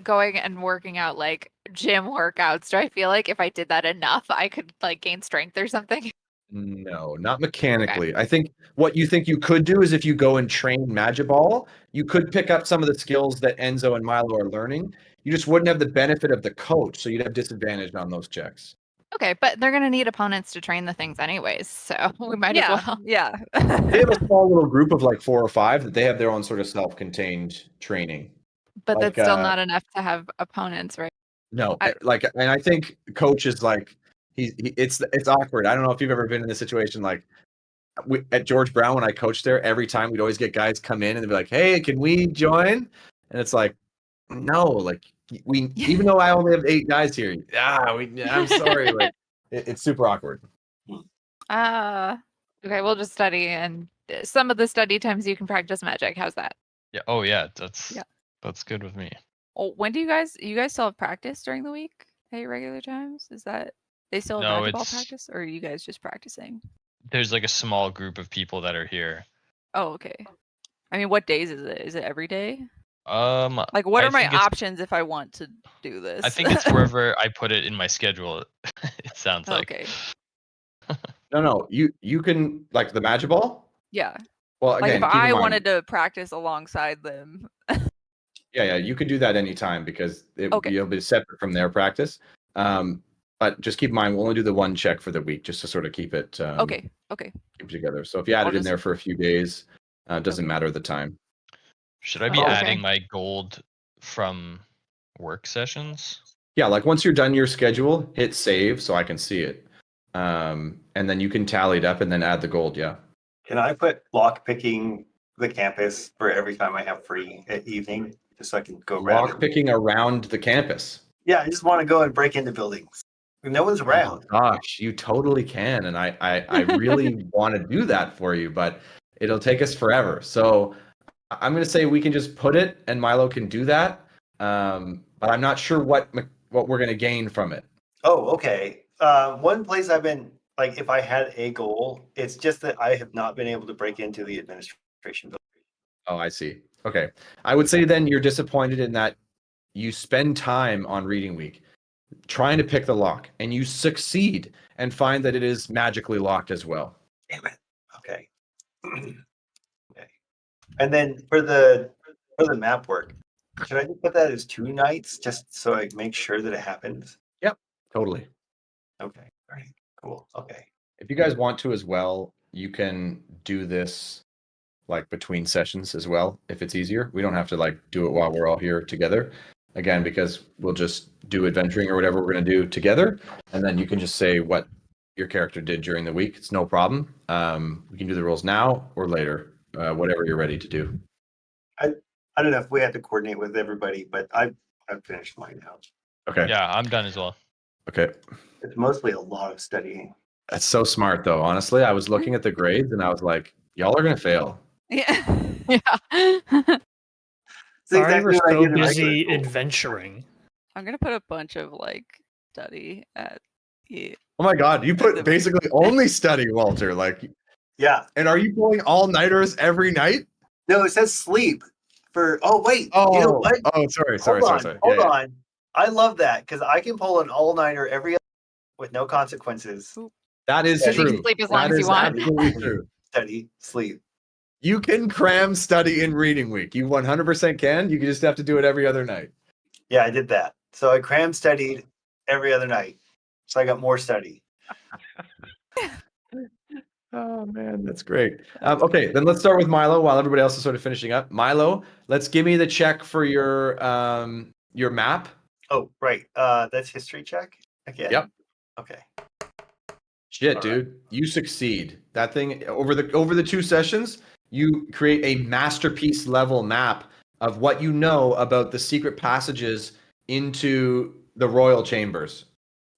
going and working out like gym workouts? Do I feel like if I did that enough, I could like gain strength or something? No, not mechanically. I think what you think you could do is if you go and train Magiball, you could pick up some of the skills that Enzo and Milo are learning. You just wouldn't have the benefit of the coach, so you'd have disadvantage on those checks. Okay, but they're gonna need opponents to train the things anyways, so we might as well. Yeah. They have a small little group of like 4 or 5 that they have their own sort of self-contained training. But Like, that's still not enough to have opponents, right? No, and I think coach is like it's awkward. I don't know if you've ever been in this situation. Like at George Brown when I coached there, every time we'd always get guys come in and they'd be like, "Hey, can we join?" And it's like, no, like we even though I only have 8 guys here, I'm sorry, like it's super awkward. Okay, we'll just study, and some of the study times you can practice magic. How's that? Yeah. Oh yeah, that's Yeah. that's good with me. Oh, when do you guys still have practice during the week at your regular times? Is that they still have No, magic ball it's- practice, or are you guys just practicing? There's like a small group of people that are here. Oh, okay. I mean, what days is it? Is it every day? Like what are my options if I want to do this? I think it's wherever I put it in my schedule. It sounds like. Okay. No, you can like the Magiball. Yeah. Well, Like again, if keep in I mind- wanted to practice alongside them. Yeah, you can do that anytime because Okay. you'll be separate from their practice. But just keep in mind, we'll only do the one check for the week just to sort of keep it Okay. keep it together. So if you add I'll it in just- there for a few days, it doesn't Okay. matter the time. Should I be Oh, okay. adding my gold from work sessions? Yeah, like once you're done your schedule, hit save so I can see it. And then you can tally it up and then add the gold, yeah. Can I put lock picking the campus for every time I have free at evening, just so I can go around? Lock picking around the campus. Yeah, I just want to go and break into buildings. No one's Oh around. gosh, you totally can. And I really want to do that for you, but it'll take us forever. So I'm going to say we can just put it and Milo can do that. But I'm not sure what we're going to gain from it. Oh, okay. One place I've been like if I had a goal, it's just that I have not been able to break into the administration building. Oh, I see. Okay. I would say then you're disappointed in that you spend time on reading week trying to pick the lock and you succeed and find that it is magically locked as well. Damn it. Okay. Okay. And then for the map work, should I just put that as 2 nights just so I make sure that it happens? Yep, totally. Okay. All right. Cool. Okay. If you guys want to as well, you can do this like between sessions as well if it's easier. We don't have to like do it while we're all here together. Again, because we'll just do adventuring or whatever we're going to do together, and then you can just say what your character did during the week. It's no problem. We can do the rolls now or later, whatever you're ready to do. I don't know if we have to coordinate with everybody, but I've finished mine now. Okay. Yeah, I'm done as well. Okay. It's mostly a lot of studying. That's so smart, though. Honestly, I was looking at the grades and I was like, y'all are going to fail. Yeah. Yeah. It's Sorry, we're what I so did in regular busy school. adventuring. I'm gonna put a bunch of like study at the Oh my God, you put basically only study, Walter. Like, Yeah. and are you pulling all-nighters every night? No, it says sleep for. Oh wait. Oh, You know what? oh, sorry. Hold Yeah. on. I love that because I can pull an all-nighter every with no consequences. That is And you true. can sleep as long That as you is want. absolutely true. Study, sleep. You can cram study in reading week. You 100% can. You just have to do it every other night. Yeah, I did that. So I cram studied every other night. So I got more study. Oh man, that's great. Okay, then let's start with Milo while everybody else is sort of finishing up. Milo, let's give me the check for your map. Oh, right. That's history check again. Yep. Okay. Shit, All dude, you succeed. That thing over the 2 sessions, you create a masterpiece level map of what you know about the secret passages into the royal chambers.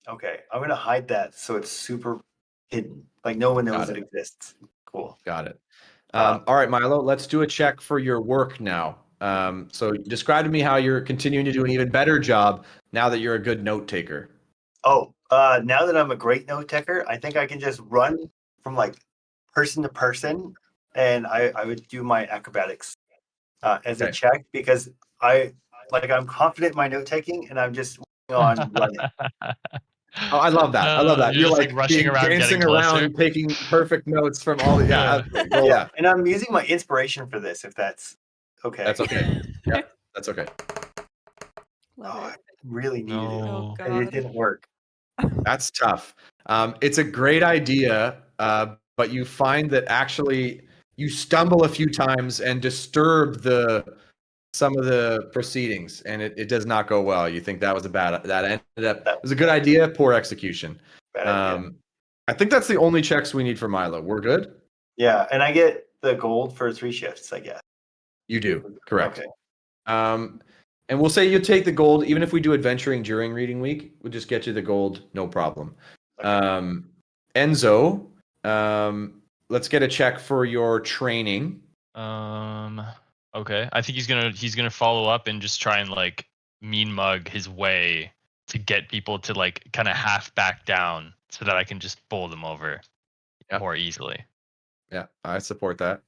Okay. I'm gonna hide that so it's super hidden. Like no one knows Got it exists. Cool. Got it. All right, Milo, let's do a check for your work now. So describe to me how you're continuing to do an even better job now that you're a good note taker. Oh, now that I'm a great note taker, I think I can just run from like person to person, and I would do my acrobatics as a Okay. check because I'm confident in my note taking, and I'm just on running. Oh, I love that. I love that. You're You're just, like, rushing around, dancing getting closer. around, taking perfect notes from all the. Yeah, absolutely. Roll Yeah, that. and I'm using my inspiration for this. If that's okay. That's okay. Yeah, that's okay. love Oh, I it. really needed it, No. Oh and it god. didn't work. That's tough. It's a great idea, but you find that actually you stumble a few times and disturb some of the proceedings, and it does not go well. You think that was that ended up it was a good idea, poor execution. Bad idea. I think that's the only checks we need for Milo. We're good? Yeah, and I get the gold for 3 shifts, I guess. You do, correct. Okay. And we'll say you take the gold, even if we do adventuring during reading week, we'll just get you the gold, no problem. Okay. Enzo, let's get a check for your training. Okay. I think he's gonna follow up and just try and like mean mug his way to get people to like kind of half back down so that I can just bowl them over more easily. Yeah, I support that.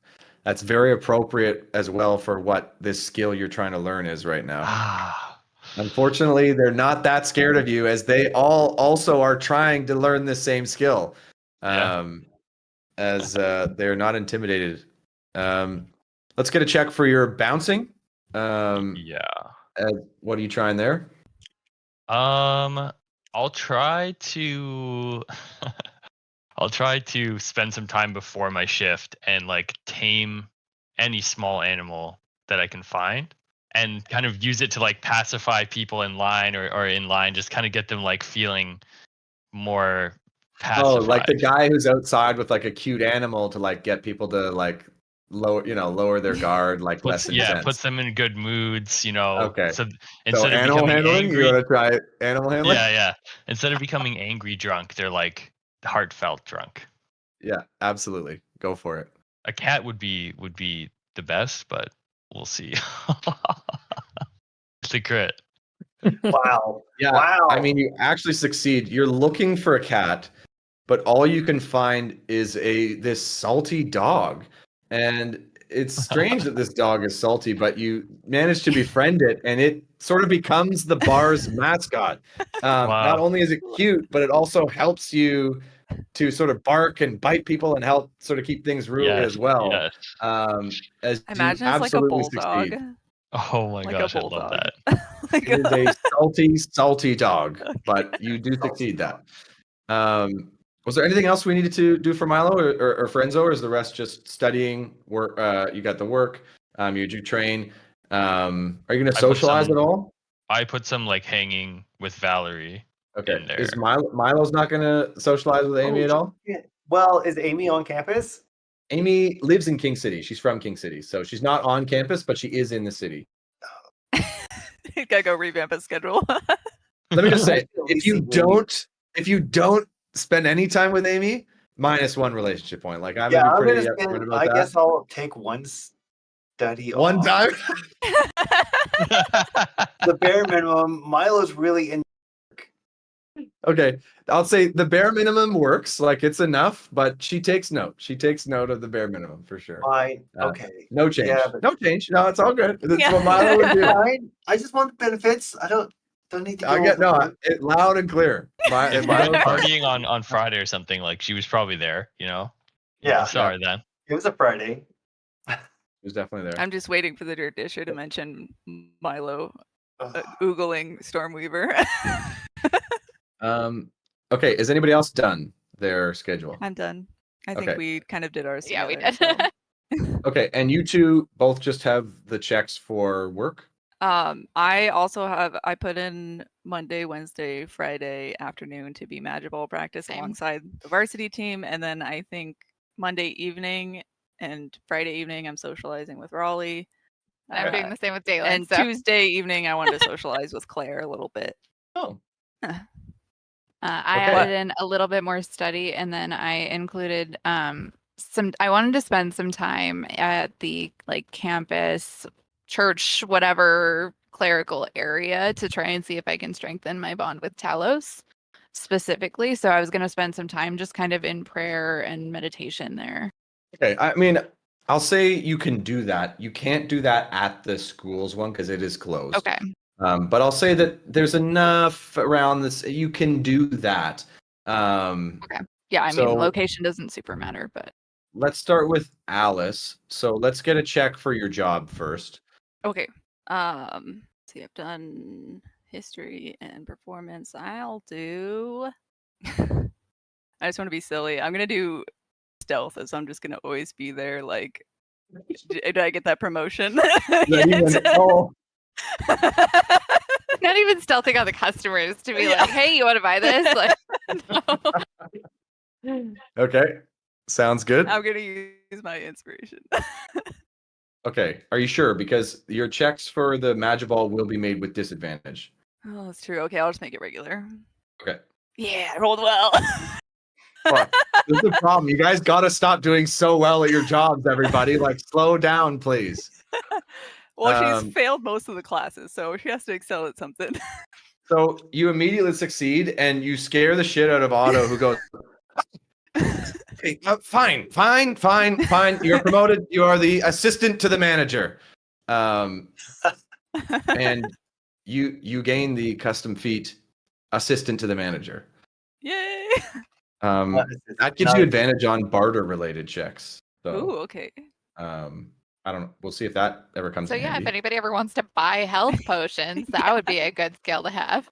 That's very appropriate as well for what this skill you're trying to learn is right now. Ah. Unfortunately, they're not that scared of you as they all also are trying to learn the same skill. As they're not intimidated. Let's get a check for your bouncing. Yeah. What are you trying there? I'll try to I'll try to spend some time before my shift and like tame any small animal that I can find and kind of use it to like pacify people in line or in line, just kind of get them like feeling more pacified. Oh, like the guy who's outside with like a cute animal to like get people to like lower their guard, like less intense. puts them in good moods, Okay. So So instead of animal becoming handling, angry, you want to try animal handling? yeah. Instead of becoming angry drunk, they're like heartfelt drunk. Yeah, absolutely. Go for it. A cat would be the best, but we'll see. It's a crit. Wow. Yeah. Wow. I mean, you actually succeed. You're looking for a cat. but all you can find is this salty dog. And it's strange that this dog is salty, but you manage to befriend it, and it sort of becomes the bar's mascot. Not Wow. only is it cute, but it also helps you to sort of bark and bite people and help sort of keep things ruly as well. Yes. As I you imagine it's like a absolutely bulldog. succeed. Oh my Like gosh, a I love bulldog. that. Like It is a salty, salty dog, Okay. but you do succeed that. Was there anything else we needed to do for Milo or Frenzo, or is the rest just studying? Work. You got the work. You do train. Are you going to I put socialize some- at all? I put some like hanging with Valerie. Okay. in there. Is Milo's not going to socialize with Amy at all? Yeah. Well, is Amy on campus? Amy lives in King City. She's from King City, so she's not on campus, but she is in the city. You gotta go revamp his schedule. Let me just say, At if least you see don't spend any time with Amy, -1 relationship point. Like I'm Yeah, gonna I'm be pretty gonna upfront spend. about I that. guess I'll take one study One off. time. The bare minimum. Milo's really in. Okay, I'll say the bare minimum works. Like it's enough, but she takes note. She takes note of the bare minimum for sure. Fine. Uh, Okay. No change. Yeah, but- No change. No, it's all good. That's Yeah. what Milo would do. Fine. I just want the benefits. I don't need to go. I get no. overboard. It loud and clear. If we went Milo's fine. partying on Friday or something, like she was probably there, you know? Yeah. Sorry then. It was a Friday. He was definitely there. I'm just waiting for the Dirt Disher to mention Milo Ugh. oogling Stormweaver. Okay, is anybody else done their schedule? I'm done. I think Okay. we kind of did ours. Yeah, we together, did. so. Okay, and you two both just have the checks for work? I also have I put in Monday, Wednesday, Friday afternoon to be Magical practice Same. alongside the varsity team, and then I think Monday evening and Friday evening I'm socializing with Raleigh. I'm doing the same with Daylan. And So. Tuesday evening I wanted to socialize with Claire a little bit. Oh. I Okay. added in a little bit more study, and then I included some. I wanted to spend some time at the like campus, church, whatever clerical area to try and see if I can strengthen my bond with Talos specifically. So I was going to spend some time just kind of in prayer and meditation there. Okay, I mean, I'll say you can do that. You can't do that at the school's one because it is closed. Okay. But I'll say that there's enough around this. You can do that. Yeah, I So- mean, location doesn't super matter, but Let's start with Alice. So let's get a check for your job first. Okay. See, I've done history and performance. I'll do. I just want to be silly. I'm gonna do stealth, as I'm just gonna always be there. Like, did I get that promotion? yet? Oh, not even stealthing on the customers to be like, "Hey, you want to buy this?" Like, no. okay. Sounds good. I'm gonna use my inspiration. Okay. Are you sure? Because your checks for the Magiball will be made with disadvantage. Oh, that's true. Okay, I'll just make it regular. Okay. Yeah, I rolled well. Fuck. This is the problem. You guys got to stop doing so well at your jobs, everybody. Like, slow down, please. Well, she's failed most of the classes, so she has to excel at something. So you immediately succeed, and you scare the shit out of Otto, who goes, "Hey, fine. You're promoted. You are the assistant to the manager." And you gain the custom feat assistant to the manager. Yay! That gives you advantage on barter related checks. So Ooh, okay. I don't know. We'll see if that ever comes So in yeah, if handy. anybody ever wants to buy health potions, that would be a good skill to have.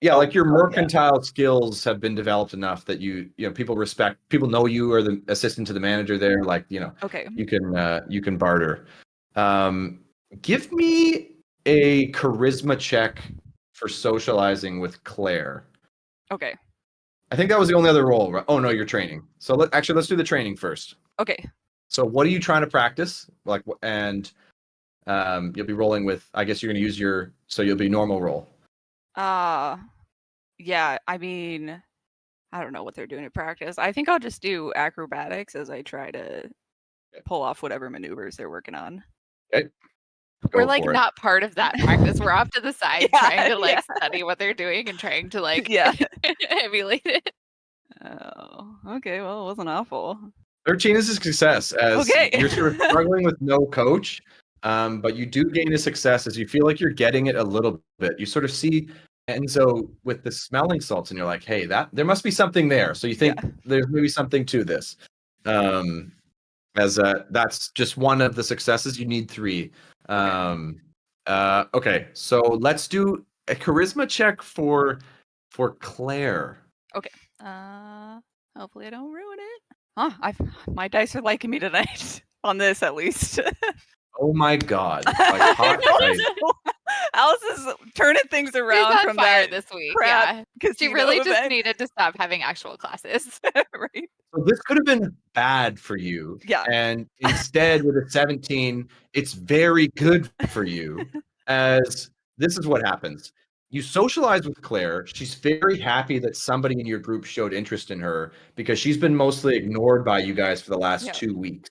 Yeah, like your yeah. mercantile skills have been developed enough that you know people know you are the assistant to the manager there. Like, you know, Okay. you can barter. Give me a charisma check for socializing with Claire. Okay. I think that was the only other role. Right? Oh no, you're training. So let's do the training first. Okay. So what are you trying to practice? Like, and you'll be rolling with. I guess you're going to use you'll be normal roll. Yeah, I mean, I don't know what they're doing in practice. I think I'll just do acrobatics as I try to pull off whatever maneuvers they're working on. Okay. We're Go like for it. not part of that practice. We're off to the side Yeah, trying to like yeah. study what they're doing and trying to like Yeah. emulate it. Oh. Oh, okay. Well, it wasn't awful. 13 is a success as Okay. you're sort of struggling with no coach, but you do gain a success as you feel like you're getting it a little bit. You sort of see Enzo with the smelling salts, and you're like, "Hey, that there must be something there." So you think there's maybe something to this. As that's just one of the successes. You need 3. Okay, so let's do a charisma check for Claire. Okay. Hopefully I don't ruin it. My dice are liking me tonight. On this, at least. Oh my god! Like hot dice. Alice is turning things around She's on from fire that this week. crap Yeah, because she really just needed to stop having actual classes. right. So this could have been bad for you. Yeah. And instead, with a 17, it's very good for you, as this is what happens. You socialize with Claire. She's very happy that somebody in your group showed interest in her because she's been mostly ignored by you guys for the last 2 weeks.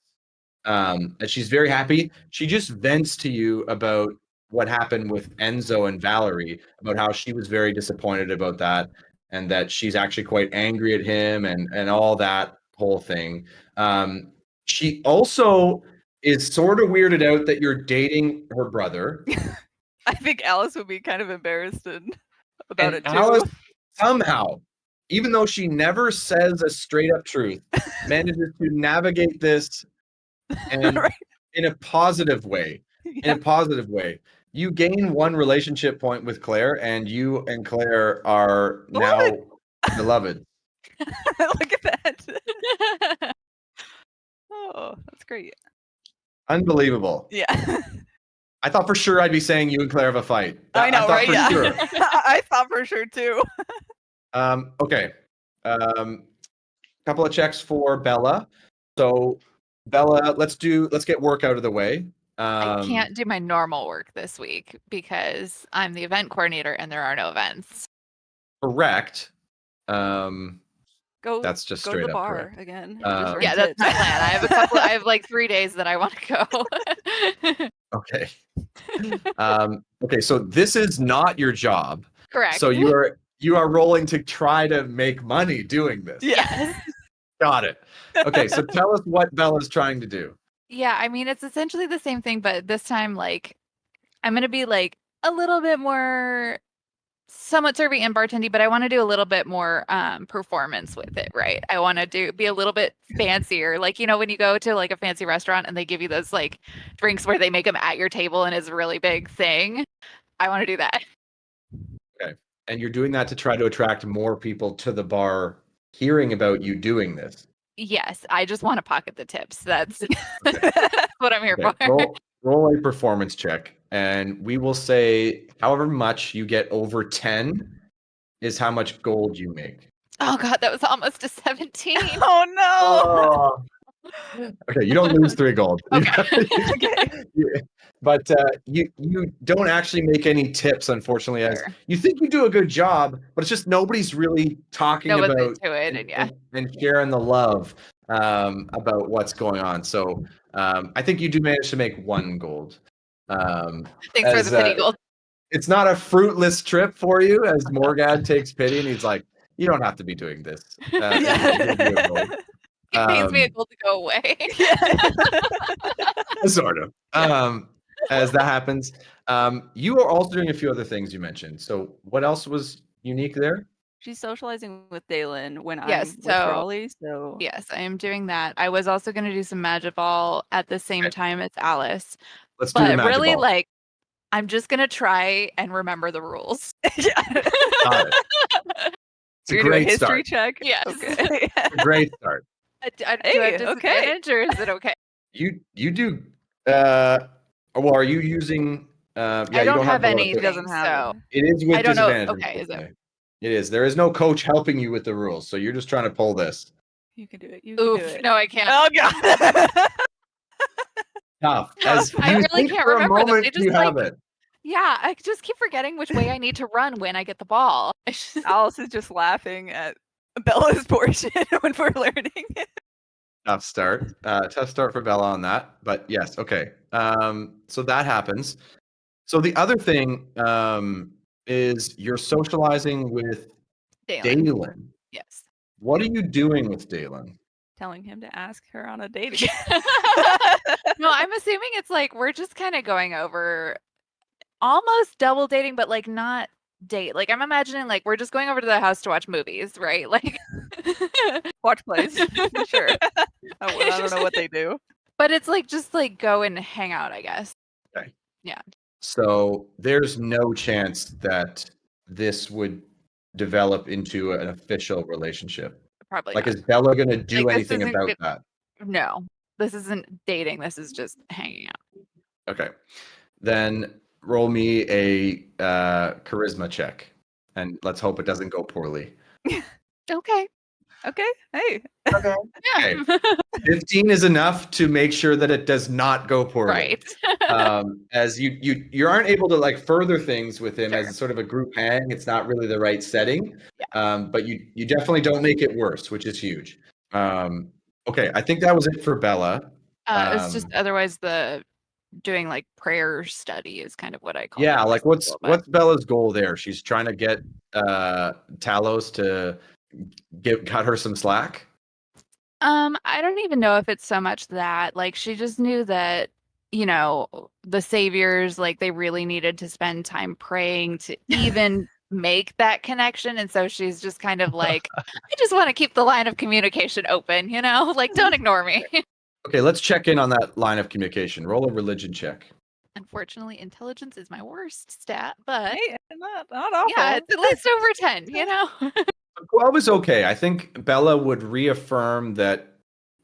And she's very happy. She just vents to you about what happened with Enzo and Valerie, about how she was very disappointed about that, and that she's actually quite angry at him and all that whole thing. She also is sort of weirded out that you're dating her brother. I think Alice would be kind of embarrassed about it too. Alice somehow, even though she never says a straight up truth, manages to navigate this and Right. in a positive way. In Yeah. a positive way. You gain 1 relationship point with Claire, and you and Claire are now beloved. Look at that. Oh, that's great. Unbelievable. Yeah. I thought for sure I'd be saying you and Claire have a fight. I know, thought right? for Yeah. sure. I thought for sure too. Okay. Couple of checks for Bella. So Bella, let's get work out of the way. I can't do my normal work this week because I'm the event coordinator and there are no events. Correct. Go. That's just go to straight the up bar correct. again. Yeah, that's my plan. I have like 3 days that I want to go. Okay. Okay, so this is not your job. Correct. So you are rolling to try to make money doing this. Yes. Got it. Okay, so tell us what Bella's trying to do. Yeah, I mean it's essentially the same thing, but this time like I'm gonna be like a little bit more somewhat serving and bartending, but I want to do a little bit more performance with it, right? I want to be a little bit fancier. Like, you know, when you go to like a fancy restaurant and they give you those like drinks where they make them at your table and it's a really big thing. I want to do that. Okay. And you're doing that to try to attract more people to the bar hearing about you doing this. Yes, I just want to pocket the tips. That's what I'm here Okay. for. Roll a performance check, and we will say however much you get over 10 is how much gold you make. Oh god, that was almost a 17. Oh no. Okay, you don't lose 3 gold. Okay. But you don't actually make any tips, unfortunately, as you think you do a good job, but it's just nobody's really talking about into it, and sharing the love about what's going on. So I think you do manage to make 1 gold. Thanks for the pity gold. It's not a fruitless trip for you, as Morgad takes pity and he's like, "You don't have to be doing this." He pays me a gold to go away. Sort of. As that happens, you are also doing a few other things you mentioned. So what else was unique there? She's socializing with Dalen when Yes, I'm with so- Raleigh, so Yes, I am doing that. I was also going to do some magic ball at the same time as Alice. Let's do the But magic really, ball. like, I'm just going to try and remember the rules. yeah. Got it. It's a You're doing a great history start. check. Yes. Okay. It's a great start. Do I have Hey, okay. disadvantage or is it okay? You do. Well, are you using? Yeah, I you don't have the any. He doesn't have so It is with I don't know. disadvantage. Okay, is it? unfortunately. It is. There is no coach helping you with the rules, so you're just trying to pull this. You can do it. You can Oof, do it. no, I can't. Oh god. Tough. As I you really think can't for a remember them. moment They just, you have like, it. Yeah, I just keep forgetting which way I need to run when I get the ball. Alice is just laughing at Bella's portion when we're learning. Tough start. Tough start for Bella on that. But yes, okay. So that happens. So the other thing is you're socializing with Dalen. Yes. What are you doing with Dalen? Telling him to ask her on a date again. No, I'm assuming it's like we're just kind of going over almost double dating, but like not date. Like I'm imagining like we're just going over to the house to watch movies, right? Like Watch plays. Sure. I don't know what they do. but it's like just like go and hang out, I guess. Okay. Yeah. So there's no chance that this would develop into an official relationship. Probably Like, not. is Bella going to do Like, this anything isn't about good- that? No. This isn't dating. This is just hanging out. Okay. Then roll me a charisma check. And let's hope it doesn't go poorly. Okay. Okay. Hey. Okay. Yeah. 15 is enough to make sure that it does not go poorly. Right. As you aren't able to like further things with him Sure. as sort of a group hang. It's not really the right setting. But you definitely don't make it worse, which is huge. Okay, I think that was it for Bella. It's just otherwise the doing like prayer study is kind of what I call Yeah, it. like what's Bella's goal there? She's trying to get Talos to cut her some slack. I don't even know if it's so much that like she just knew that the saviors like they really needed to spend time praying to even make that connection, and so she's just kind of like I just want to keep the line of communication open, like don't ignore me. Okay, let's check in on that line of communication. Roll a religion check. Unfortunately, intelligence is my worst stat, but Hey, not awful. yeah, it's at least over 10. 12 is okay. I think Bella would reaffirm that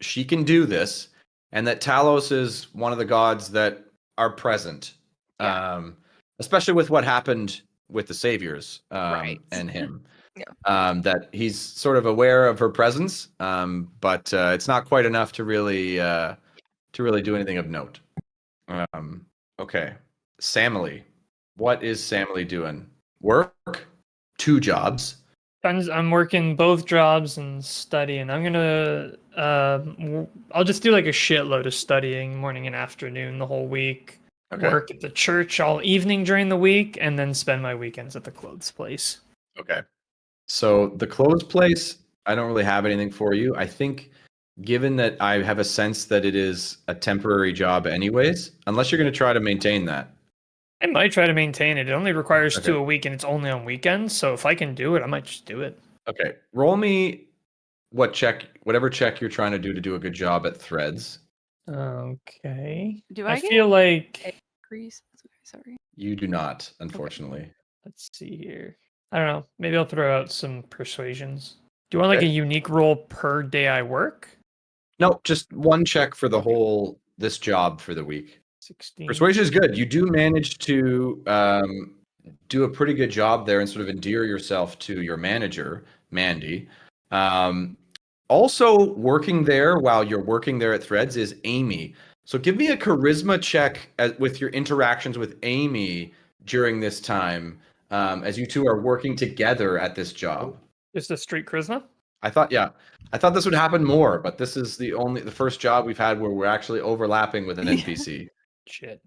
she can do this and that Talos is one of the gods that are present. Yeah. Especially with what happened with the saviors Right. and him. Yeah. That he's sort of aware of her presence, but it's not quite enough to really do anything of note. Okay. Samily. What is Samily doing? Work? 2 jobs. I'm working both jobs and studying. I'm gonna I'll just do like a shitload of studying morning and afternoon the whole week. Okay. Work at the church all evening during the week, and then spend my weekends at the clothes place. Okay. So the clothes place, I don't really have anything for you. I think given that I have a sense that it is a temporary job anyways, unless you're going to try to maintain that. I might try to maintain it. It only requires Okay. 2 a week, and it's only on weekends. So if I can do it, I might just do it. Okay. Roll me whatever check you're trying to do a good job at threads. Okay. Do I I get feel like Grease? Sorry. You do not, unfortunately. let's see here. I don't know. Maybe I'll throw out some persuasions. Do you want like Okay. a unique roll per day I work? No, just 1 check for the whole this job for the week. 16. Persuasion is good. You do manage to do a pretty good job there and sort of endear yourself to your manager, Mandy. Also working there while you're working there at Threads is Amy. So give me a charisma check with your interactions with Amy during this time as you two are working together at this job. Just a straight charisma? I thought this would happen more, but this is the first job we've had where we're actually overlapping with an NPC. Shit.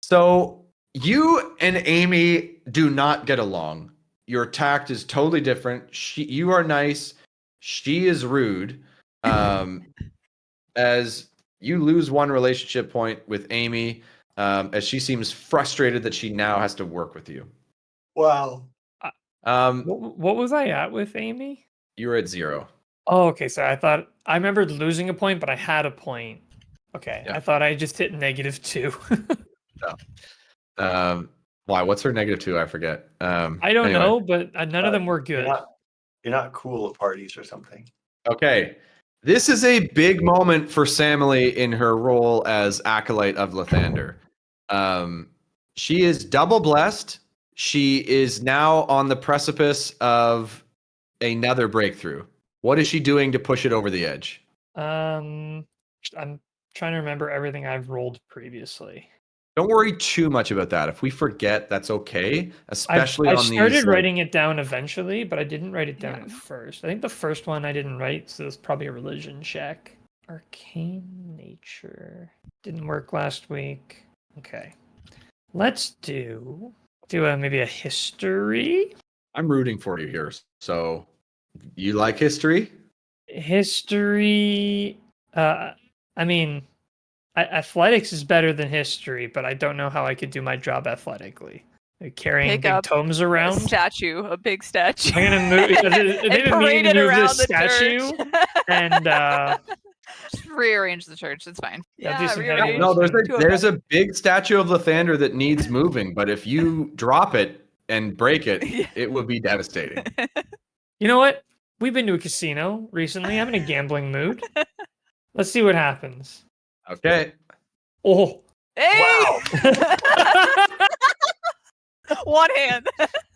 So you and Amy do not get along. Your tact is totally different. You are nice. She is rude. As you lose 1 relationship point with Amy, as she seems frustrated that she now has to work with you. Wow. What was I at with Amy? You were at 0. Oh, okay. So I remembered losing a point, but I had a point. Okay. Yeah. I thought I just hit -2. Why? What's her -2? I forget. I don't Anyway. know, but none of them were You're good. not cool at parties or something. Okay. This is a big moment for Samily in her role as Acolyte of Lathander. She is double blessed. She is now on the precipice of another breakthrough. What is she doing to push it over the edge? I'm trying to remember everything I've rolled previously. Don't worry too much about that. If we forget, that's okay. Especially I on started these. writing it down eventually, but I didn't write it down Yeah. at first. I think the first one I didn't write, so it's probably a religion check. Arcane nature didn't work last week. Okay, let's do maybe a history. I'm rooting for you here. So You like history? History. I mean, athletics is better than history, but I don't know how I could do my job athletically. Like carrying Pick big up tomes A around. statue, a big statue. I'm gonna move. They and didn't parade mean to it move around this the statue, church. and Just rearrange the church. It's fine. Yeah, do yeah, some heavy rearrange No, there's to there's a big statue of Lathander that needs moving, but if you drop it and break it, Yeah. it would be devastating. you know what? We've been to a casino recently. I'm in a gambling mood. Let's see what happens. Okay. Oh. Hey! Wow. One hand.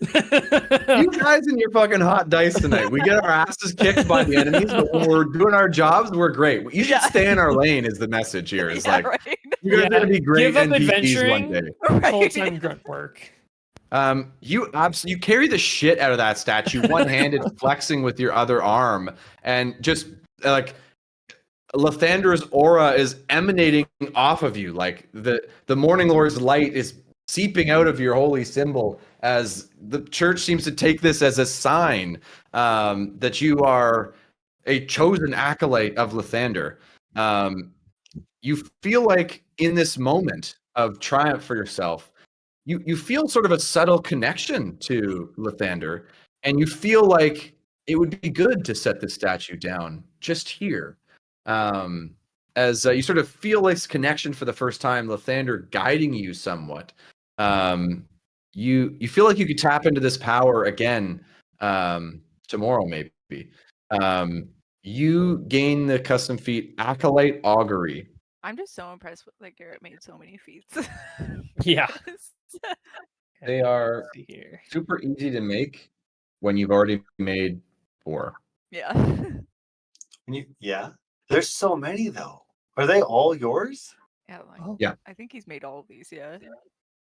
You guys and your fucking hot dice tonight. We get our asses kicked by the enemies, but when we're doing our jobs, we're great. You should Yeah. stay in our lane is the message here. It's Yeah, like, right. you guys are going to be great Give up NPCs one adventuring. day. Right. Full-time grunt work. You carry the shit out of that statue, one-handed, flexing with your other arm, and just like Lathander's aura is emanating off of you. Like the Morning Lord's light is seeping out of your holy symbol as the church seems to take this as a sign that you are a chosen acolyte of Lathander. You feel like in this moment of triumph for yourself, you feel sort of a subtle connection to Lathander, and you feel like it would be good to set this statue down just here. As you sort of feel this connection for the first time, Lathander guiding you somewhat. You feel like you could tap into this power again tomorrow, maybe. You gain the custom feat Acolyte Augury. I'm just so impressed with like Garrett made so many feats. Yeah. They are Let's see here. super easy to make when you've already made 4. Yeah. Yeah. There's so many though. Are they all yours? Yeah, like, Oh. Yeah. I think he's made all of these, yeah.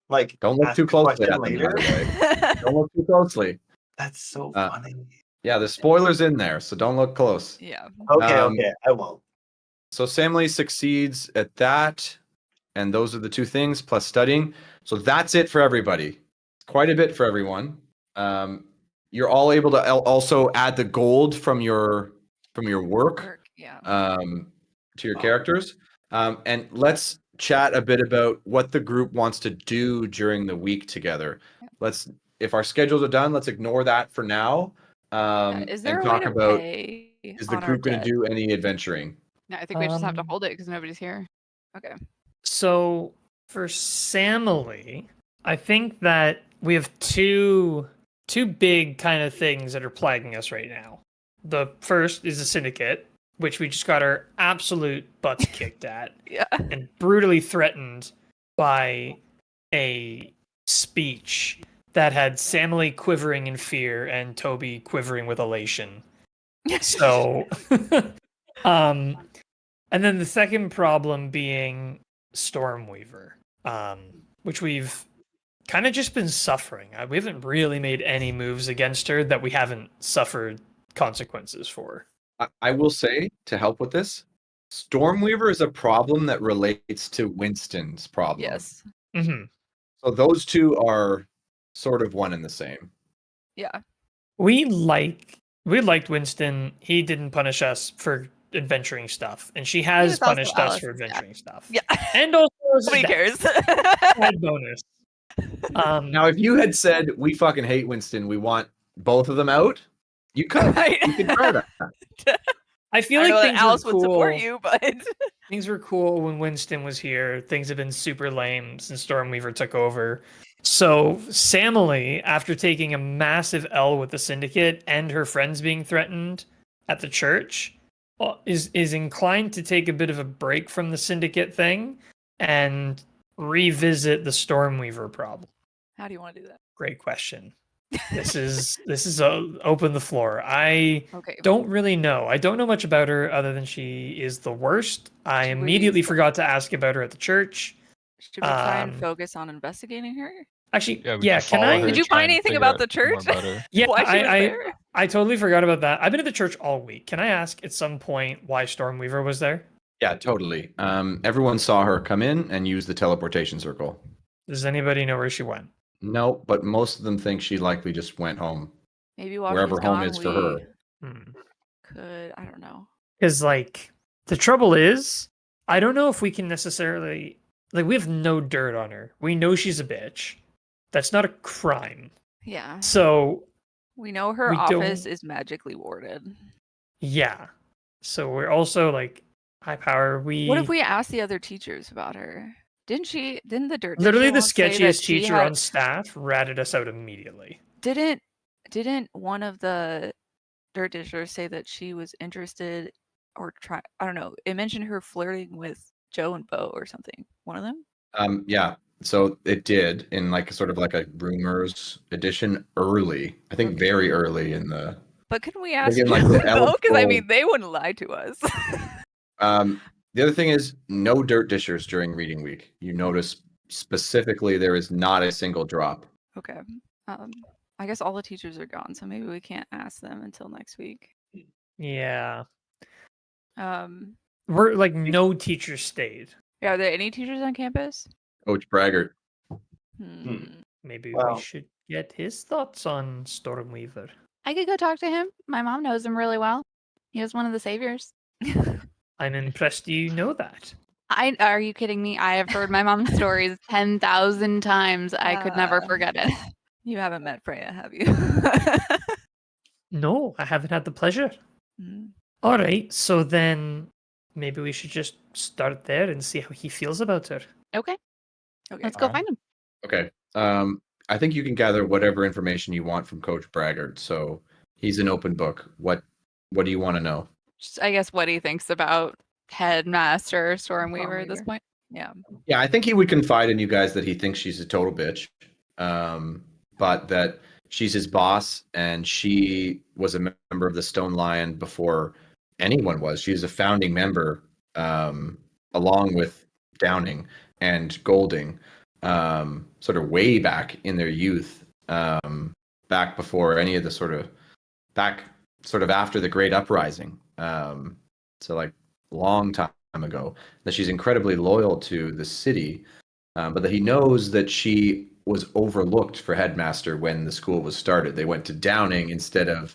Like, Don't look ask too a closely question at them, by later. the way. Don't look too closely. That's so Uh, funny. Yeah, the spoiler's in there, so don't look close. Yeah. Okay, um, okay, I won't. So Samley succeeds at that, and those are the 2 things plus studying. So that's it for everybody. Quite a bit for everyone. You're all able to also add the gold from your work Yeah. to your characters. And let's chat a bit about what the group wants to do during the week together. If our schedules are done, let's ignore that for now. Is there and a way talk to about pay is the on our group going debt? to do any adventuring? No, I think we just have to Um, hold it because nobody's here. Okay. So for Samily, I think that we have two big kind of things that are plaguing us right now. The first is the syndicate, which we just got our absolute butts kicked at Yeah. and brutally threatened by a speech that had Samily quivering in fear and Toby quivering with elation. So and then the second problem being Stormweaver, which we've kind of just been suffering. We haven't really made any moves against her that we haven't suffered consequences for. I will say, to help with this, Stormweaver is a problem that relates to Winston's problem. Yes. Mm-hmm. So those 2 are sort of one and the same. Yeah. We liked Winston. He didn't punish us for adventuring stuff, and she has was also punished us Alice, for yeah. adventuring stuff. Yeah. And also as a Nobody cares. side bonus. Now, if you had said, we fucking hate Winston, we want both of them out, you could. Right. You could try that. I feel I like know that things Alice were would cool. support you, but Things were cool when Winston was here. Things have been super lame since Stormweaver took over. So Samily, after taking a massive L with the Syndicate and her friends being threatened at the church, is inclined to take a bit of a break from the Syndicate thing and revisit the Stormweaver problem. how do you want to do that? Great question. This is open the floor. I Okay. don't really know. I don't know much about her other than she is the worst. I Should we immediately fo- forgot to ask about her at the church. Should we try and Um, focus on investigating her? Actually, Yeah, we yeah, could can follow I? her, Did you try find and anything figure about out the church? more about her. Yeah, Why she was there? I totally forgot about that. I've been at the church all week. Can I ask at some point why Stormweaver was there? Yeah, totally. Everyone saw her come in and use the teleportation circle. Does anybody know where she went? No, but most of them think she likely just went home. Maybe while Wherever she's home gone, is for her. I don't know. Because like the trouble is, I don't know if we can necessarily we have no dirt on her. We know she's a bitch. That's not a crime. Yeah. So We know her we office don't- is magically warded. yeah. So we're also like high power. What if we ask the other teachers about her? Didn't the dirt literally teacher the once say that sketchiest she teacher had- on staff ratted us out immediately. Didn't one of the dirt dishers say that she was interested or try? I don't know. It mentioned her flirting with Joe and Bo or something. One of them. Yeah. So it did in like sort of like a rumors edition early. I think Okay. very early in the. But couldn't we ask Again, Joe like and the Bo? Because I eligible- mean, they wouldn't lie to us. The other thing is no dirt dishers during reading week. You notice specifically there is not a single drop. Okay. I guess all the teachers are gone, so maybe we can't ask them until next week. Yeah. Um, We're like no teacher stayed. yeah, are there any teachers on campus? Coach Braggart. Maybe Well- we should get his thoughts on Stormweaver. I could go talk to him. My mom knows him really well. He was one of the saviors. I'm impressed you know that. Are you kidding me? I have heard my mom's stories 10,000 times. I could never forget it. You haven't met Freya, have you? No, I haven't had the pleasure. Mm. All right, so then maybe we should just start there and see how he feels about her. Okay, Okay. let's go Alright. find him. Okay. I think you can gather whatever information you want from Coach Braggart. So he's an open book. What do you want to know? Just, I guess what he thinks about Headmaster Stormweaver at this Stormweaver. point. Yeah. Yeah, I think he would confide in you guys that he thinks she's a total bitch, but that she's his boss and she was a member of the Stone Lion before anyone was. She was a founding member, along with Downing and Golding, sort of way back in their youth, back before any of the sort of after the Great Uprising. So like long time ago, that she's incredibly loyal to the city, but that he knows that she was overlooked for headmaster when the school was started. They went to Downing instead of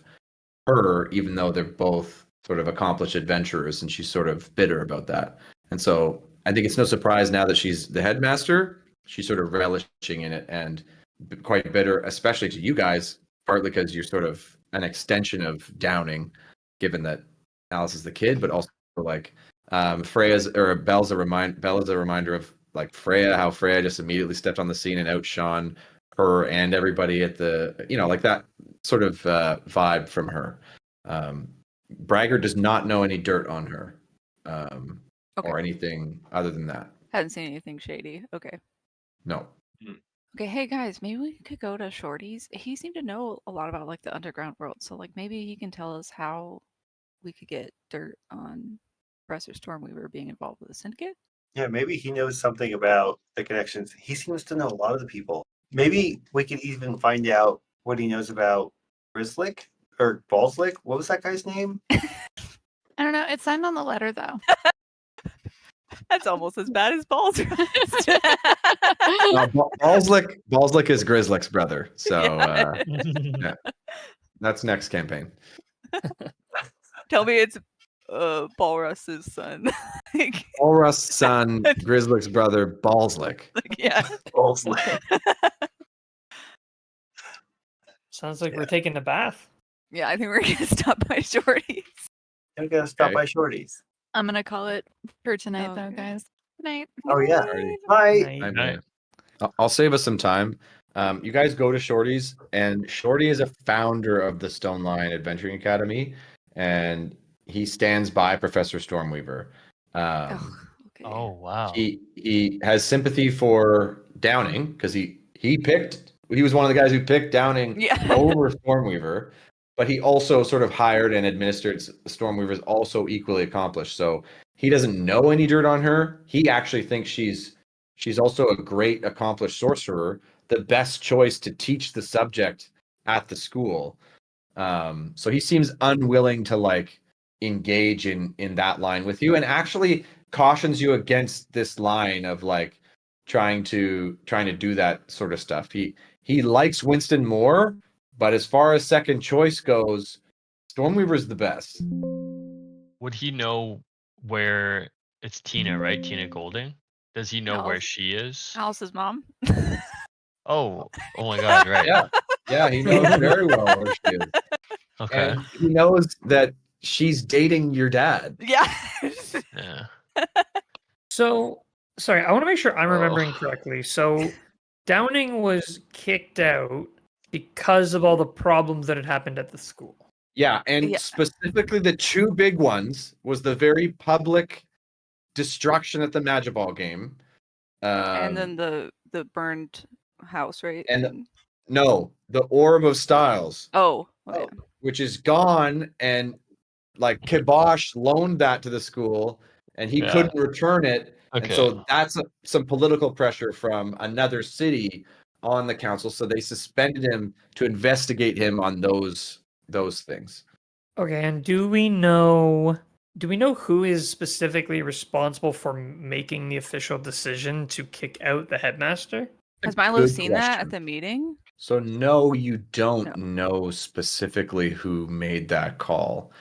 her, even though they're both sort of accomplished adventurers, and she's sort of bitter about that. And so I think it's no surprise now that she's the headmaster, she's sort of relishing in it and quite bitter, especially to you guys, partly because you're sort of an extension of Downing, given that Alice is the kid, but also like Bella's a reminder of like Freya, how Freya just immediately stepped on the scene and outshone her and everybody at the, like that sort of vibe from her. Braggart does not know any dirt on her, or anything other than that. Hadn't seen anything shady. Okay. No. Okay, hey guys, maybe we could go to Shorty's. He seemed to know a lot about like the underground world, so like maybe he can tell us how we could get dirt on Professor Stormweaver being involved with the syndicate. Yeah, maybe he knows something about the connections. He seems to know a lot of the people. Maybe we could even find out what he knows about Grizzlik or Ballslick. What was that guy's name? I don't know. It's signed on the letter though. That's almost as bad as balls. Ballslick is Grizzlik's brother, so Yeah. that's next campaign. Tell me it's Balrus's son. like, Ulrus' son, Grizzlik's brother, Ballslick. yeah. Ballslick. Sounds like we're taking a bath. Yeah, I think we're gonna stop by Shorty's. I'm gonna stop Okay. by Shorty's. I'm gonna call it for tonight though, Okay. guys. Good night. Oh yeah. Alrighty. Hi. Night. Night. I'll save us some time. You guys go to Shorty's, and Shorty is a founder of the Stone Lion Adventuring Academy, and he stands by Professor Stormweaver. Okay. Oh wow. He has sympathy for Downing because he was one of the guys who picked Downing Yeah. over Stormweaver, but he also sort of hired and administered Stormweaver's also equally accomplished. So he doesn't know any dirt on her. He actually thinks she's also a great accomplished sorcerer, the best choice to teach the subject at the school. So he seems unwilling to like engage in that line with you, and actually cautions you against this line of like trying to do that sort of stuff. He likes Winston more, but as far as second choice goes, Stormweaver's the best. Would he know where it's Tina, right? Tina Golding? Does he know where Alice- she is? Alice's mom. Oh my god, right. Yeah. Yeah, he knows very well where she is. Okay. And he knows that she's dating your dad. Yeah. Yeah. So, sorry, I want to make sure I'm remembering Oh. correctly. So, Downing was kicked out because of all the problems that had happened at the school. Yeah, and Yeah. specifically the two big ones was the very public destruction at the Magiball game. And then the burned house, right? and no, the Orb of Styles, oh yeah. which is gone, and like Kibosh loaned that to the school, and he Yeah. couldn't return it, and Okay. so that's some political pressure from another city on the council, so they suspended him to investigate him on those things. Okay, and do we know who is specifically responsible for making the official decision to kick out the headmaster? Has Milo Good seen that question. at the meeting? So no, you don't know specifically who made that call.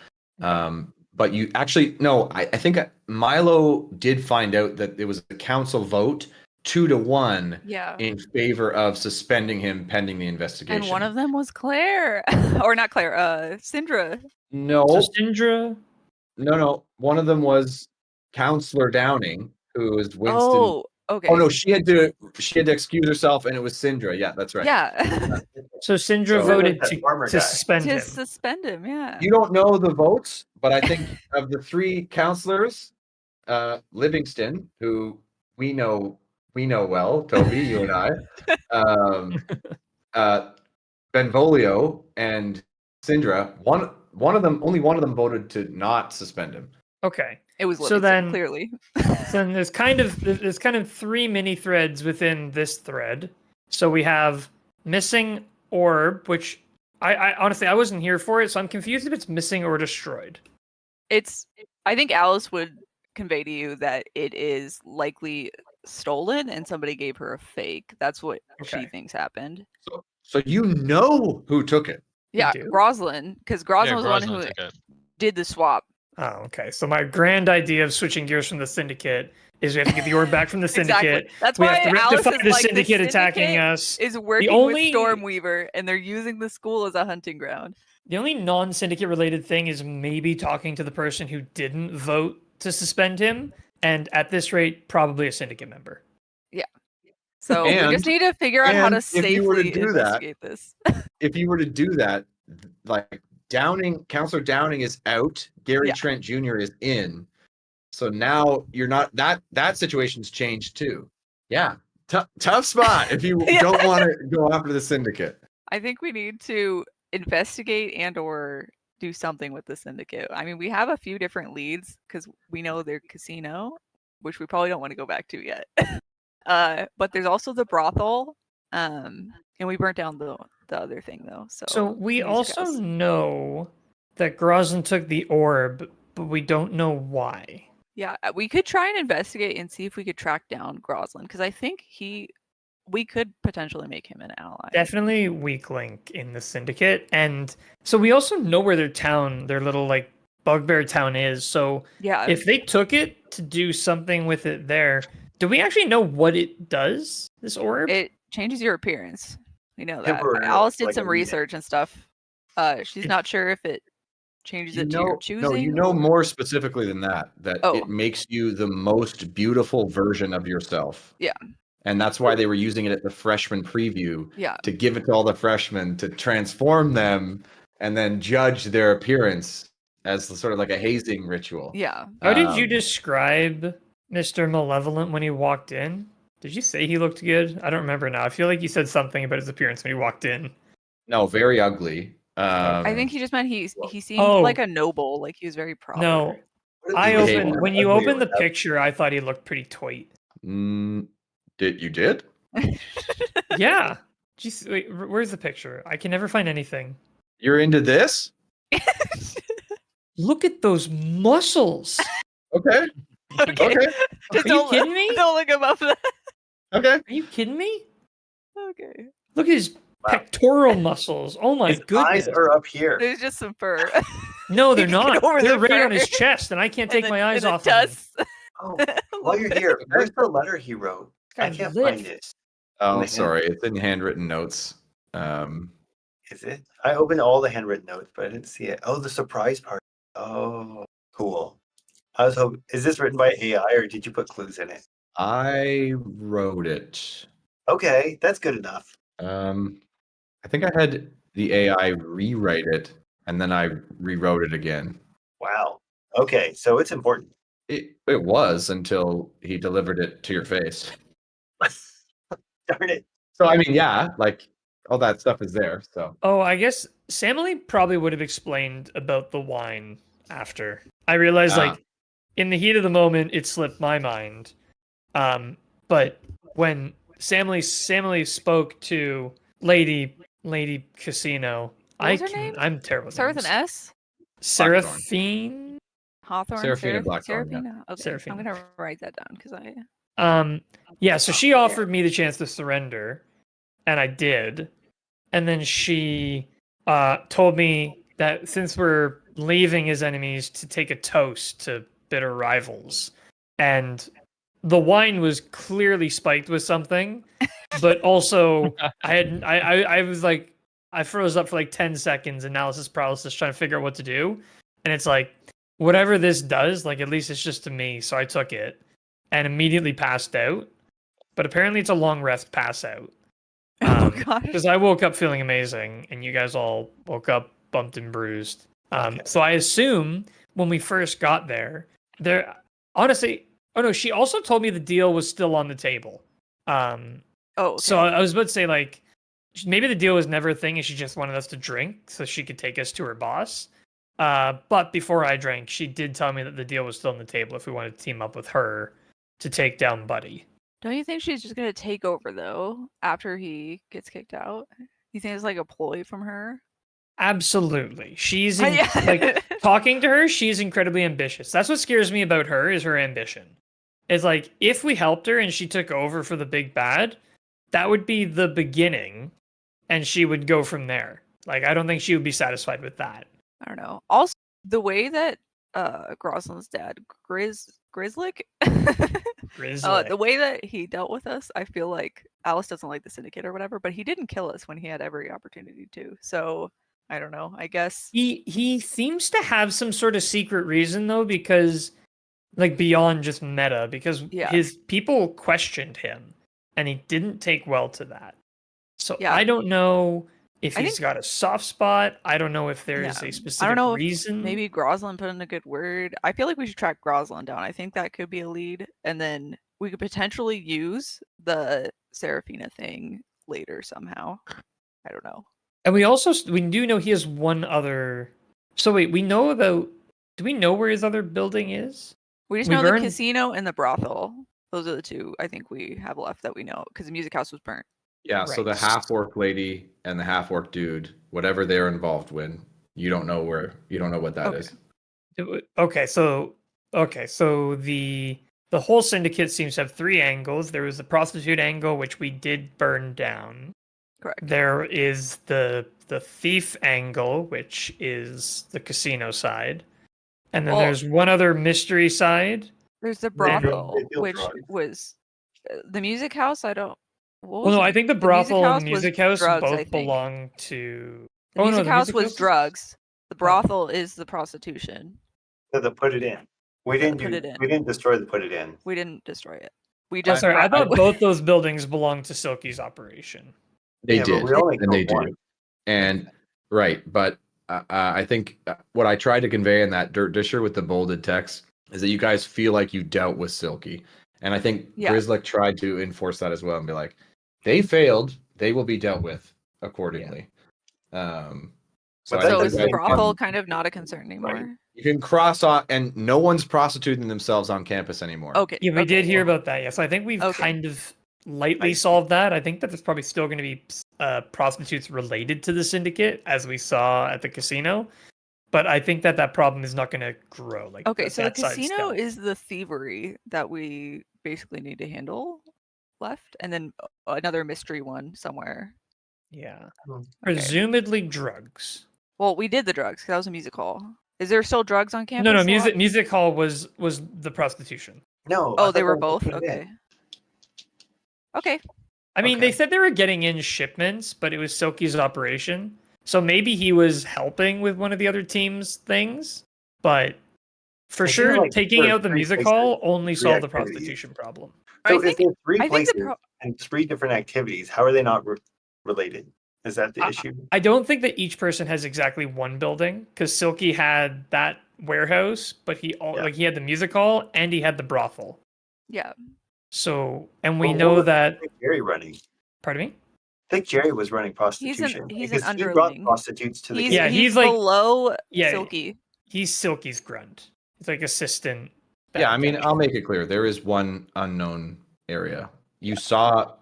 But you actually no, I think Milo did find out that it was a council vote 2-1 Yeah. in favor of suspending him pending the investigation. And one of them was Claire. Or not Claire, Syndra. no, So Syndra, no, one of them was Counselor Downing, who is Winston. Oh, okay. Oh no, she had to excuse herself, and it was Syndra. Yeah, that's right. Yeah. so Syndra So- voted That farmer to guy. suspend to him. suspend him, yeah. You don't know the votes, but I think of the three counselors, Livingston, who we know well, Toby, you and I, Benvolio and Syndra. Only one of them voted to not suspend him. Okay. It was So Livingston, then- clearly. So then there's kind of three mini threads within this thread. So we have missing orb, which I honestly I wasn't here for it, so I'm confused if it's missing or destroyed. I think Alice would convey to you that it is likely stolen and somebody gave her a fake. That's what she Okay. thinks happened. So you know who took it. Yeah, do? Groslin, because Groslin was the one who Groslin took it. did the swap. Oh, okay. So my grand idea of switching gears from the syndicate is we have to get the orb back from the syndicate. Exactly. That's We why have to Alice rectify is the like, syndicate attacking syndicate us. is working only- with Stormweaver, and they're using the school as a hunting ground. The only non-syndicate related thing is maybe talking to the person who didn't vote to suspend him, and at this rate, probably a syndicate member. So we just And- need to figure out how to and if you were to safely do that- investigate this. If you were to do that, like Counselor Downing is out, Gary Yeah. Trent Jr. is in. So now you're not that situation's changed too. Yeah. Tough spot if you Yeah. don't want to go after the syndicate. I think we need to investigate and or do something with the syndicate. I mean, we have a few different leads because we know their casino, which we probably don't want to go back to yet. But there's also the brothel, and we burnt down the other thing though. So we Music also house. know that Groslin took the orb, but we don't know why. Yeah, we could try and investigate and see if we could track down Groslin because I think we could potentially make him an ally. Definitely weak link in the syndicate, and so we also know where their little like bugbear town is. So Yeah, if they took it to do something with it there, do we actually know what it does? This orb? it changes your appearance. We know that. Temporarily, Alice did like some a remake. research and stuff. She's It- not sure if it changes it to your choosing. No, you know or- more specifically than that. Oh. It makes you the most beautiful version of yourself. Yeah. And that's why they were using it at the freshman preview Yeah, to give it to all the freshmen to transform them and then judge their appearance as sort of like a hazing ritual. yeah. How did you Um, describe Mr. Malevolent when he walked in? Did you say he looked good? I don't remember now. I feel like you said something about his appearance when he walked in. No, very ugly. I think he just meant he seemed Oh. like a noble, like he was very proper. No, What I is the behavior? opened when you ugly or opened the whatever? picture. I thought he looked pretty toit. Did? Yeah. Jeez, wait, where's the picture? I can never find anything. You're into this? Look at those muscles. Okay. Okay. Okay. Just Are you don't, kidding me? don't look above that. Okay. Are you kidding me? Okay. Look at his Wow. Pectoral muscles. Oh my His goodness. eyes are up here. There's just some fur. No, they're Get not. over They're the right on his fur. chest, and I can't take And my eyes the off of him. dust. Oh, A while little you're bit. here, where's the letter he wrote? This I guy can't find it. lifts. Oh, the sorry. It's in handwritten notes. Is it? I opened all the handwritten notes, but I didn't see it. Oh, the surprise part. Oh, cool. I was hoping. Is this written by AI or did you put clues in it? I wrote it. Okay, that's good enough. I think I had the AI rewrite it, and then I rewrote it again. Wow. Okay, so it's important. It was until he delivered it to your face. Darn it. So I mean, yeah, like all that stuff is there. So Oh, I guess Samily probably would have explained about the wine after. I realized, Ah. like, in the heat of the moment, it slipped my mind. But when Samily spoke to Lady Casino, What was her name? I'm terrible with Start with an names. S? Seraphine. Hawthorne? Seraphina Blackthorn, yeah. Seraphina? Okay. Seraphina. I'm gonna write that down because I Yeah, so she offered me the chance to surrender, and I did. And then she told me that since we're leaving his enemies, to take a toast to bitter rivals. And the wine was clearly spiked with something, but also I was like, I froze up for like 10 seconds, analysis paralysis, trying to figure out what to do. And it's like, whatever this does, like, at least it's just to me. So I took it and immediately passed out. But apparently it's a long rest pass out. Oh gosh. Because I woke up feeling amazing, and you guys all woke up bumped and bruised. Okay. So I assume when we first got there, honestly, oh no, she also told me the deal was still on the table. Oh, okay. So I was about to say, like, maybe the deal was never a thing, and she just wanted us to drink so she could take us to her boss. But before I drank, she did tell me that the deal was still on the table if we wanted to team up with her to take down Buddy. Don't you think she's just gonna take over though after he gets kicked out? You think it's like a ploy from her? Absolutely. She's Yeah. like, talking to her, she's incredibly ambitious. That's what scares me about her, is her ambition. It's like, if we helped her and she took over for the big bad, that would be the beginning, and she would go from there. Like, I don't think she would be satisfied with that. I don't know. Also, the way that Groslin's dad, Grizzlik, Grizzly. the way that he dealt with us, I feel like Alice doesn't like the Syndicate or whatever, but he didn't kill us when he had every opportunity to. So I don't know. I guess He seems to have some sort of secret reason, though, because, like, beyond just meta, because Yeah. his people questioned him, and he didn't take well to that. So Yeah. I don't know if I he's think- got a soft spot. I don't know if there's Yeah. a I specific don't know reason. if maybe Groslin put in a good word. I feel like we should track Groslin down. I think that could be a lead, and then we could potentially use the Seraphina thing later somehow. I don't know. And we do know he has one other. So wait, we know about. Do we know where his other building is? We just We know the burned- casino and the brothel. Those are the two I think we have left that we know because the music house was burnt. yeah, so the Right. half orc lady and the half orc dude, whatever they're involved with, you don't know what that is. Okay, so the whole syndicate seems to have three angles. There was the prostitute angle, which we did burn down. Correct. There is the thief angle, which is the casino side, and then Well- there's one other mystery side. There's the Then- brothel, They deal which drugs. was the music house. I don't. What Well, was no, it? I think the music brothel and house the was music house drugs, I both think. belong to. The music house was house- drugs. The brothel is the prostitution. So the put it in. We Yeah, the didn't put it in. We didn't destroy the put it in. We didn't destroy it. We Oh, just. sorry, I thought grabbed- both those buildings belonged to Silky's operation. They Yeah, but did, we only and they killed one. do. And right, but I think what I tried to convey in that dirt disher with the bolded text is that you guys feel like you dealt with Silky, and I think Yeah. Grizzlik tried to enforce that as well and be like, they failed, they will be dealt with accordingly. So But I So think is you the guys brothel can- kind of not a concern anymore? you can cross off, and no one's prostituting themselves on campus anymore. Okay. Yeah, we did okay. hear about that. Yeah, so I think we've Okay. kind of lightly I- solved that. I think that there's probably still going to be prostitutes related to the syndicate, as we saw at the casino. But I think that problem is not going to grow. Like, Okay, so the that side's casino done. is the thievery that we basically need to handle left, and then another mystery one somewhere. Yeah. Okay. Presumably drugs. Well, we did the drugs because that was a music hall. Is there still drugs on campus? No, a lot? music hall was the prostitution. No. Oh, I they thought were that was both? put in. Okay. Okay. I mean, they Okay. said they were getting in shipments, but it was Silky's operation. So maybe he was helping with one of the other team's things, but for I feel sure, like taking there are out the three music places, hall only three solved the activities. prostitution problem. I So think- if there's three I think the places and three different activities, how are they not related? Is that the issue? I don't think that each person has exactly one building, because Silky had that warehouse, but he had the music hall and he had the brothel. Yeah. So, and we Well, what know was that. Thick Jerry running? Pardon me. I think Jerry was running He's prostitution. an because he brought underling. prostitutes to the He's, Yeah, game. he's like- below Yeah. Silky. He's Silky's grunt. It's like assistant. Yeah, I mean, bad guy. I'll make it clear. There is one unknown area. You saw,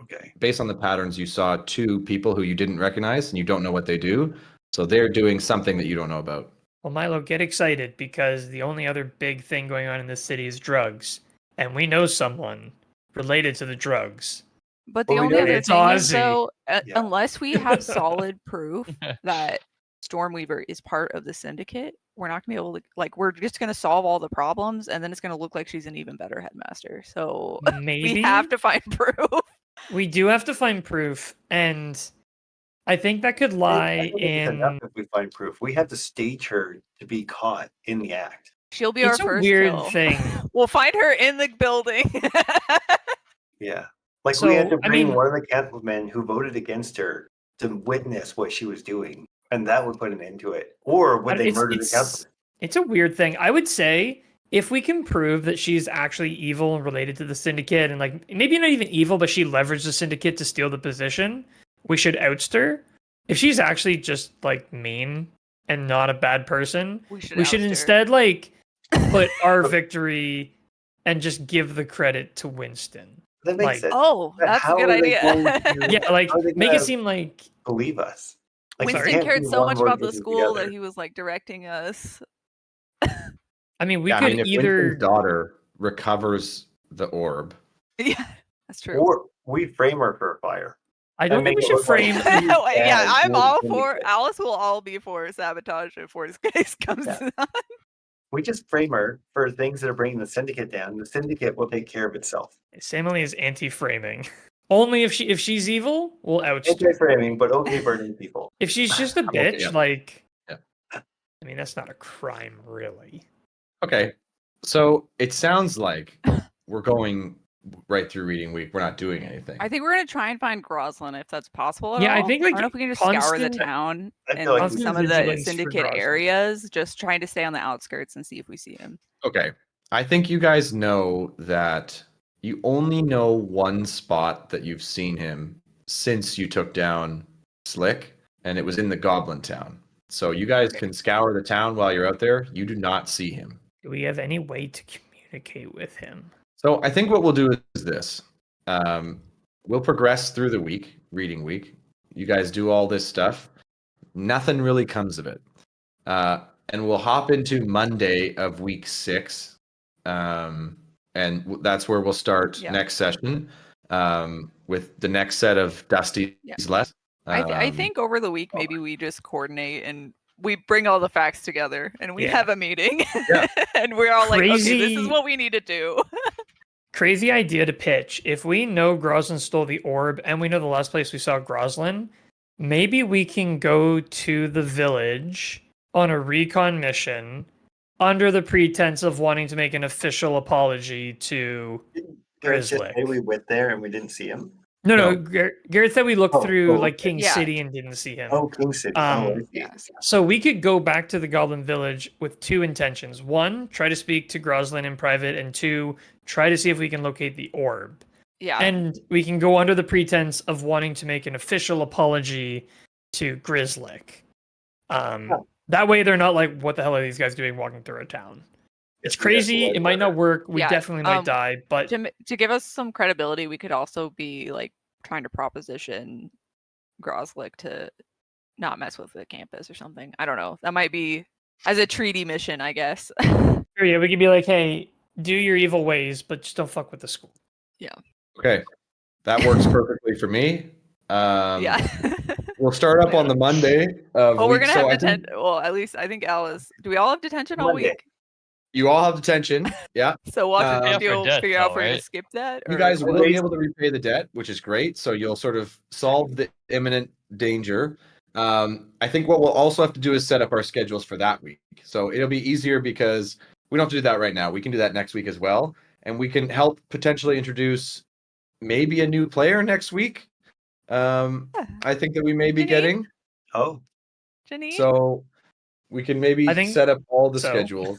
Okay. based on the patterns, you saw two people who you didn't recognize and you don't know what they do. So they're doing something that you don't know about. Well, Milo, get excited because the only other big thing going on in this city is drugs, and we know someone related to the drugs. But the Well, we only know other it's thing is, Ozzy. though, Yeah. unless we have solid proof that Stormweaver is part of the syndicate, we're not gonna be able to, like, we're just gonna solve all the problems, and then it's gonna look like she's an even better headmaster. So Maybe we have to find proof. We do have to find proof, and I think that could lie I think it's enough in. if we find proof. We have to stage her to be caught in the act. She'll be It's our a first weird kill. thing. We'll find her in the building. Yeah. Like So, we had to I bring mean- one of the campmen who voted against her to witness what she was doing, and that would put an end to it. Or would they murder the councilman? It's a weird thing. I would say if we can prove that she's actually evil and related to the syndicate, and like maybe not even evil, but she leveraged the syndicate to steal the position, we should oust her. If she's actually just like mean and not a bad person, we should oust her. instead like put our victory and just give the credit to Winston. That makes like- sense. Oh, But that's a how good are they idea. going to Yeah, like how are they make gonna it seem like believe us. Like, you Winston can't cared do so one much vote about the versus school other. that he was like directing us. I mean we Yeah, could I mean, if either Winston's daughter recovers the orb, Yeah, that's true. Or we frame her for a fire. I don't think we make it should look like- frame Yeah, I'm Yeah, all yeah. for. Alice will all be for sabotage if Force case comes Yeah. on. We just frame her for things that are bringing the syndicate down. The syndicate will take care of itself. Samily is anti-framing. Only if she's evil, we'll oust her. Anti-framing, but okay burning people. If she's just a okay, bitch, yeah. like, Yeah. I mean, that's not a crime, really. okay. So it sounds like we're going right through reading week. We're not doing anything. I think we're gonna try and find Groslin if that's possible. At Yeah, I all. think, like, I don't know if we can just scour the constant- town I and feel like like we- some of the vigilance for syndicate Groslin. areas, just trying to stay on the outskirts and see if we see him. Okay. I think you guys know that you only know one spot that you've seen him since you took down Slick, and it was in the Goblin Town. So you guys can scour the town while you're out there. You do not see him. Do we have any way to communicate with him? So I think what we'll do is this. We'll progress through the week, reading week. You guys do all this stuff. Nothing really comes of it. And we'll hop into Monday of week 6. And that's where we'll start Yeah. next session with the next set of Dusty's Yeah. left. I think over the week maybe we just coordinate and we bring all the facts together and we Yeah. have a meeting Yeah. and we're all like, okay, this is Crazy- what we need to do. Crazy idea to pitch. If we know Groslin stole the orb and we know the last place we saw Groslin, maybe we can go to the village on a recon mission under the pretense of wanting to make an official apology to Garrett just Grizzlik. say we went there and we didn't see him. No, Garrett said we looked Oh, through oh, like okay. King Yeah. City and didn't see him. Oh, King City. Um, I see. yeah. So we could go back to the Goblin Village with 2 intentions. 1, try to speak to Groslin in private, and 2, try to see if we can locate the orb. Yeah. And we can go under the pretense of wanting to make an official apology to Grizzlik. That way they're not like, what the hell are these guys doing walking through a town? It's Yes, we got crazy. the right It might not order. work. We Yeah, definitely might die, but to give us some credibility, we could also be like trying to proposition Groslick to not mess with the campus or something. I don't know. That might be as a treaty mission, I guess. yeah, we could be like, hey, do your evil ways, but just don't fuck with the school. Okay. That works perfectly for me. Yeah. We'll start up on the Monday of Well, we're week. gonna So have I think detention. Well, at least I think Alice. Do we all have detention all Monday. week? you all have detention. Yeah. So we'll have to Pay off our debt, figure out if though, we're gonna right? skip that. You or- guys I will be raised- able to repay the debt, which is great. So you'll sort of solve the imminent danger. I think what we'll also have to do is set up our schedules for that week. So it'll be easier because we don't have to do that right now. We can do that next week as well. And we can help potentially introduce maybe a new player next week. I think that we may be Janine? getting. Oh, Janine? So we can maybe I think set up all the so. schedules.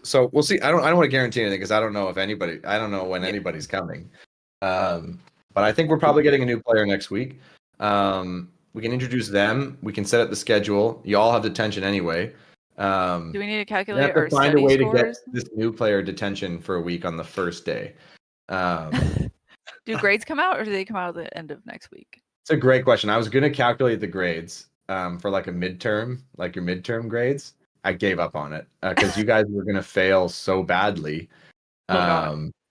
So we'll see. I don't want to guarantee anything because I don't know if anybody. I don't know when anybody's coming. But I think we're probably getting a new player next week. We can introduce them. We can set up the schedule. You all have detention anyway. Do we need to We calculate have to our find a study way to get scores? this new player detention for a week on the first day. Do grades come out, or do they come out at the end of next week? It's a great question. I was going to calculate the grades for like a midterm, like your midterm grades. I gave up on it because you guys were going to fail so badly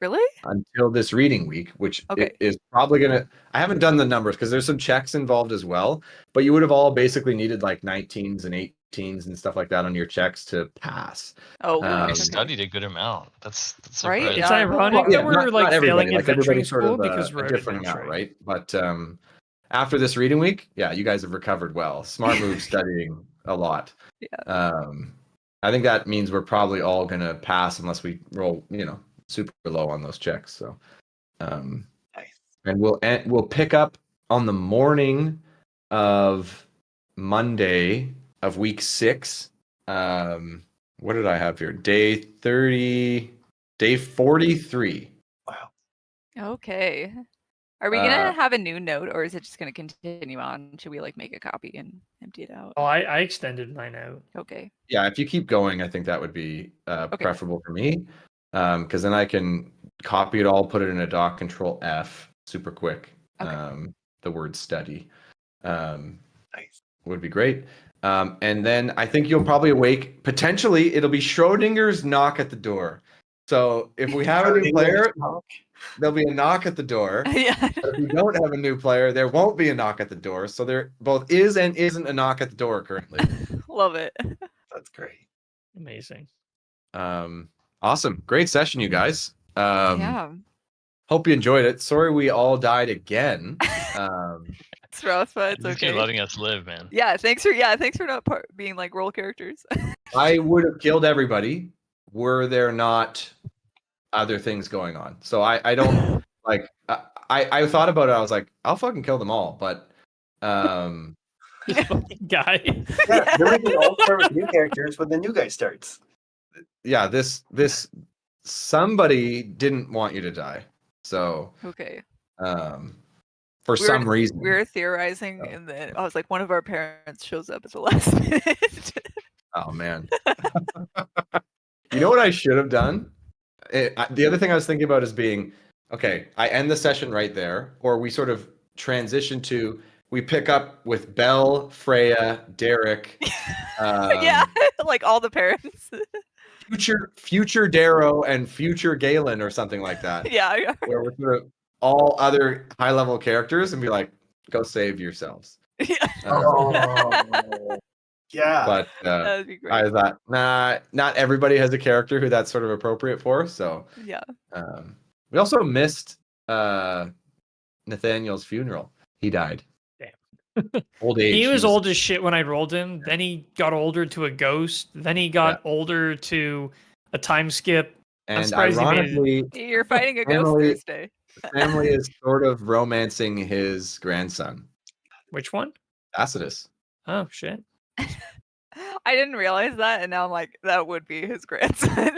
Really? until this reading week, which Okay. is probably going to. I haven't done the numbers because there's some checks involved as well, but you would have all basically needed like 19s and 18s and stuff like that on your checks to pass. Oh, I okay. studied a good amount. That's Right? surprising. It's Yeah. ironic Well, that yeah, we're not like everybody, failing like adventuring everybody's sort school of because we're a different amount, adventuring. right? But after this reading week, yeah, you guys have recovered well. Smart move studying a lot. Yeah. I think that means we're probably all gonna pass unless we roll, super low on those checks. So, nice. and we'll pick up on the morning of Monday of week 6. What did I have here? Day 43. Wow. Okay. Are we gonna have a new note, or is it just gonna continue on? Should we like make a copy and empty it out? Oh, I extended mine out. Okay. Yeah, if you keep going, I think that would be preferable for me, because then I can copy it all, put it in a doc, Control F, super quick. Okay. The word study Nice. would be great. And then I think you'll probably awake. Potentially, it'll be Schrodinger's knock at the door. So if we have a new player, there'll be a knock at the door. Yeah. But if we don't have a new player, there won't be a knock at the door. So there both is and isn't a knock at the door currently. Love it. That's great. Amazing. Awesome. Great session, you guys. Yeah. Hope you enjoyed it. Sorry we all died again. It's rough, but it's Thanks okay. for letting us live, man. Yeah, thanks for not being like role characters. I would have killed everybody were there not other things going on. So I don't like I thought about it. I was like, I'll fucking kill them all. But This fucking guy. Yeah, then we can all start with new characters when the new guy starts. yeah, this somebody didn't want you to die. So Okay. for some reason. We were theorizing, Oh. and then I was like, one of our parents shows up at the last minute. Oh man. You know what I should have done? The other thing I was thinking about is being, okay, I end the session right there, or we sort of transition to, we pick up with Belle, Freya, Derek. Yeah, like all the parents. Future Darrow and future Galen or something like that. Yeah. Where we're sort of all other high level characters and be like, go save yourselves. Yeah. Yeah. But That'd be great. I thought, nah, not everybody has a character who that's sort of appropriate for. So Yeah. we also missed Nathaniel's funeral. He died. Damn. Old age. He was old as shit when I rolled him. Then he got older to a ghost. Then he got older to a time skip. And surprised he made it. ironically, You're fighting a ghost Family- Thursday. the family is sort of romancing his grandson, Which one? Tacitus. Oh shit. I didn't realize that, and now I'm like, that would be his grandson.